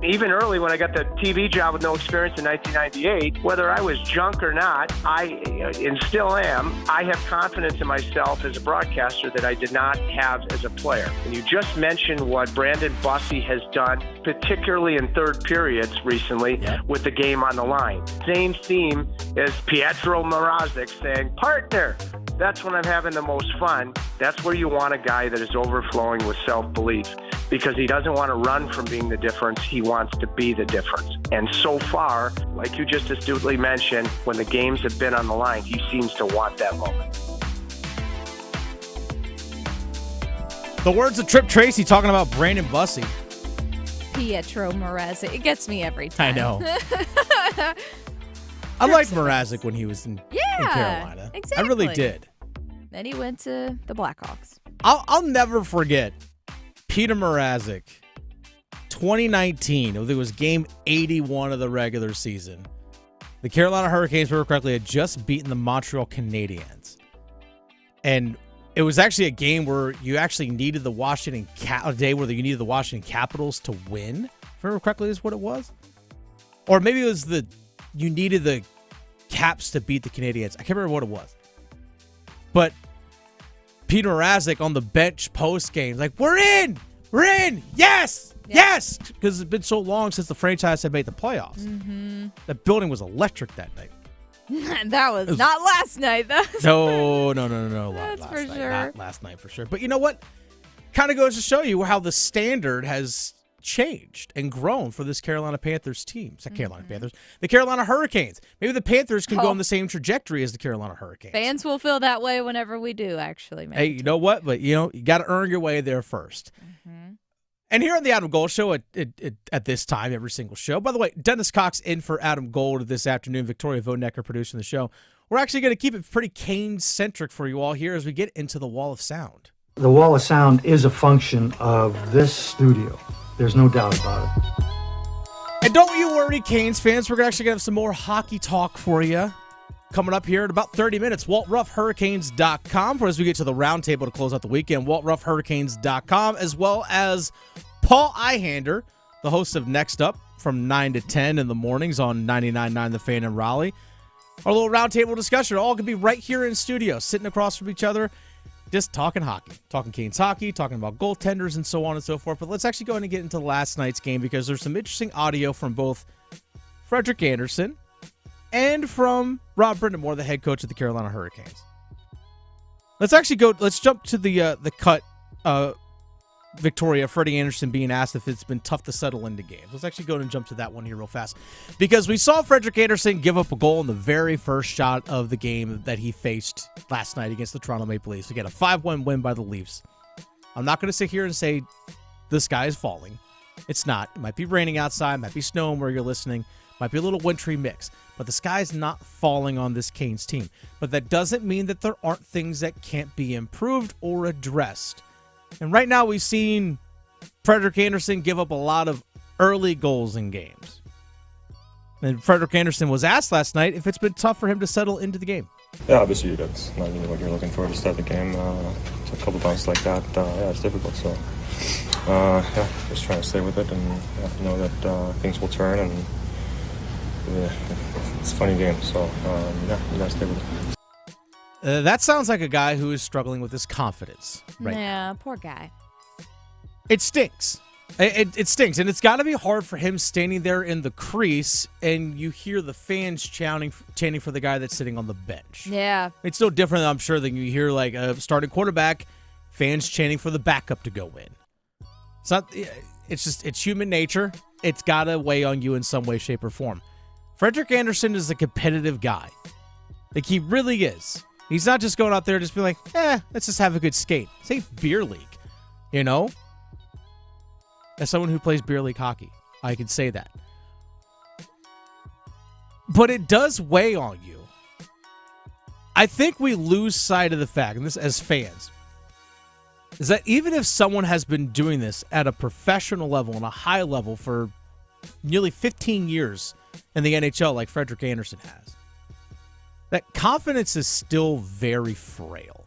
Even early when I got the TV job with no experience in 1998, whether I was junk or not, and still am, I have confidence in myself as a broadcaster that I did not have as a player. And you just mentioned what Brandon Bussey has done, particularly in third periods recently with the game on the line. Same theme as Pietro Mrazek saying, partner. That's when I'm having the most fun. That's where you want a guy that is overflowing with self-belief because he doesn't want to run from being the difference. He wants to be the difference. And so far, like you just astutely mentioned, when the games have been on the line, he seems to want that moment. The words of Trip Tracy talking about Brandon Bussey. Pietro Mrazek. It gets me every time. I know. I liked Mrazek when he was in Carolina. Exactly. I really did. Then he went to the Blackhawks. I'll never forget Peter Mrazek, 2019. It was game 81 of the regular season. The Carolina Hurricanes, if I remember correctly, had just beaten the Montreal Canadiens. And it was actually a game where you actually needed the a day where you needed the Washington Capitals to win. If I remember correctly, is what it was. Or maybe it was you needed the Caps to beat the Canadiens. I can't remember what it was. But Peter Mrazek on the bench post-game, like, we're in! Yes! Yes! Because it's been so long since the franchise had made the playoffs. Mm-hmm. That building was electric that night. That was not last night, though. No. That's for sure. Not last night for sure. But you know what? Kind of goes to show you how the standard has changed and grown for this Carolina Panthers team. It's not Carolina Panthers. The Carolina Hurricanes. Maybe the Panthers can go on the same trajectory as the Carolina Hurricanes. Fans will feel that way whenever we do, actually. Hey, you know what? But, you got to earn your way there first. Mm-hmm. And here on the Adam Gold Show at this time, every single show. By the way, Dennis Cox in for Adam Gold this afternoon. Victoria Vonecker producing the show. We're actually going to keep it pretty Canes-centric for you all here as we get into the Wall of Sound. The Wall of Sound is a function of this studio. There's no doubt about it. And don't you worry, Canes fans. We're actually going to have some more hockey talk for you coming up here in about 30 minutes. WaltRuffHurricanes.com as we get to the roundtable to close out the weekend. WaltRuffHurricanes.com, as well as Paul Ihander, the host of Next Up from 9 to 10 in the mornings on 99.9 The Fan in Raleigh. Our little roundtable discussion all could be right here in studio, sitting across from each other, just talking hockey, talking Canes hockey, talking about goaltenders and so on and so forth. But let's actually go ahead and get into last night's game because there's some interesting audio from both Frederick Anderson, and from Rob Brindamore, the head coach of the Carolina Hurricanes. Let's jump to the cut, Victoria, Freddie Anderson being asked if it's been tough to settle into games. Let's actually go and jump to that one here real fast. Because we saw Frederick Anderson give up a goal in the very first shot of the game that he faced last night against the Toronto Maple Leafs. Again, a 5-1 win by the Leafs. I'm not going to sit here and say the sky is falling. It's not. It might be raining outside, might be snowing where you're listening, might be a little wintry mix. But the sky's not falling on this Canes team. But that doesn't mean that there aren't things that can't be improved or addressed. And right now we've seen Frederick Anderson give up a lot of early goals in games. And Frederick Anderson was asked last night if it's been tough for him to settle into the game. Yeah, obviously that's not really what you're looking for to start the game. To a couple bounces like that, it's difficult. So, just trying to stay with it and know that things will turn and it's a funny game. So, you gotta stay with it. That sounds like a guy who is struggling with his confidence right now. Yeah, poor guy. It stinks. It stinks, and it's got to be hard for him standing there in the crease, and you hear the fans chanting for the guy that's sitting on the bench. Yeah. It's no different, I'm sure, than you hear like a starting quarterback, fans chanting for the backup to go in. It's not. It's human nature. It's got to weigh on you in some way, shape, or form. Frederick Anderson is a competitive guy. Like, he really is. He's not just going out there just be like, let's just have a good skate. Say beer league, you know? As someone who plays beer league hockey, I can say that. But it does weigh on you. I think we lose sight of the fact, and this as fans, is that even if someone has been doing this at a professional level and a high level for nearly 15 years in the NHL like Frederick Anderson has, that confidence is still very frail.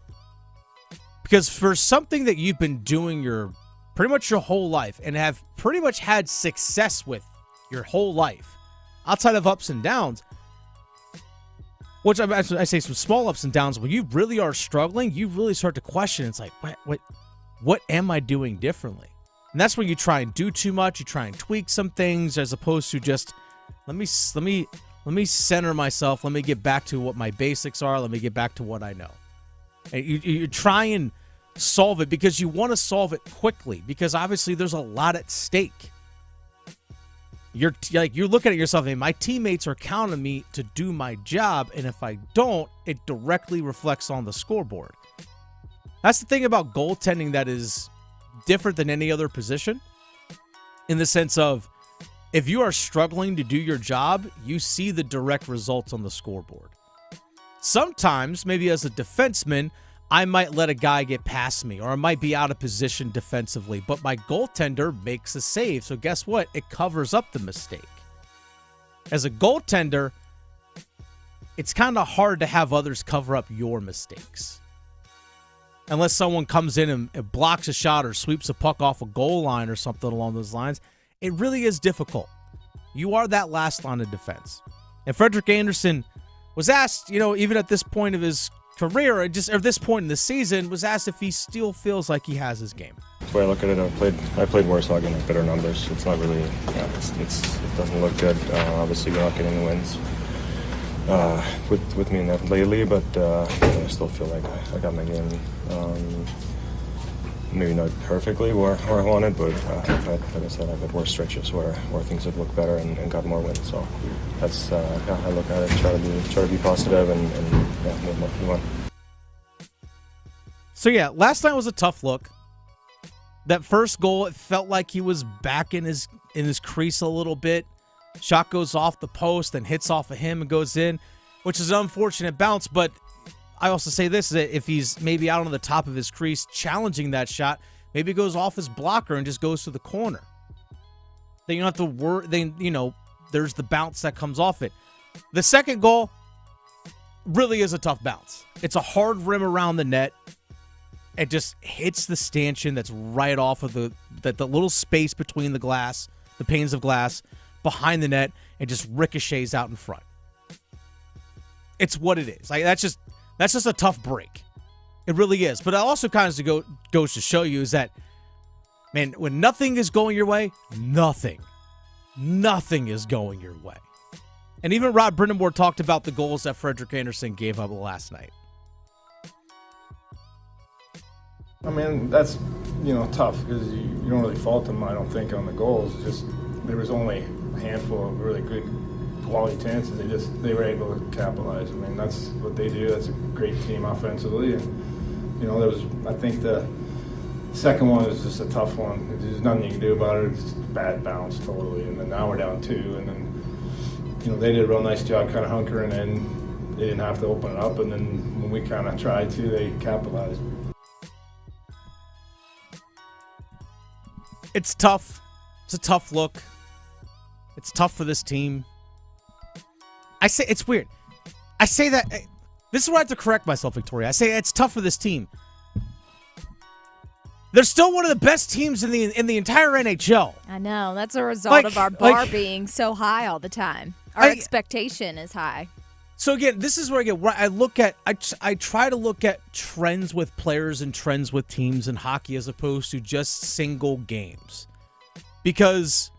Because for something that you've been doing pretty much your whole life and have pretty much had success with your whole life, outside of ups and downs, which I say some small ups and downs, when you really are struggling, you really start to question. It's like, what am I doing differently? And that's when you try and do too much. You try and tweak some things as opposed to just, let me center myself. Let me get back to what my basics are. Let me get back to what I know. And you try and solve it because you want to solve it quickly because obviously there's a lot at stake. You're looking at yourself and my teammates are counting on me to do my job, and if I don't, it directly reflects on the scoreboard. That's the thing about goaltending that is different than any other position, in the sense of if you are struggling to do your job, you see the direct results on the scoreboard. Sometimes, maybe as a defenseman, I might let a guy get past me, or I might be out of position defensively, but my goaltender makes a save. So guess what? It covers up the mistake. As a goaltender, it's kind of hard to have others cover up your mistakes. Unless someone comes in and blocks a shot or sweeps a puck off a goal line or something along those lines, it really is difficult. You are that last line of defense. And Frederick Anderson was asked, even at this point of his career, or just at this point in the season, was asked if he still feels like he has his game. That's the way I look at it. I played worse hockey and better numbers. It's not really, it doesn't look good. Obviously, we're not getting the wins with me in that lately, but I still feel like I got my game. Maybe not perfectly where I wanted, but like I said, I've had worse stretches where things have looked better and got more wins. So that's I look at it, try to be positive and move on. So yeah, last night was a tough look. That first goal, it felt like he was back in his crease a little bit. Shot goes off the post and hits off of him and goes in, which is an unfortunate bounce, but I also say this, that if he's maybe out on the top of his crease challenging that shot, maybe it goes off his blocker and just goes to the corner. Then you don't have to worry. Then, there's the bounce that comes off it. The second goal really is a tough bounce. It's a hard rim around the net. It just hits the stanchion that's right off of the little space between the glass, the panes of glass, behind the net, and just ricochets out in front. It's what it is. Like that's just a tough break. It really is. But it also kind of goes to show you is that, man, when nothing is going your way, nothing nothing is going your way. And even Rod Brindamore talked about the goals that Frederick Anderson gave up last night. I mean, that's, tough because you don't really fault them, I don't think, on the goals. Just there was only a handful of really good quality chances. They were able to capitalize. I mean, that's what they do. That's a great team offensively. And, there was, I think the second one was just a tough one. There's nothing you can do about it. It's bad bounce totally. And then now we're down 2. And then, they did a real nice job kind of hunkering in. They didn't have to open it up. And then when we kind of tried to, they capitalized. It's tough. It's a tough look. It's tough for this team. I say it's weird. I say that. This is where I have to correct myself, Victoria. I say it's tough for this team. They're still one of the best teams in the entire NHL. I know. That's a result of our bar being so high all the time. Our expectation is high. So again, this is where I try to look at trends with players and trends with teams in hockey as opposed to just single games. Because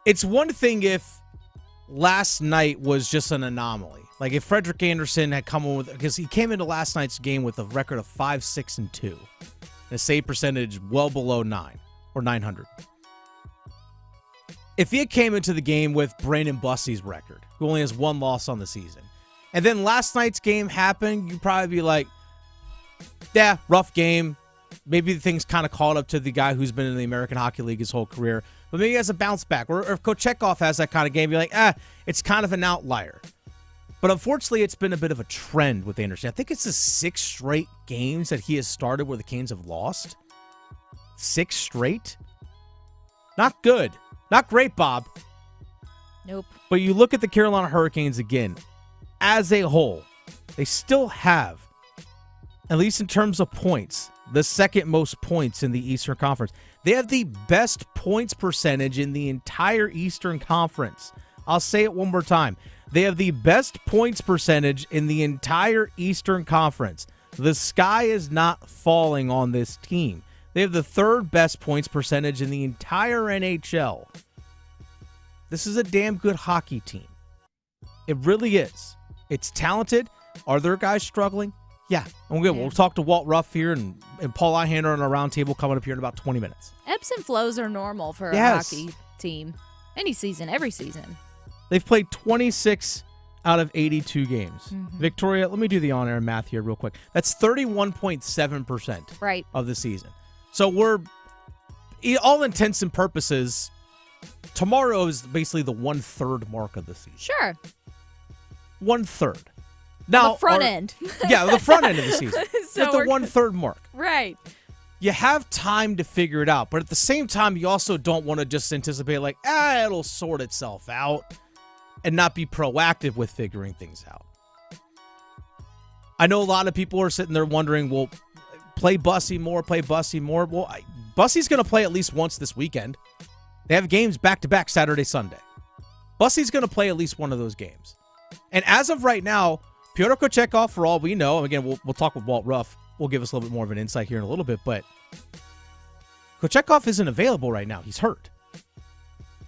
it's one thing if last night was just an anomaly. Like if Frederick Anderson had come in because he came into last night's game with a record of 5-6-2. And a save percentage well below 9 or 900. If he had came into the game with Brandon Bussey's record, who only has 1 loss on the season, and then last night's game happened, you'd probably be like, yeah, rough game. Maybe things kind of caught up to the guy who's been in the American Hockey League his whole career, but maybe he has a bounce back. Or if Kochetkov has that kind of game, you're like, it's kind of an outlier. But unfortunately, it's been a bit of a trend with Anderson. I think it's the 6 straight games that he has started where the Canes have lost. 6 straight? Not good. Not great, Bob. Nope. But you look at the Carolina Hurricanes again, as a whole, they still have, at least in terms of points, the second most points in the Eastern Conference. They have the best points percentage in the entire Eastern Conference. I'll say it one more time. They have the best points percentage in the entire Eastern Conference. The sky is not falling on this team. They have the 3rd best points percentage in the entire NHL. This is a damn good hockey team. It really is. It's talented. Are there guys struggling? Yeah. Okay, we'll talk to Walt Ruff here and Paul Ihander on our roundtable coming up here in about 20 minutes. Ebbs and flows are normal for a hockey team. Any season, every season. They've played 26 out of 82 games. Mm-hmm. Victoria, let me do the on-air math here real quick. That's 31.7% of the season. So we're, all intents and purposes, tomorrow is basically the 1/3 mark of the season. Sure. 1/3. Now, the front end. Yeah, the front end of the season. So at the 1/3 mark. Right. You have time to figure it out, but at the same time, you also don't want to just anticipate like, it'll sort itself out and not be proactive with figuring things out. I know a lot of people are sitting there wondering, well, play Bussey more. Well, Bussey's going to play at least once this weekend. They have games back-to-back Saturday, Sunday. Bussey's going to play at least one of those games. And as of right now, Pyotr Kochetkov, for all we know, again, we'll talk with Walt Ruff. We'll give us a little bit more of an insight here in a little bit, but Kochetkov isn't available right now. He's hurt.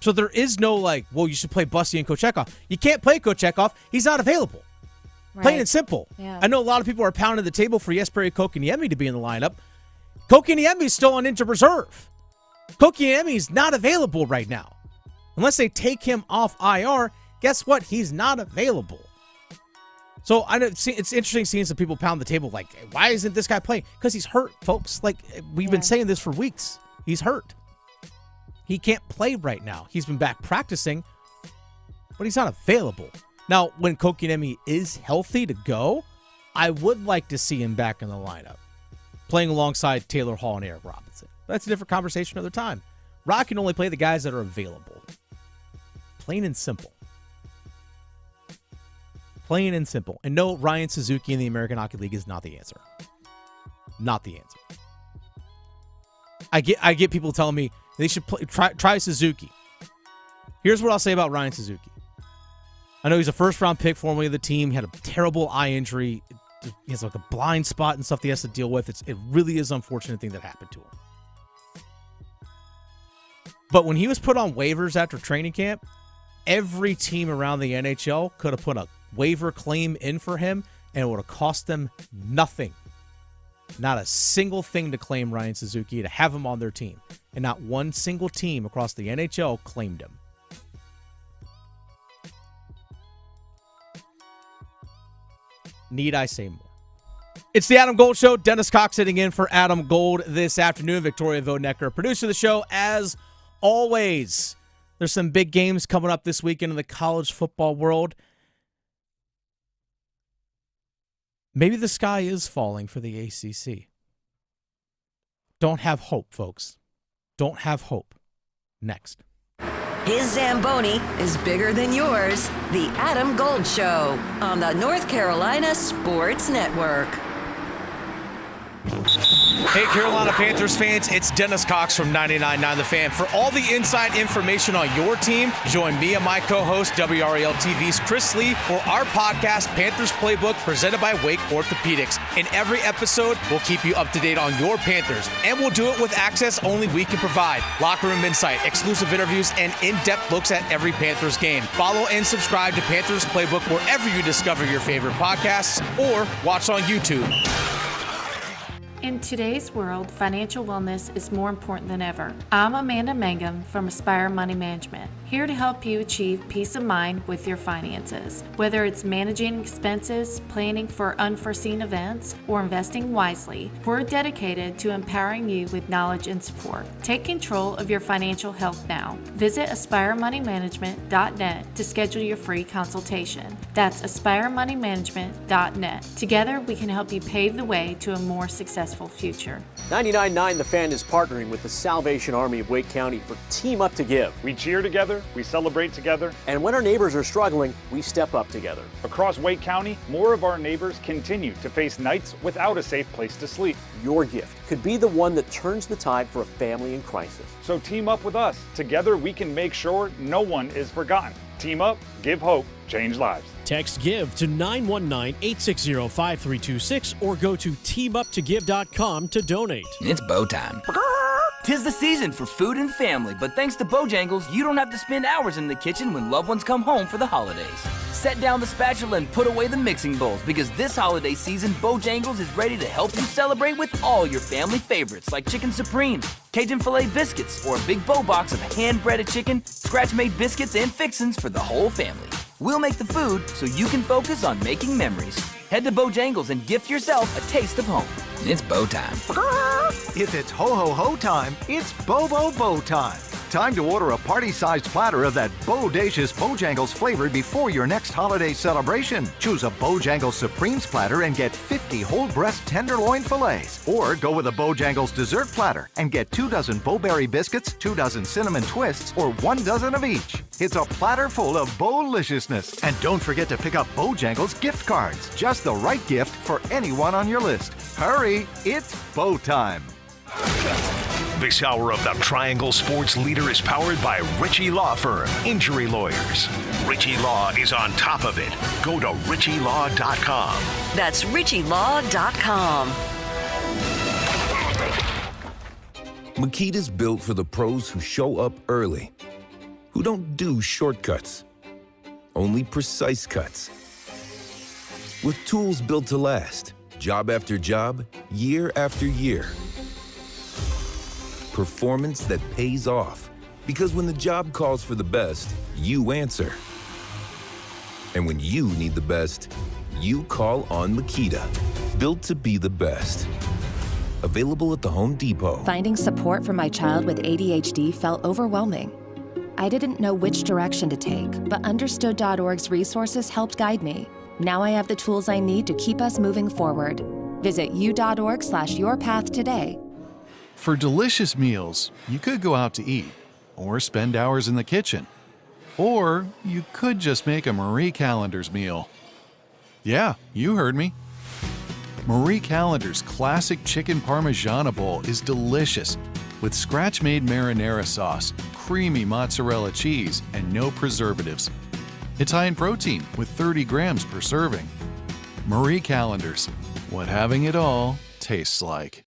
So there is no you should play Bussey and Kochetkov. You can't play Kochetkov. He's not available. Right. Plain and simple. Yeah. I know a lot of people are pounding the table for Jesperi Kotkaniemi to be in the lineup. Kotkaniemi is still on injured reserve. Kotkaniemi is not available right now. Unless they take him off IR, guess what? He's not available. So it's interesting seeing some people pound the table like, why isn't this guy playing? Because he's hurt, folks. We've been saying this for weeks. He's hurt. He can't play right now. He's been back practicing, but he's not available. Now, when Kotkaniemi is healthy to go, I would like to see him back in the lineup, playing alongside Taylor Hall and Eric Robinson. But that's a different conversation another time. Rock can only play the guys that are available. Plain and simple. Plain and simple. And no, Ryan Suzuki in the American Hockey League is not the answer. Not the answer. I get people telling me they should try Suzuki. Here's what I'll say about Ryan Suzuki. I know he's a first-round pick formerly of the team. He had a terrible eye injury. He has a blind spot and stuff that he has to deal with. It really is an unfortunate thing that happened to him. But when he was put on waivers after training camp, every team around the NHL could have put a waiver claim in for him, and it would have cost them nothing. Not a single thing to claim Ryan Suzuki, to have him on their team. And not one single team across the NHL claimed him. Need I say more? It's the Adam Gold Show. Dennis Cox sitting in for Adam Gold this afternoon. Victoria Vodnecker, producer of the show, as always. There's some big games coming up this weekend in the college football world. Maybe the sky is falling for the ACC. Don't have hope, folks. Don't have hope. Next. His Zamboni is bigger than yours. The Adam Gold Show on the North Carolina Sports Network. Hey, Carolina Panthers fans, it's Dennis Cox from 99.9 The Fan. For all the inside information on your team, join me and my co-host, WRAL TV's Chris Lee, for our podcast, Panthers Playbook, presented by Wake Orthopedics. In every episode, we'll keep you up to date on your Panthers, and we'll do it with access only we can provide. Locker room insight, exclusive interviews, and in-depth looks at every Panthers game. Follow and subscribe to Panthers Playbook wherever you discover your favorite podcasts, or watch on YouTube. In today's world, financial wellness is more important than ever. I'm Amanda Mangum from Aspire Money Management, here to help you achieve peace of mind with your finances. Whether it's managing expenses, planning for unforeseen events, or investing wisely, we're dedicated to empowering you with knowledge and support. Take control of your financial health now. Visit AspireMoneyManagement.net to schedule your free consultation. That's AspireMoneyManagement.net. Together, we can help you pave the way to a more successful future. 99.9 The Fan is partnering with the Salvation Army of Wake County for Team Up to Give. We cheer together, we celebrate together, and when our neighbors are struggling, we step up together. Across Wake County, more of our neighbors continue to face nights without a safe place to sleep. Your gift could be the one that turns the tide for a family in crisis. So team up with us. Together we can make sure no one is forgotten. Team up, give hope, change lives. Text GIVE to 919-860-5326 or go to teamuptogive.com to donate. It's bow time. 'Tis the season for food and family, but thanks to Bojangles, you don't have to spend hours in the kitchen when loved ones come home for the holidays. Set down the spatula and put away the mixing bowls, because this holiday season, Bojangles is ready to help you celebrate with all your family favorites like Chicken Supreme, Cajun Filet Biscuits, or a big bow box of hand-breaded chicken, scratch-made biscuits, and fixins for the whole family. We'll make the food so you can focus on making memories. Head to Bojangles and gift yourself a taste of home. It's bow time. If it's ho-ho-ho time, it's Bo time. Time to order a party-sized platter of that bodacious Bojangles flavor before your next holiday celebration. Choose a Bojangles Supremes platter and get 50 whole breast tenderloin fillets. Or go with a Bojangles dessert platter and get 2 dozen Bo-Berry biscuits, 2 dozen cinnamon twists, or 1 dozen of each. It's a platter full of Bo-liciousness. And don't forget to pick up Bojangles gift cards. Just the right gift for anyone on your list. Hurry, it's Bo time. This hour of the Triangle Sports Leader is powered by Ritchie Law Firm, injury lawyers. Ritchie Law is on top of it. Go to ritchielaw.com. That's ritchielaw.com. Makita's built for the pros who show up early, who don't do shortcuts, only precise cuts. With tools built to last, job after job, year after year. Performance that pays off, because when the job calls for the best, you answer. And when you need the best, you call on Makita. Built to be the best. Available at the Home Depot. Finding support for my child with ADHD felt overwhelming. I didn't know which direction to take, but Understood.org's resources helped guide me. Now I have the tools I need to keep us moving forward. Visit u.org/yourpath today. For delicious meals, you could go out to eat or spend hours in the kitchen. Or you could just make a Marie Callender's meal. Yeah, you heard me. Marie Callender's classic chicken parmigiana bowl is delicious with scratch-made marinara sauce, creamy mozzarella cheese, and no preservatives. It's high in protein with 30 grams per serving. Marie Callender's, what having it all tastes like.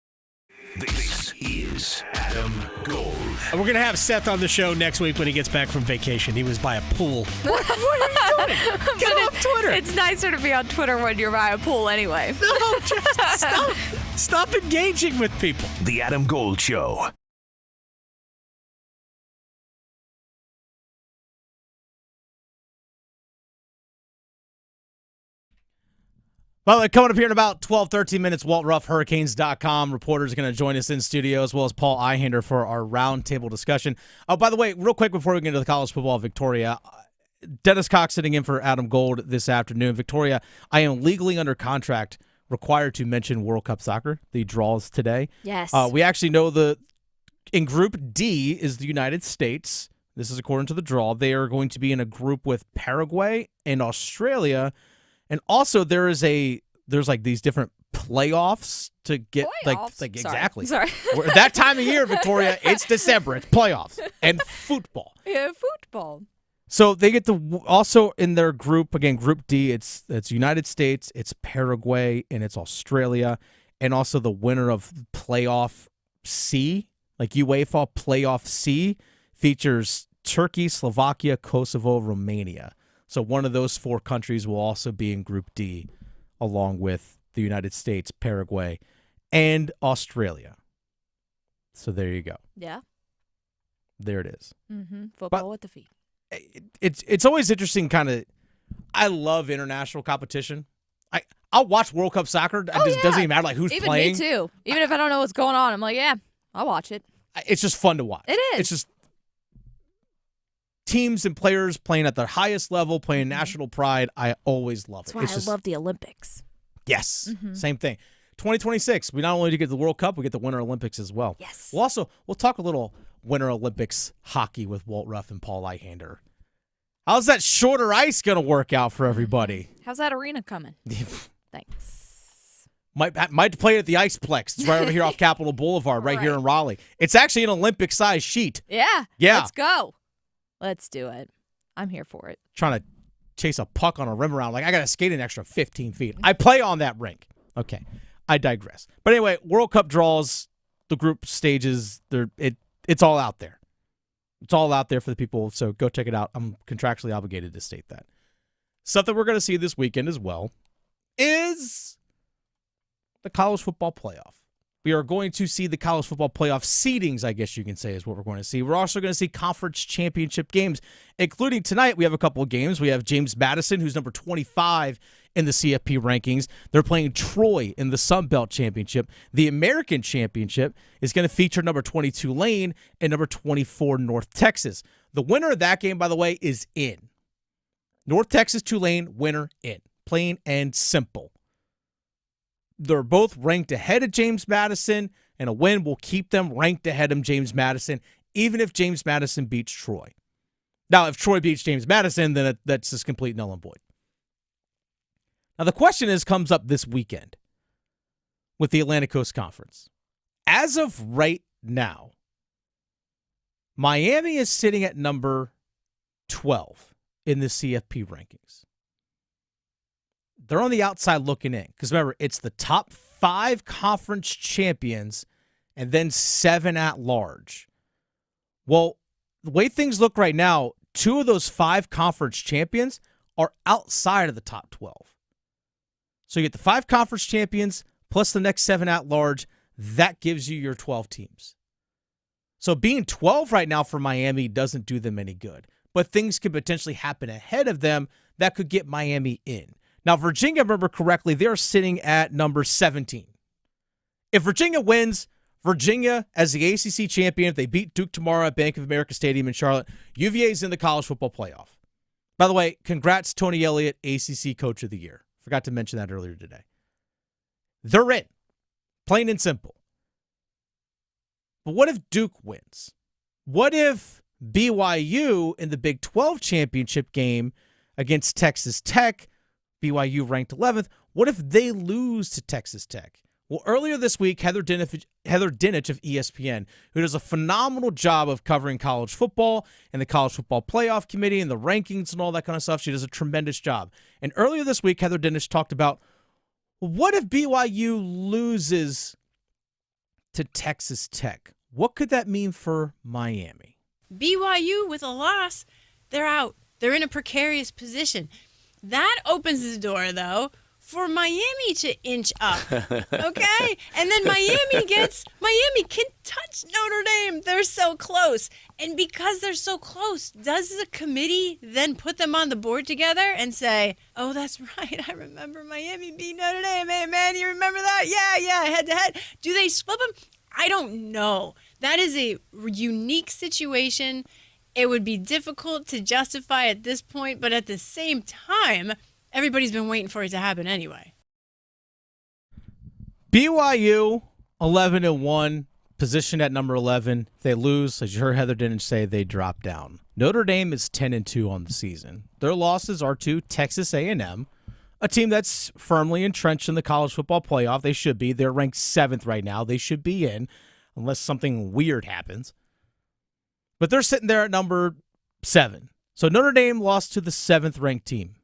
This is Adam Gold. We're going to have Seth on the show next week when he gets back from vacation. He was by a pool. What are you doing? Get off Twitter. It's nicer to be on Twitter when you're by a pool anyway. No, just stop engaging with people. The Adam Gold Show. Well, coming up here in about 12, 13 minutes, Walt Ruff, Hurricanes.com. Reporters are going to join us in studio, as well as Paul Eihander for our roundtable discussion. Oh, by the way, real quick before we get into the college football of Victoria, Dennis Cox sitting in for Adam Gold this afternoon. Victoria, I am legally under contract, required to mention World Cup soccer, the draws today. Yes. We actually know in Group D is the United States. This is according to the draw. They are going to be in a group with Paraguay and Australia. And also there's like these different playoffs to get like exactly. Sorry. That time of year, Victoria, it's December. It's playoffs and football. Yeah, football. So they get also in their group, again, Group D, it's United States, it's Paraguay, and it's Australia, and also the winner of playoff C, like UEFA playoff C, features Turkey, Slovakia, Kosovo, Romania. So one of those four countries will also be in Group D, along with the United States, Paraguay, and Australia. So there you go. Yeah. There it is. Mm-hmm. Football with the feet. It's always interesting, kind of. I love international competition. I'll watch World Cup soccer. It doesn't even matter like who's playing. Even me too. Even if I don't know what's going on, I'm like, yeah, I'll watch it. It's just fun to watch. It is. It's just teams and players playing at their highest level, playing national pride. I always love it. That's why I love the Olympics. Yes, same thing. 2026, we not only get the World Cup, we get the Winter Olympics as well. Yes. We'll talk a little Winter Olympics hockey with Walt Ruff and Paul Eihander. How's that shorter ice going to work out for everybody? How's that arena coming? Thanks. Might play at the Iceplex. It's right over here off Capitol Boulevard, right here in Raleigh. It's actually an Olympic-sized sheet. Yeah. Yeah. Let's go. Let's do it. I'm here for it. Trying to chase a puck on a rim around. Like, I got to skate an extra 15 feet. I play on that rink. Okay. I digress. But anyway, World Cup draws, the group stages, it's all out there. It's all out there for the people, so go check it out. I'm contractually obligated to state that. Something we're going to see this weekend as well is the college football playoff. We are going to see the college football playoff seedings, I guess you can say, is what we're going to see. We're also going to see conference championship games, including tonight. We have a couple of games. We have James Madison, who's number 25 in the CFP rankings. They're playing Troy in the Sun Belt Championship. The American Championship is going to feature number 22 Lane and number 24 North Texas. The winner of that game, by the way, is in. North Texas, Tulane, winner in. Plain and simple. They're both ranked ahead of James Madison, and a win will keep them ranked ahead of James Madison, even if James Madison beats Troy. Now, if Troy beats James Madison, then that's just complete null and void. Now, the question comes up this weekend with the Atlantic Coast Conference. As of right now, Miami is sitting at number 12 in the CFP rankings. They're on the outside looking in. Because remember, it's the top 5 conference champions and then 7 at large. Well, the way things look right now, 2 of those 5 conference champions are outside of the top 12. So you get the 5 conference champions plus the next 7 at large. That gives you your 12 teams. So being 12 right now for Miami doesn't do them any good. But things could potentially happen ahead of them that could get Miami in. Now, Virginia, remember correctly, they're sitting at number 17. If Virginia wins, Virginia as the ACC champion, if they beat Duke tomorrow at Bank of America Stadium in Charlotte, UVA is in the college football playoff. By the way, congrats, Tony Elliott, ACC Coach of the Year. Forgot to mention that earlier today. They're in. Plain and simple. But what if Duke wins? What if BYU in the Big 12 championship game against Texas Tech, BYU ranked 11th, what if they lose to Texas Tech? Well, earlier this week, Heather Dinich of ESPN, who does a phenomenal job of covering college football and the college football playoff committee and the rankings and all that kind of stuff, she does a tremendous job. And earlier this week, Heather Dinich talked about, what if BYU loses to Texas Tech? what could that mean for Miami? BYU with a loss, they're out. They're in a precarious position. That opens the door, though, for Miami to inch up. Okay? And then Miami can touch Notre Dame. They're so close. And because they're so close, does the committee then put them on the board together and say, oh, that's right, I remember Miami beat Notre Dame. Hey, man, you remember that? Yeah, head to head. Do they flip them? I don't know. That is a unique situation. It would be difficult to justify at this point, but at the same time, everybody's been waiting for it to happen anyway. BYU 11-1, positioned at number 11. If they lose, as you heard Heather Dinich say, they drop down. Notre Dame is 10-2 on the season. Their losses are to Texas A&M, a team that's firmly entrenched in the college football playoff. They should be. They're ranked 7th right now. They should be in, unless something weird happens. But they're sitting there at number 7. So Notre Dame lost to the 7th ranked team.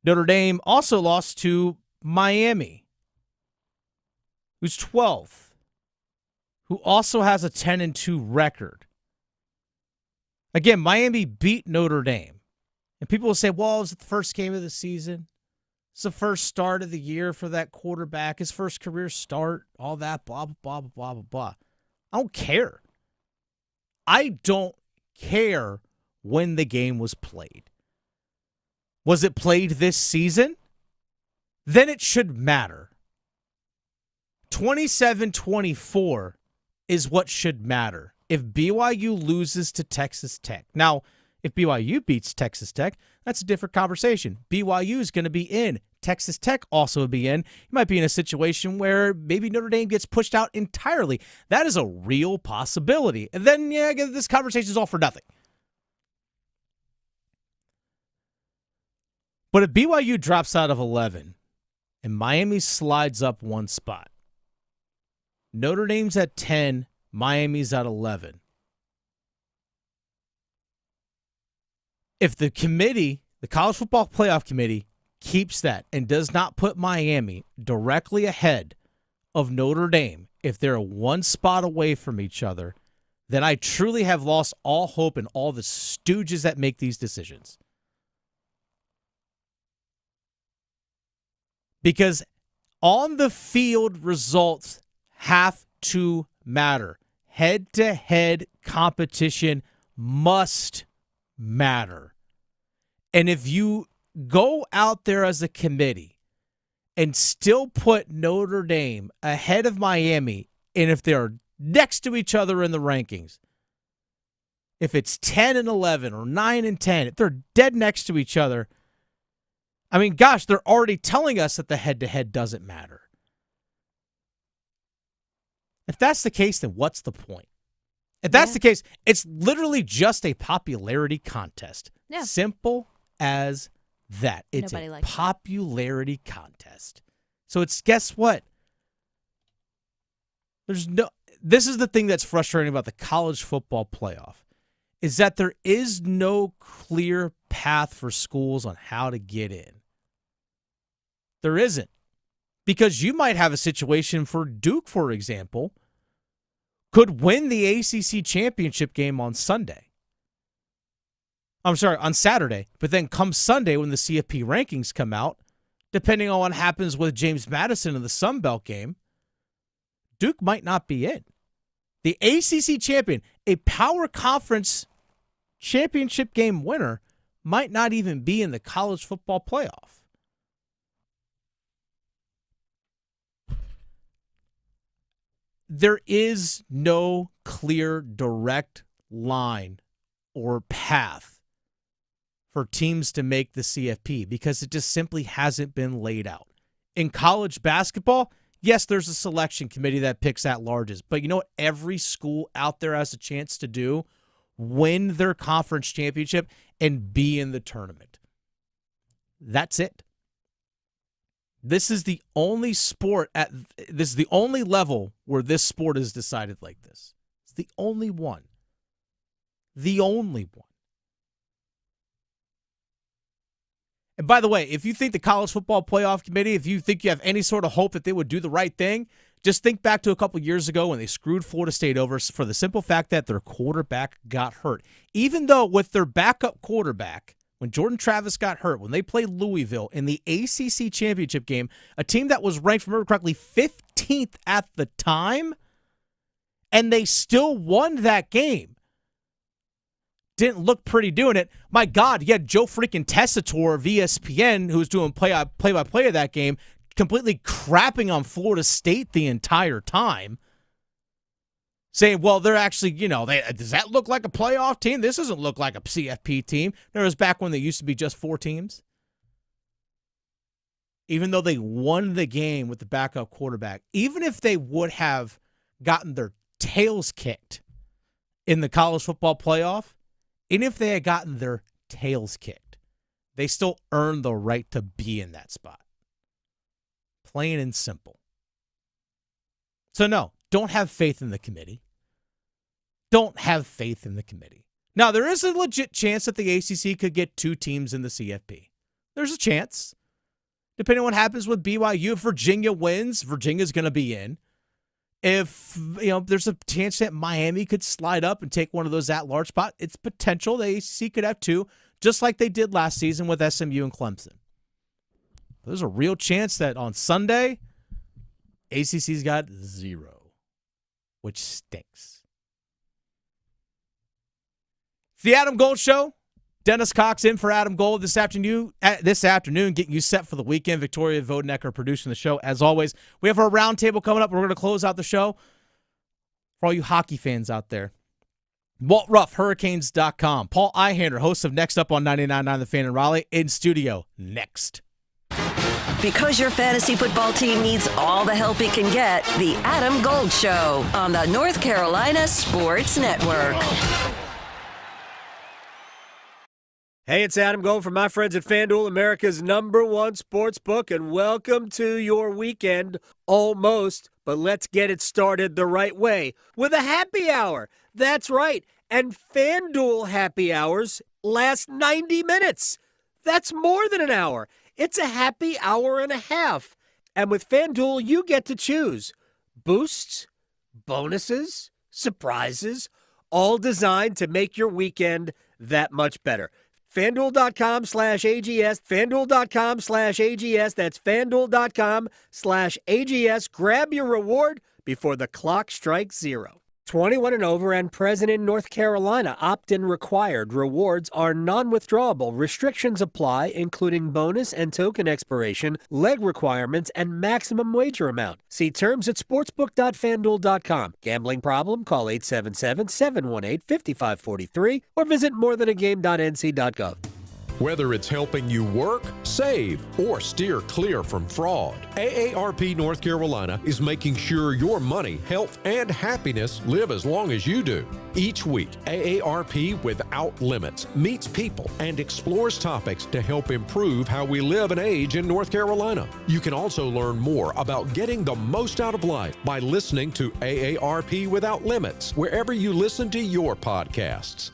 Notre Dame also lost to Miami, who's 12th, who also has a 10-2 record. Again, Miami beat Notre Dame. And people will say, well, is it the first game of the season? It's the first start of the year for that quarterback, his first career start, all that, blah, blah, blah, blah, blah, blah. I don't care. I don't care when the game was played. Was it played this season? Then it should matter. 27-24 is what should matter if BYU loses to Texas Tech. Now, if BYU beats Texas Tech, that's a different conversation. BYU is going to be in. Texas Tech also will be in. You might be in a situation where maybe Notre Dame gets pushed out entirely. That is a real possibility. And then, this conversation is all for nothing. But if BYU drops out of 11 and Miami slides up one spot, Notre Dame's at 10, Miami's at 11. If the committee, the College Football Playoff Committee, keeps that and does not put Miami directly ahead of Notre Dame, if they're one spot away from each other, then I truly have lost all hope in all the stooges that make these decisions. Because on the field results have to matter. Head-to-head competition must matter. And if you go out there as a committee and still put Notre Dame ahead of Miami, and if they're next to each other in the rankings, if it's 10-11 or 9-10, if they're dead next to each other, I mean, gosh, they're already telling us that the head-to-head doesn't matter. If that's the case, then what's the point? If that's the case, it's literally just a popularity contest. Yeah. Simple as that. It's Nobody a likes popularity contest. So it's, guess what? This is the thing that's frustrating about the college football playoff, is that there is no clear path for schools on how to get in. There isn't. Because you might have a situation for Duke, for example, could win the ACC championship game on Saturday. But then come Sunday when the CFP rankings come out, depending on what happens with James Madison in the Sun Belt game, Duke might not be in. The ACC champion, a power conference championship game winner, might not even be in the college football playoff. There is no clear, direct line or path for teams to make the CFP because it just simply hasn't been laid out. In college basketball, yes, there's a selection committee that picks at-larges, but you know what every school out there has a chance to do? Win their conference championship and be in the tournament. That's it. This is the only this is the only level where this sport is decided like this. It's the only one. The only one. And by the way, if you think the College Football Playoff Committee, if you think you have any sort of hope that they would do the right thing, Just think back to a couple years ago when they screwed Florida State over for the simple fact that their quarterback got hurt. Even though with their backup quarterback, when Jordan Travis got hurt, when they played Louisville in the ACC championship game, a team that was ranked, if I remember correctly, 15th at the time, and they still won that game. Didn't look pretty doing it. My God, you had Joe freaking Tessitore of ESPN, who was doing play-by-play of that game, completely crapping on Florida State the entire time, saying, well, they're actually, does that look like a playoff team? This doesn't look like a CFP team. There was back when they used to be just 4 teams. Even though they won the game with the backup quarterback, even if they would have gotten their tails kicked in the college football playoff, even if they had gotten their tails kicked, they still earned the right to be in that spot. Plain and simple. So no, don't have faith in the committee. Don't have faith in the committee. Now, there is a legit chance that the ACC could get 2 teams in the CFP. There's a chance. Depending on what happens with BYU, if Virginia wins, Virginia's going to be in. If, there's a chance that Miami could slide up and take one of those at-large spots, it's potential the ACC could have 2, just like they did last season with SMU and Clemson. There's a real chance that on Sunday, ACC's got 0, which stinks. It's the Adam Gold Show. Dennis Cox in for Adam Gold this afternoon, getting you set for the weekend. Victoria Vodenecker producing the show. As always, we have our roundtable coming up. We're going to close out the show for all you hockey fans out there. Walt Ruff, Hurricanes.com. Paul Ihander, host of Next Up on 99.9 The Fan in Raleigh, in studio next. Because your fantasy football team needs all the help it can get, the Adam Gold Show on the North Carolina Sports Network. Hey, it's Adam Gold from my friends at FanDuel, America's #1 sports book, and welcome to your weekend, almost. But let's get it started the right way with a happy hour. That's right, and FanDuel happy hours last 90 minutes. That's more than an hour. It's a happy hour and a half. And with FanDuel, you get to choose boosts, bonuses, surprises, all designed to make your weekend that much better. FanDuel.com/AGS, FanDuel.com/AGS. That's FanDuel.com/AGS. Grab your reward before the clock strikes 0. 21 and over and present in North Carolina. Opt-in required. Rewards are non-withdrawable. Restrictions apply, including bonus and token expiration, leg requirements, and maximum wager amount. See terms at sportsbook.fanduel.com. Gambling problem? Call 877-718-5543 or visit morethanagame.nc.gov. Whether it's helping you work, save, or steer clear from fraud, AARP North Carolina is making sure your money, health, and happiness live as long as you do. Each week, AARP Without Limits meets people and explores topics to help improve how we live and age in North Carolina. You can also learn more about getting the most out of life by listening to AARP Without Limits wherever you listen to your podcasts.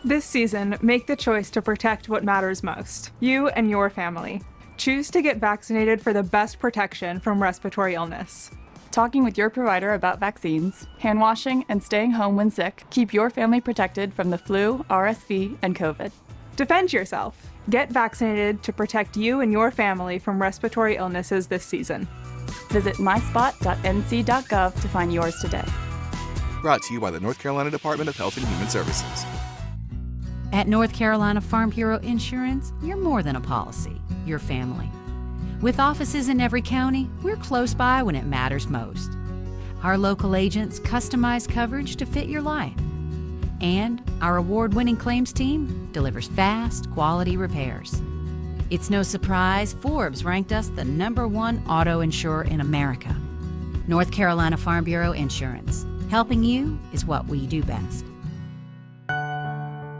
This season, make the choice to protect what matters most, you and your family. Choose to get vaccinated for the best protection from respiratory illness. Talking with your provider about vaccines, hand washing, and staying home when sick keep your family protected from the flu, RSV, and COVID. Defend yourself. Get vaccinated to protect you and your family from respiratory illnesses this season. Visit myspot.nc.gov to find yours today. Brought to you by the North Carolina Department of Health and Human Services. At North Carolina Farm Bureau Insurance, you're more than a policy, you're family. With offices in every county, we're close by when it matters most. Our local agents customize coverage to fit your life. And our award-winning claims team delivers fast, quality repairs. It's no surprise Forbes ranked us the #1 auto insurer in America. North Carolina Farm Bureau Insurance. Helping you is what we do best.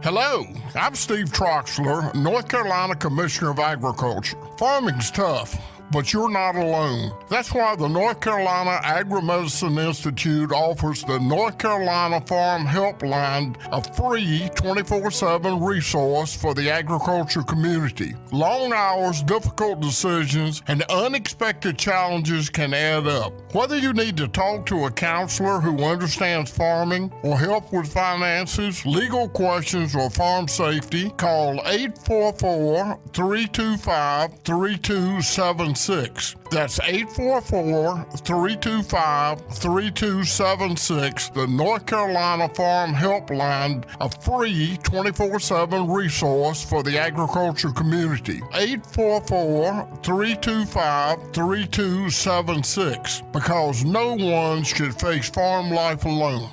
Hello, I'm Steve Troxler, North Carolina Commissioner of Agriculture. Farming's tough, but you're not alone. That's why the North Carolina Agri-Medicine Institute offers the North Carolina Farm Helpline, a free 24/7 resource for the agriculture community. Long hours, difficult decisions, and unexpected challenges can add up. Whether you need to talk to a counselor who understands farming or help with finances, legal questions, or farm safety, call 844-325-3276. That's 844-325-3276, the North Carolina Farm Helpline, a free 24/7 resource for the agriculture community. 844-325-3276, because no one should face farm life alone.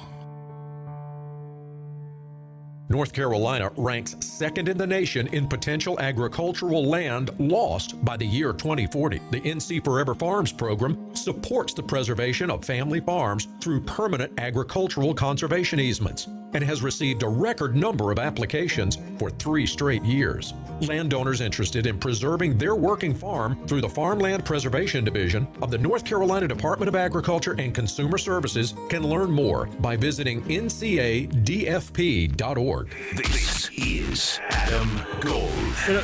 North Carolina ranks second in the nation in potential agricultural land lost by the year 2040. The NC Forever Farms program supports the preservation of family farms through permanent agricultural conservation easements and has received a record number of applications for 3 straight years. Landowners interested in preserving their working farm through the Farmland Preservation Division of the North Carolina Department of Agriculture and Consumer Services can learn more by visiting ncadfp.org. This is Adam Gold.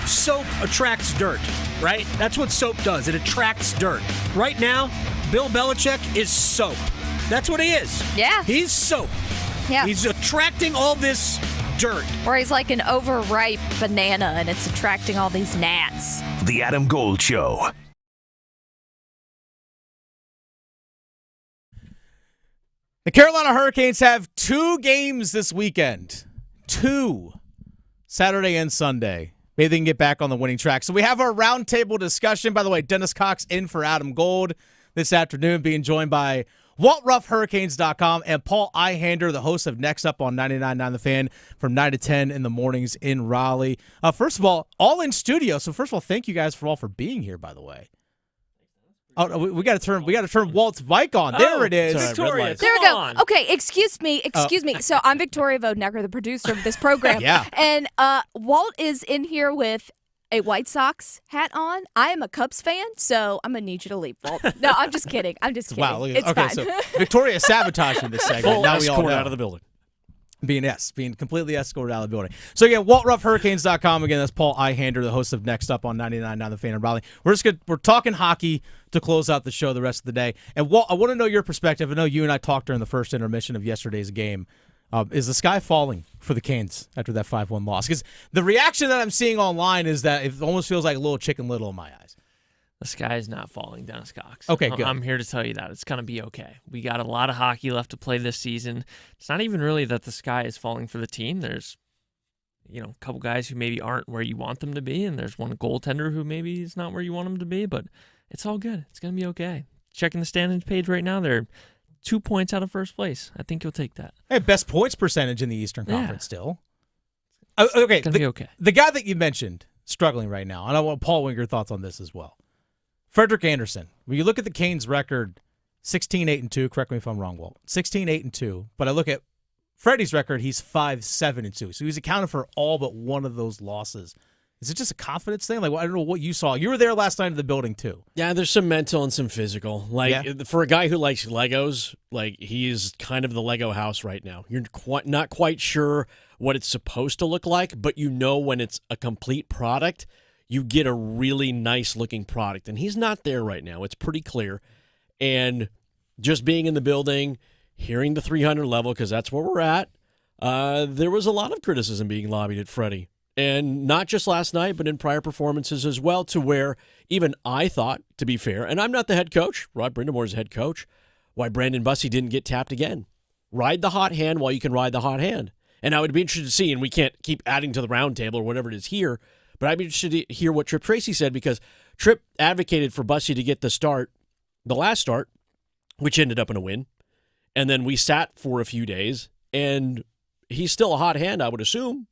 Soap attracts dirt, right? That's what soap does. It attracts dirt. Right now, Bill Belichick is soap. That's what he is. Yeah. He's soap. Yeah. He's attracting all this dirt. Or he's like an overripe banana and it's attracting all these gnats. The Adam Gold Show. The Carolina Hurricanes have 2 games this weekend. 2. Saturday and Sunday. Maybe they can get back on the winning track. So we have our roundtable discussion. By the way, Dennis Cox in for Adam Gold this afternoon, being joined by WaltRuffHurricanes.com and Paul Ihander, the host of Next Up on 99.9 The Fan from 9 to 10 in the mornings in Raleigh. First of all in studio. So first of all, thank you guys for being here, by the way. Oh, we got to turn Walt's mic on. There it is. Victoria, there we go. Okay, excuse me. So I'm Victoria Vodnecker, the producer of this program. Yeah. And Walt is in here with a White Sox hat on. I am a Cubs fan, so I'm going to need you to leave, Walt. No, I'm just kidding. Wow. Look at It's okay, fine. so Victoria sabotaging this segment. Full Now we all escort know. out of the building. Being completely escorted out of the building. So again, WaltRuffHurricanes.com. Again, that's Paul Ihander, the host of Next Up on 99.9 The Fan in Raleigh. We're talking hockey to close out the show the rest of the day. And Walt, I want to know your perspective. I know you and I talked during the first intermission of yesterday's game. Is the sky falling for the Canes after that 5-1 loss? Because the reaction that I'm seeing online is that it almost feels like a little Chicken Little in my eyes. The sky is not falling, Dennis Cox. Okay, good. I'm here to tell you that. It's going to be okay. We got a lot of hockey left to play this season. It's not even really that the sky is falling for the team. There's, a couple guys who maybe aren't where you want them to be, and there's one goaltender who maybe is not where you want him to be, but it's all good. It's going to be okay. Checking the standings page right now, they're 2 points out of first place. I think you'll take that. Hey, best points percentage in the Eastern Conference still. Okay, it's going to be okay. The guy that you mentioned struggling right now, and I want Paul Winger thoughts on this as well. Frederick Anderson. When you look at the Canes' record, 16-8-2. Correct me if I'm wrong, Walt. 16-8-2. But I look at Freddie's record, he's 5-7-2. So he's accounted for all but one of those losses. Is it just a confidence thing? Like, I don't know what you saw. You were there last night in the building, too. Yeah, there's some mental and some physical. For a guy who likes Legos, he's kind of the Lego house right now. You're not quite sure what it's supposed to look like, but you know when it's a complete product, you get a really nice-looking product. And he's not there right now. It's pretty clear. And just being in the building, hearing the 300 level, because that's where we're at, there was a lot of criticism being lobbied at Freddie. And not just last night, but in prior performances as well, to where even I thought, to be fair, and I'm not the head coach, Rod Brindamore's the head coach, why Brandon Bussey didn't get tapped again. Ride the hot hand while you can ride the hot hand. And I would be interested to see, and we can't keep adding to the roundtable or whatever it is here, but I'd be interested to hear what Tripp Tracy said, because Tripp advocated for Bussey to get the last start, which ended up in a win. And then we sat for a few days, and he's still a hot hand, I would assume.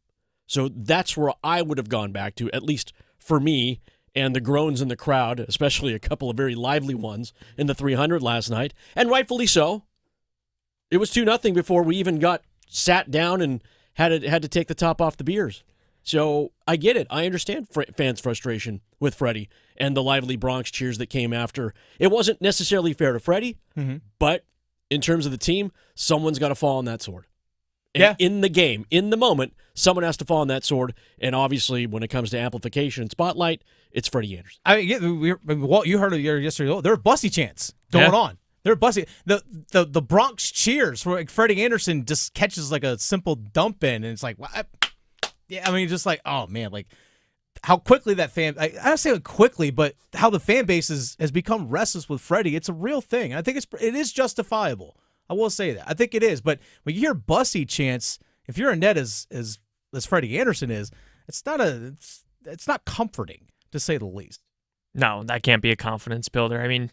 So that's where I would have gone back to, at least for me, and the groans in the crowd, especially a couple of very lively ones in the 300 last night, and rightfully so. It was 2-0 before we even got sat down and had to take the top off the beers. So I get it. I understand fans' frustration with Freddie and the lively Bronx cheers that came after. It wasn't necessarily fair to Freddie, but in terms of the team, someone's got to fall on that sword. And in the game, in the moment, someone has to fall on that sword. And obviously, when it comes to amplification and spotlight, it's Freddie Anderson. Walt, you heard it yesterday. There are bussy chants going on. They're bussy. The Bronx cheers for Freddie Anderson just catches like a simple dump in, and it's like, what? Yeah, I mean, just like, oh man, like how quickly that I don't say quickly, but how the fan base has become restless with Freddie. It's a real thing. I think it is justifiable. I will say that. I think it is. But when you hear bussy chants, if you're a net as Freddie Anderson is, it's not comforting, to say the least. No, that can't be a confidence builder. I mean,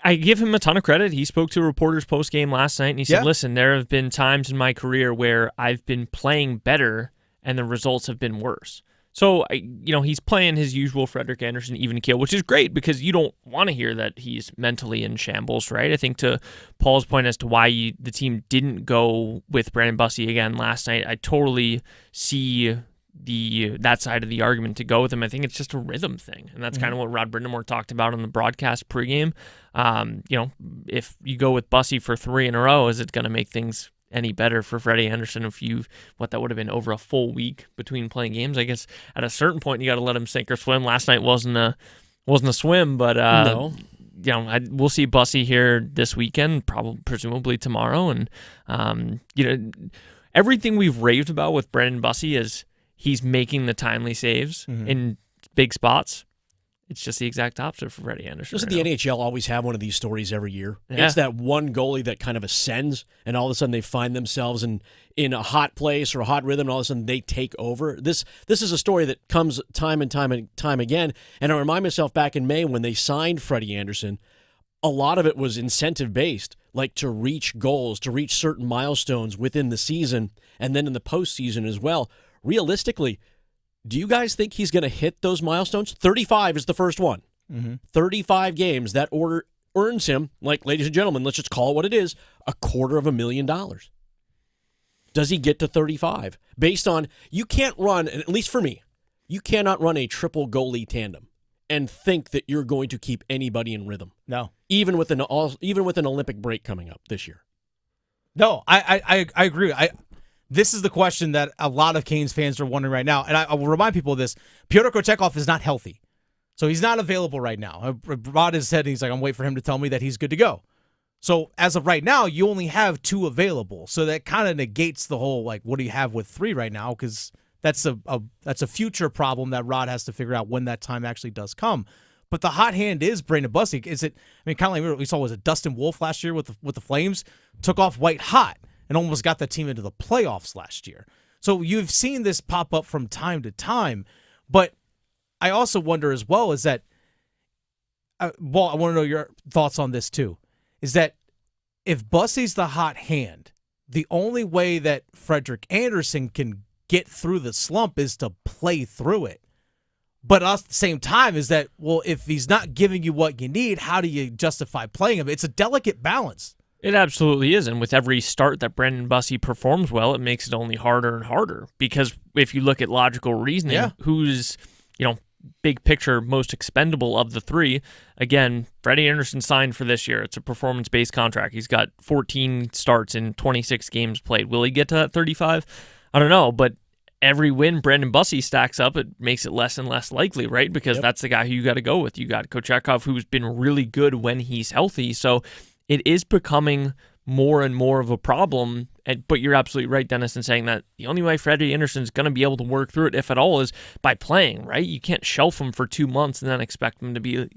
I give him a ton of credit. He spoke to reporters post-game last night, and he said, listen, there have been times in my career where I've been playing better and the results have been worse. So, he's playing his usual Frederick Anderson even keel, which is great because you don't want to hear that he's mentally in shambles, right? I think to Paul's point as to why the team didn't go with Brandon Bussey again last night, I totally see that side of the argument to go with him. I think it's just a rhythm thing, and that's kind of what Rod Brindamore talked about on the broadcast pregame. If you go with Bussey for 3 in a row, is it going to make things any better for Freddie Anderson what that would have been over a full week between playing games? I guess at a certain point you got to let him sink or swim. Last night wasn't a swim, but no. We'll see Bussey here this weekend, presumably tomorrow, and everything we've raved about with Brandon Bussey is he's making the timely saves in big spots. It's just the exact opposite for Freddie Anderson. Doesn't the NHL always have one of these stories every year? Yeah. It's that one goalie that kind of ascends, and all of a sudden they find themselves in a hot place or a hot rhythm, and all of a sudden they take over. This is a story that comes time and time again. And I remind myself back in May when they signed Freddie Anderson, a lot of it was incentive-based, like to reach goals, to reach certain milestones within the season, and then in the postseason as well. Realistically, do you guys think he's going to hit those milestones? 35 is the first one. 35 games. That order earns him, like, ladies and gentlemen, let's just call it what it is, $250,000. Does he get to 35? Based on, you can't run, at least for me, you cannot run a triple goalie tandem and think that you're going to keep anybody in rhythm. No. Even with an Olympic break coming up this year. No, I agree. This is the question that a lot of Canes fans are wondering right now, and I will remind people of this. Pyotr Kochetkov is not healthy, so he's not available right now. Rod has said, he's like, I'm waiting for him to tell me that he's good to go. So as of right now, you only have 2 available, so that kind of negates the whole, like, what do you have with 3 right now, because that's a future problem that Rod has to figure out when that time actually does come. But the hot hand is Brandon Bussey. Is it? I mean, kind of like what we saw was a Dustin Wolf last year with the Flames, took off white hot and almost got that team into the playoffs last year. So you've seen this pop up from time to time. But I also wonder as well is that, Walt, I want to know your thoughts on this too, is that if Bussey's the hot hand, the only way that Frederick Anderson can get through the slump is to play through it. But at the same time is that, well, if he's not giving you what you need, how do you justify playing him? It's a delicate balance. It absolutely is, and with every start that Brandon Bussey performs well, it makes it only harder and harder. Because if you look at logical reasoning, who's, big picture most expendable of the 3, again, Freddie Anderson signed for this year. It's a performance-based contract. He's got 14 starts in 26 games played. Will he get to that 35? I don't know, but every win Brandon Bussey stacks up, it makes it less and less likely, right? Because that's the guy who you got to go with. You got Kochetkov, who's been really good when he's healthy, so it is becoming more and more of a problem, but you're absolutely right, Dennis, in saying that the only way Freddie Anderson's going to be able to work through it, if at all, is by playing, right? You can't shelf him for 2 months and then expect him to be,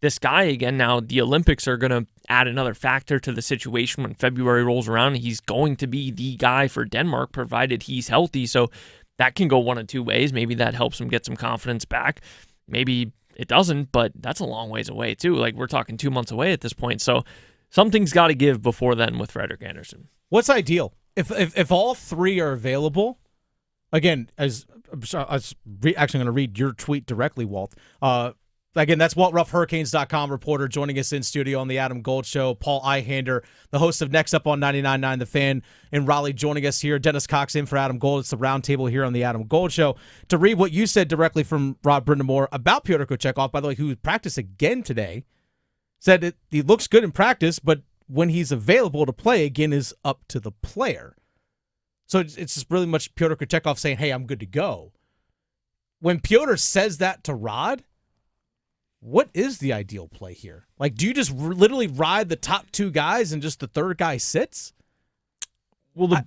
this guy again. Now, the Olympics are going to add another factor to the situation when February rolls around. He's going to be the guy for Denmark, provided he's healthy, so that can go one of 2 ways. Maybe that helps him get some confidence back. Maybe it doesn't, but that's a long ways away, too. Like, we're talking 2 months away at this point, so something's got to give before then with Frederick Anderson. What's ideal? If all 3 are available, again, I was actually going to read your tweet directly, Walt. Again, that's WaltRuffHurricanes.com reporter joining us in studio on the Adam Gold Show. Paul Eihander, the host of Next Up on 99.9 The Fan in Raleigh, joining us here. Dennis Cox in for Adam Gold. It's the Roundtable here on the Adam Gold Show. To read what you said directly from Rob Brindamore about Pyotr Kochetkov, by the way, who practiced again today, said he looks good in practice, but when he's available to play again is up to the player. So it's just really much Pyotr Kochetkov saying, hey, I'm good to go. When Pyotr says that to Rod, what is the ideal play here? Like, do you just literally ride the top two guys and just the third guy sits? Well,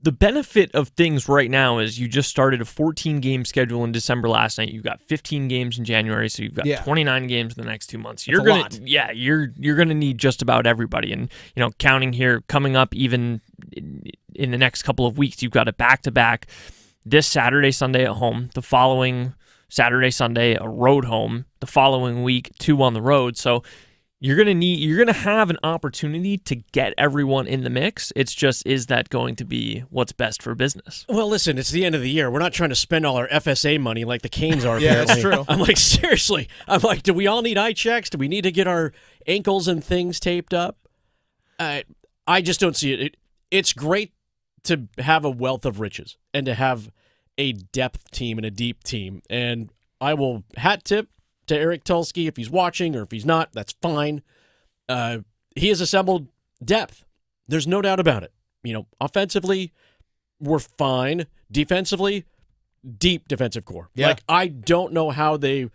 the benefit of things right now is you just started a 14-game schedule in December last night. You've got 15 games in January, so you've got 29 games in the next 2 months. You're gonna need just about everybody. And counting here, coming up even in the next couple of weeks, you've got a back-to-back this Saturday, Sunday at home. The following Saturday, Sunday, a road home. The following week, 2 on the road. So you're gonna have an opportunity to get everyone in the mix. It's just, is that going to be what's best for business? Well, listen, it's the end of the year. We're not trying to spend all our FSA money like the Canes are. Yeah, that's true. I'm like, seriously. I'm like, do we all need eye checks? Do we need to get our ankles and things taped up? I just don't see it. It's great to have a wealth of riches and to have a depth team and a deep team. And I will hat tip to Eric Tulsky if he's watching, or if he's not, that's fine. He has assembled depth. There's no doubt about it. Offensively, we're fine. Defensively, deep defensive core. Yeah. Like, I don't know how they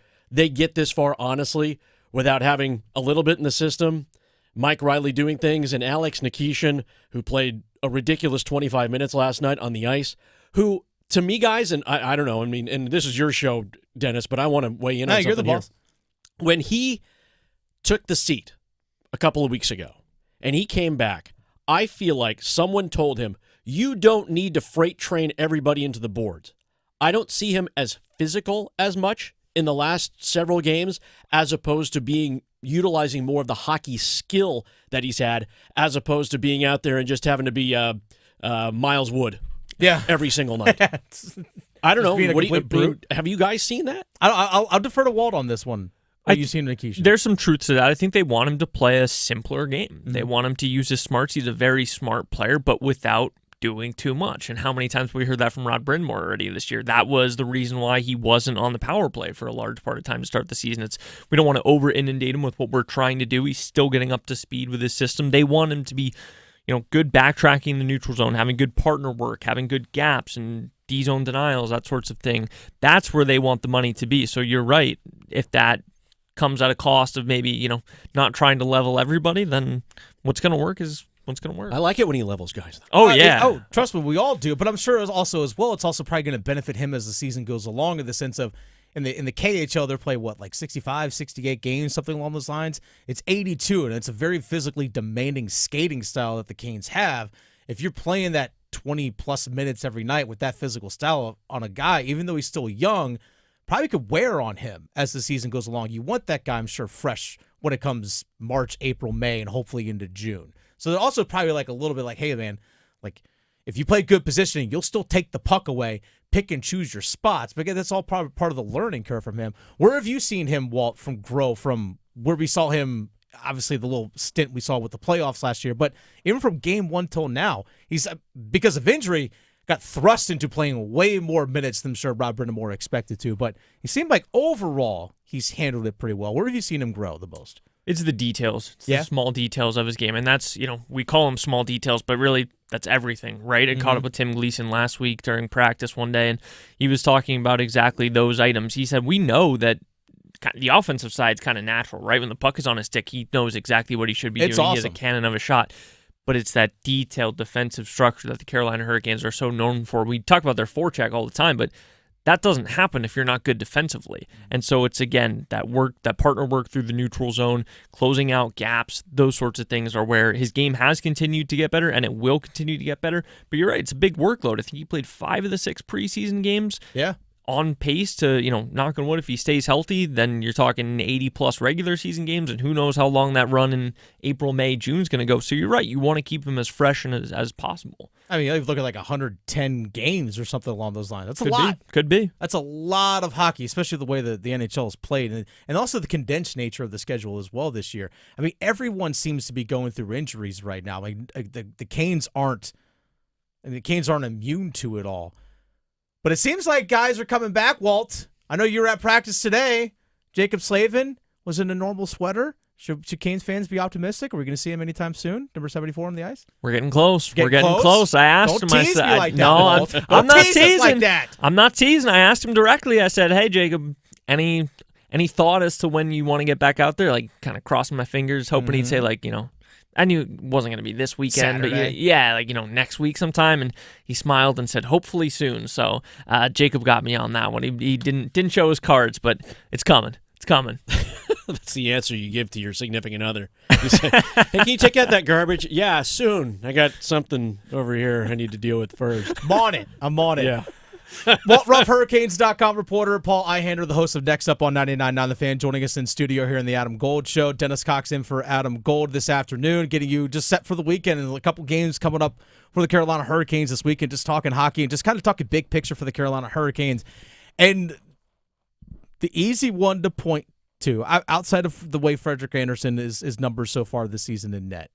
get this far, honestly, without having a little bit in the system. Mike Riley doing things, and Alex Nikishin, who played a ridiculous 25 minutes last night on the ice, who, to me, guys, and I don't know, and this is your show, Dennis, but I want to weigh in on something you're the boss. Here. When he took the seat a couple of weeks ago, and he came back, I feel like someone told him, you don't need to freight train everybody into the boards. I don't see him as physical as much in the last several games, as opposed to utilizing more of the hockey skill that he's had, as opposed to being out there and just having to be Miles Wood. Yeah, every single night. I don't know. Brute. Have you guys seen that? I'll defer to Walt on this one. What you seen, Nikisha? There's some truth to that. I think they want him to play a simpler game. Mm-hmm. They want him to use his smarts. He's a very smart player, but without doing too much. And how many times have we heard that from Rod Brindamore already this year? That was the reason why he wasn't on the power play for a large part of time to start the season. We don't want to over inundate him with what we're trying to do. He's still getting up to speed with his system. They want him to be good backtracking in the neutral zone, having good partner work, having good gaps and D-zone denials, that sorts of thing. That's where they want the money to be. So you're right. If that comes at a cost of maybe, not trying to level everybody, then what's going to work is what's going to work. I like it when he levels guys. Oh, yeah. Trust me, we all do. But I'm sure it's also probably going to benefit him as the season goes along, in the sense of, in the KHL, they're playing, 65, 68 games, something along those lines. It's 82, and it's a very physically demanding skating style that the Canes have. If you're playing that 20-plus minutes every night with that physical style on a guy, even though he's still young, probably could wear on him as the season goes along. You want that guy, I'm sure, fresh when it comes March, April, May, and hopefully into June. So they're also probably a little bit like, hey, man, if you play good positioning, you'll still take the puck away, pick and choose your spots. But again, that's all probably part of the learning curve from him. Where have you seen him, Walt, grow from where we saw him, obviously the little stint we saw with the playoffs last year, but even from game one till now, he's, because of injury, got thrust into playing way more minutes than I'm sure Rob Brindamore expected to. But he seemed like overall he's handled it pretty well. Where have you seen him grow the most? It's the details. It's the small details of his game. And that's, we call them small details, but really that's everything, right? I caught up with Tim Gleason last week during practice one day, and he was talking about exactly those items. He said, we know that the offensive side's kind of natural, right? When the puck is on his stick, he knows exactly what he should be doing. Awesome. He has a cannon of a shot. But it's that detailed defensive structure that the Carolina Hurricanes are so known for. We talk about their forecheck all the time, but that doesn't happen if you're not good defensively. And so it's, again, that partner work through the neutral zone, closing out gaps, those sorts of things are where his game has continued to get better, and it will continue to get better. But you're right, it's a big workload. I think he played 5 of the 6 preseason games. Yeah. on pace to, knock on wood, if he stays healthy, then you're talking 80-plus regular season games, and who knows how long that run in April, May, June is going to go. So you're right. You want to keep him as fresh and as possible. I mean, you look at 110 games or something along those lines. That's a lot. Could be. That's a lot of hockey, especially the way that the NHL is played, and also the condensed nature of the schedule as well this year. I mean, everyone seems to be going through injuries right now. Like the Canes aren't immune to it all. But it seems like guys are coming back, Walt. I know you were at practice today. Jacob Slavin was in a normal sweater. Should Canes fans be optimistic? Are we going to see him anytime soon? Number 74 on the ice? We're getting close. We're getting close. I asked him. Don't tease me like that, no, Walt. I'm not tease teasing. us like that. I'm not teasing. I asked him directly. I said, "Hey, Jacob, any thought as to when you want to get back out there?" Like, kind of crossing my fingers, hoping he'd say, I knew it wasn't going to be this weekend, Saturday. but next week sometime. And he smiled and said, "Hopefully soon." So Jacob got me on that one. He didn't show his cards, but it's coming. It's coming. That's the answer you give to your significant other. You say, "Hey, can you take out that garbage?" "Yeah, soon. I got something over here I need to deal with first." I'm on it. Yeah. WaltRuffHurricanes.com reporter Paul Ihander, the host of Next Up on 99.9 The Fan, joining us in studio here in the Adam Gold Show. Dennis Cox in for Adam Gold this afternoon, getting you just set for the weekend and a couple games coming up for the Carolina Hurricanes this weekend, just talking hockey and just kind of talking big picture for the Carolina Hurricanes. And the easy one to point to, outside of the way Frederick Anderson is numbers so far this season in net.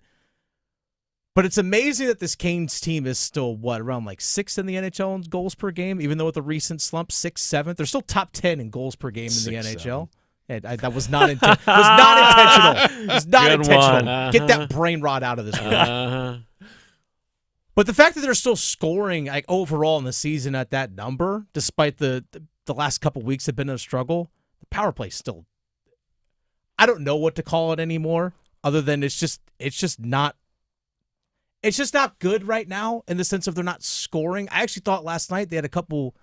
But it's amazing that this Canes team is still, around 6th in the NHL in goals per game, even though with the recent slump, 6th, 7th. They're still top 10 in goals per game in the NHL. That was not intentional. It was not intentional. Get that brain rot out of this world. But the fact that they're still scoring overall in the season at that number, despite the last couple weeks have been a struggle, the power play still, I don't know what to call it anymore, other than it's just not good right now in the sense of they're not scoring. I actually thought last night they had a couple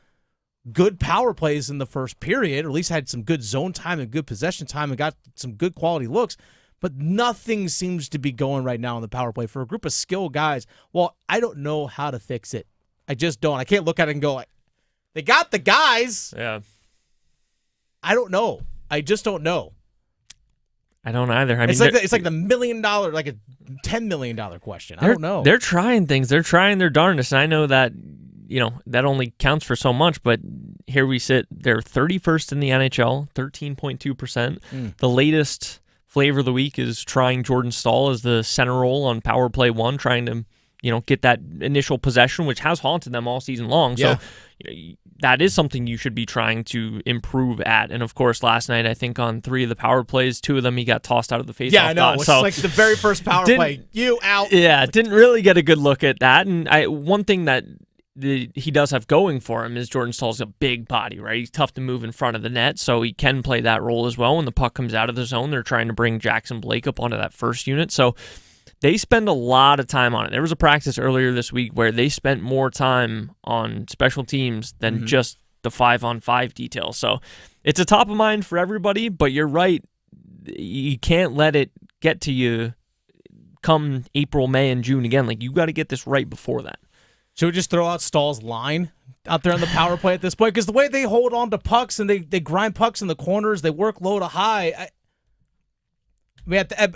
good power plays in the first period, or at least had some good zone time and good possession time and got some good quality looks, but nothing seems to be going right now in the power play for a group of skilled guys. Well, I don't know how to fix it. I just don't. I can't look at it and go, they got the guys. Yeah. I don't know. I just don't know. I don't either. I mean, it's like the $1 million, like a $10 million question. I don't know. They're trying things. They're trying their darndest. And I know that, that only counts for so much, but here we sit. They're 31st in the NHL, 13.2%. The latest flavor of the week is trying Jordan Staal as the center role on power play 1, trying to, get that initial possession, which has haunted them all season long. Yeah. So that is something you should be trying to improve at. And of course, last night, I think on 3 of the power plays, 2 of them, he got tossed out of the faceoff. Yeah, I know. It's like the very first power play. You out. Yeah, didn't really get a good look at that. And one thing that he does have going for him is Jordan Staal's a big body, right? He's tough to move in front of the net, so he can play that role as well. When the puck comes out of the zone, they're trying to bring Jackson Blake up onto that first unit. So they spend a lot of time on it. There was a practice earlier this week where they spent more time on special teams than just the 5-on-5 details. So it's a top of mind for everybody, but you're right. You can't let it get to you come April, May, and June again. You got to get this right before that. Should we just throw out Stahl's line out there on the power play at this point? Because the way they hold on to pucks and they grind pucks in the corners, they work low to high.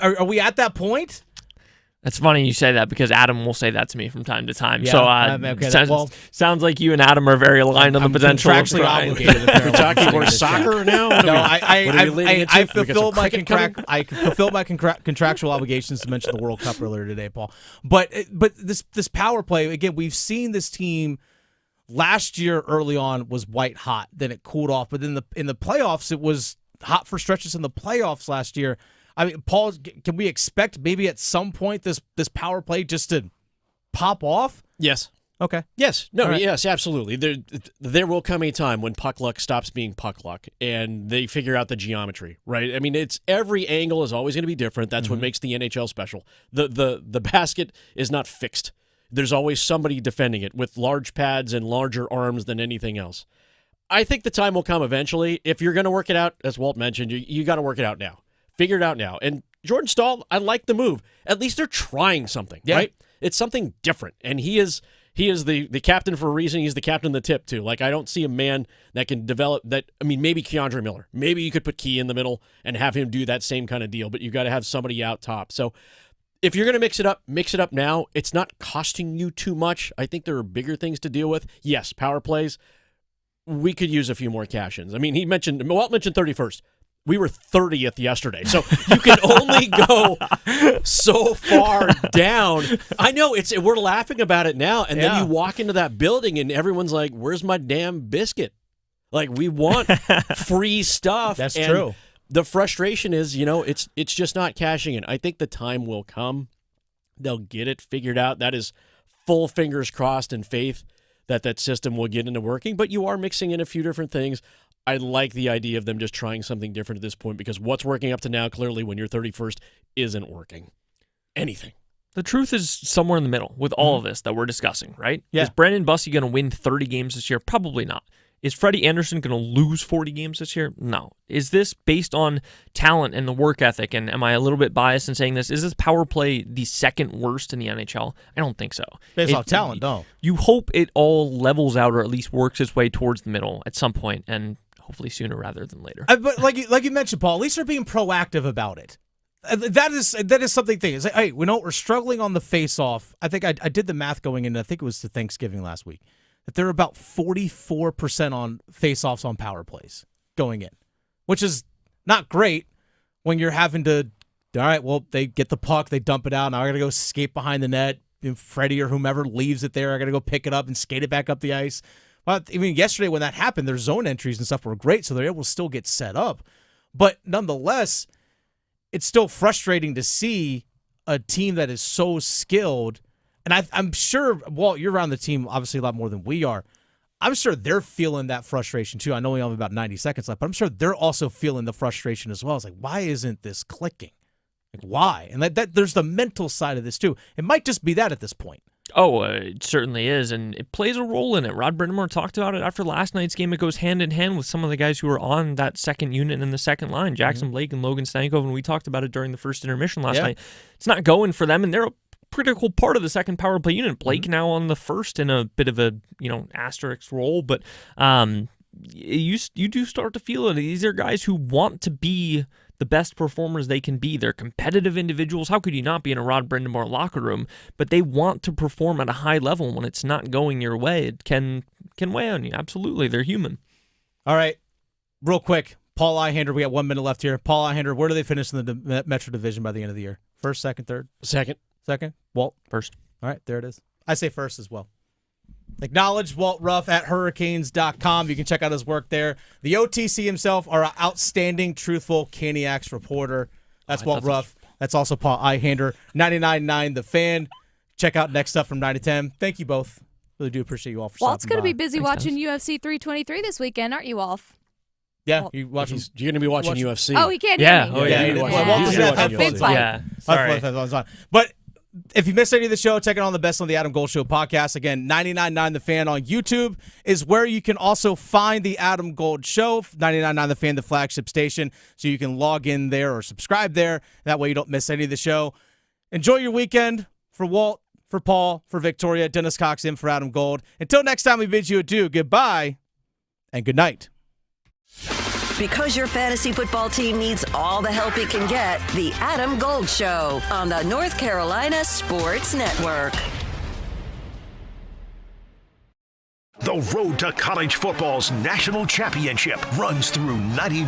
Are we at that point? That's funny you say that because Adam will say that to me from time to time. Yeah, so sounds like you and Adam are very aligned on the potential. Contractually obligated. We're talking more soccer now? No, I fulfilled my contractual obligations to mention the World Cup earlier today, Paul. But this power play, again, we've seen this team last year early on was white hot. Then it cooled off. But then in the playoffs, it was hot for stretches in the playoffs last year. I mean, Paul, can we expect maybe at some point this power play just to pop off? Yes. Okay. Yes. No. Right. Yes. Absolutely. There will come a time when puck luck stops being puck luck, and they figure out the geometry. Right. I mean, it's every angle is always going to be different. That's what makes the NHL special. The basket is not fixed. There's always somebody defending it with large pads and larger arms than anything else. I think the time will come eventually. If you're going to work it out, as Walt mentioned, you got to work it out now. Figure it out now. And Jordan Staal, I like the move. At least they're trying something, right? It's something different. And he is he is the captain for a reason. He's the captain of the tip, too. Like, I don't see a man that can develop that. I mean, maybe Keandre Miller. Maybe you could put Key in the middle and have him do that same kind of deal, but you've got to have somebody out top. So if you're going to mix it up now. It's not costing you too much. I think there are bigger things to deal with. Yes, power plays. We could use a few more cash-ins. I mean, Walt mentioned 31st. We were 30th yesterday, so you can only go so far down. I know we're laughing about it now, and then you walk into that building and everyone's like, "Where's my damn biscuit?" Like, we want free stuff. That's true. The frustration is, it's just not cashing in. I think the time will come. They'll get it figured out. That is full fingers crossed and faith that system will get into working. But you are mixing in a few different things. I like the idea of them just trying something different at this point, because what's working up to now, clearly, when you're 31st, isn't working. Anything. The truth is somewhere in the middle with all of this that we're discussing, right? Yeah. Is Brandon Bussey going to win 30 games this year? Probably not. Is Freddie Anderson going to lose 40 games this year? No. Is this based on talent and the work ethic? And am I a little bit biased in saying this? Is this power play the second worst in the NHL? I don't think so. Based on talent, no. You hope it all levels out or at least works its way towards the middle at some point, and hopefully sooner rather than later. But like you mentioned, Paul, at least they're being proactive about it. That is something. It's like, hey, we're struggling on the face-off. I think I did the math going in. I think it was to Thanksgiving last week. That they're about 44% on face-offs on power plays going in, which is not great when you're having to, all right, well, they get the puck, they dump it out, now I got to go skate behind the net, and Freddie or whomever leaves it there, I got to go pick it up and skate it back up the ice. Well, I mean, yesterday when that happened, their zone entries and stuff were great, so they're able to still get set up. But nonetheless, it's still frustrating to see a team that is so skilled. And I'm sure, Walt, you're around the team obviously a lot more than we are. I'm sure they're feeling that frustration too. I know we only have about 90 seconds left, but I'm sure they're also feeling the frustration as well. It's like, why isn't this clicking? Like, why? And that there's the mental side of this too. It might just be that at this point. Oh, it certainly is, and it plays a role in it. Rod Brindamore talked about it after last night's game. It goes hand in hand with some of the guys who are on that second unit in the second line, Jackson Blake and Logan Stankoven, and we talked about it during the first intermission last night. It's not going for them, and they're a critical part of the second power play unit. Blake now on the first in a bit of a asterisk role, but you do start to feel it. These are guys who want to be the best performers they can be. They're competitive individuals. How could you not be in a Rod Brindamore locker room? But they want to perform at a high level. When it's not going your way, it can weigh on you. Absolutely, they're human. All right, real quick, Paul Ihander. We got 1 minute left here. Paul Ihander, where do they finish in the Metro Division by the end of the year? First, second, third? Second. Walt? First. All right, there it is. I say first as well. Acknowledge Walt Ruff at Hurricanes.com. You can check out his work there. The OTC himself, our outstanding, truthful Caniacs reporter. That's Walt Ruff. That's also Paul Ihander. 99.9 The Fan. Check out next up from 9 to 10. Thank you both. Really do appreciate you all for Walt's stopping going to by. be busy watching UFC 323 this weekend, aren't you, Wolf? Yeah, you're going to be watching UFC. Oh, he can't hear me. Yeah. Sorry. But if you missed any of the show, check it on the Best on the Adam Gold Show podcast. Again, 99.9 The Fan on YouTube is where you can also find the Adam Gold Show, 99.9 The Fan, the flagship station, so you can log in there or subscribe there. That way you don't miss any of the show. Enjoy your weekend. For Walt, for Paul, for Victoria, Dennis Cox in for Adam Gold. Until next time, we bid you adieu. Goodbye and good night. Because your fantasy football team needs all the help it can get, the Adam Gold Show on the North Carolina Sports Network. The road to college football's national championship runs through 99.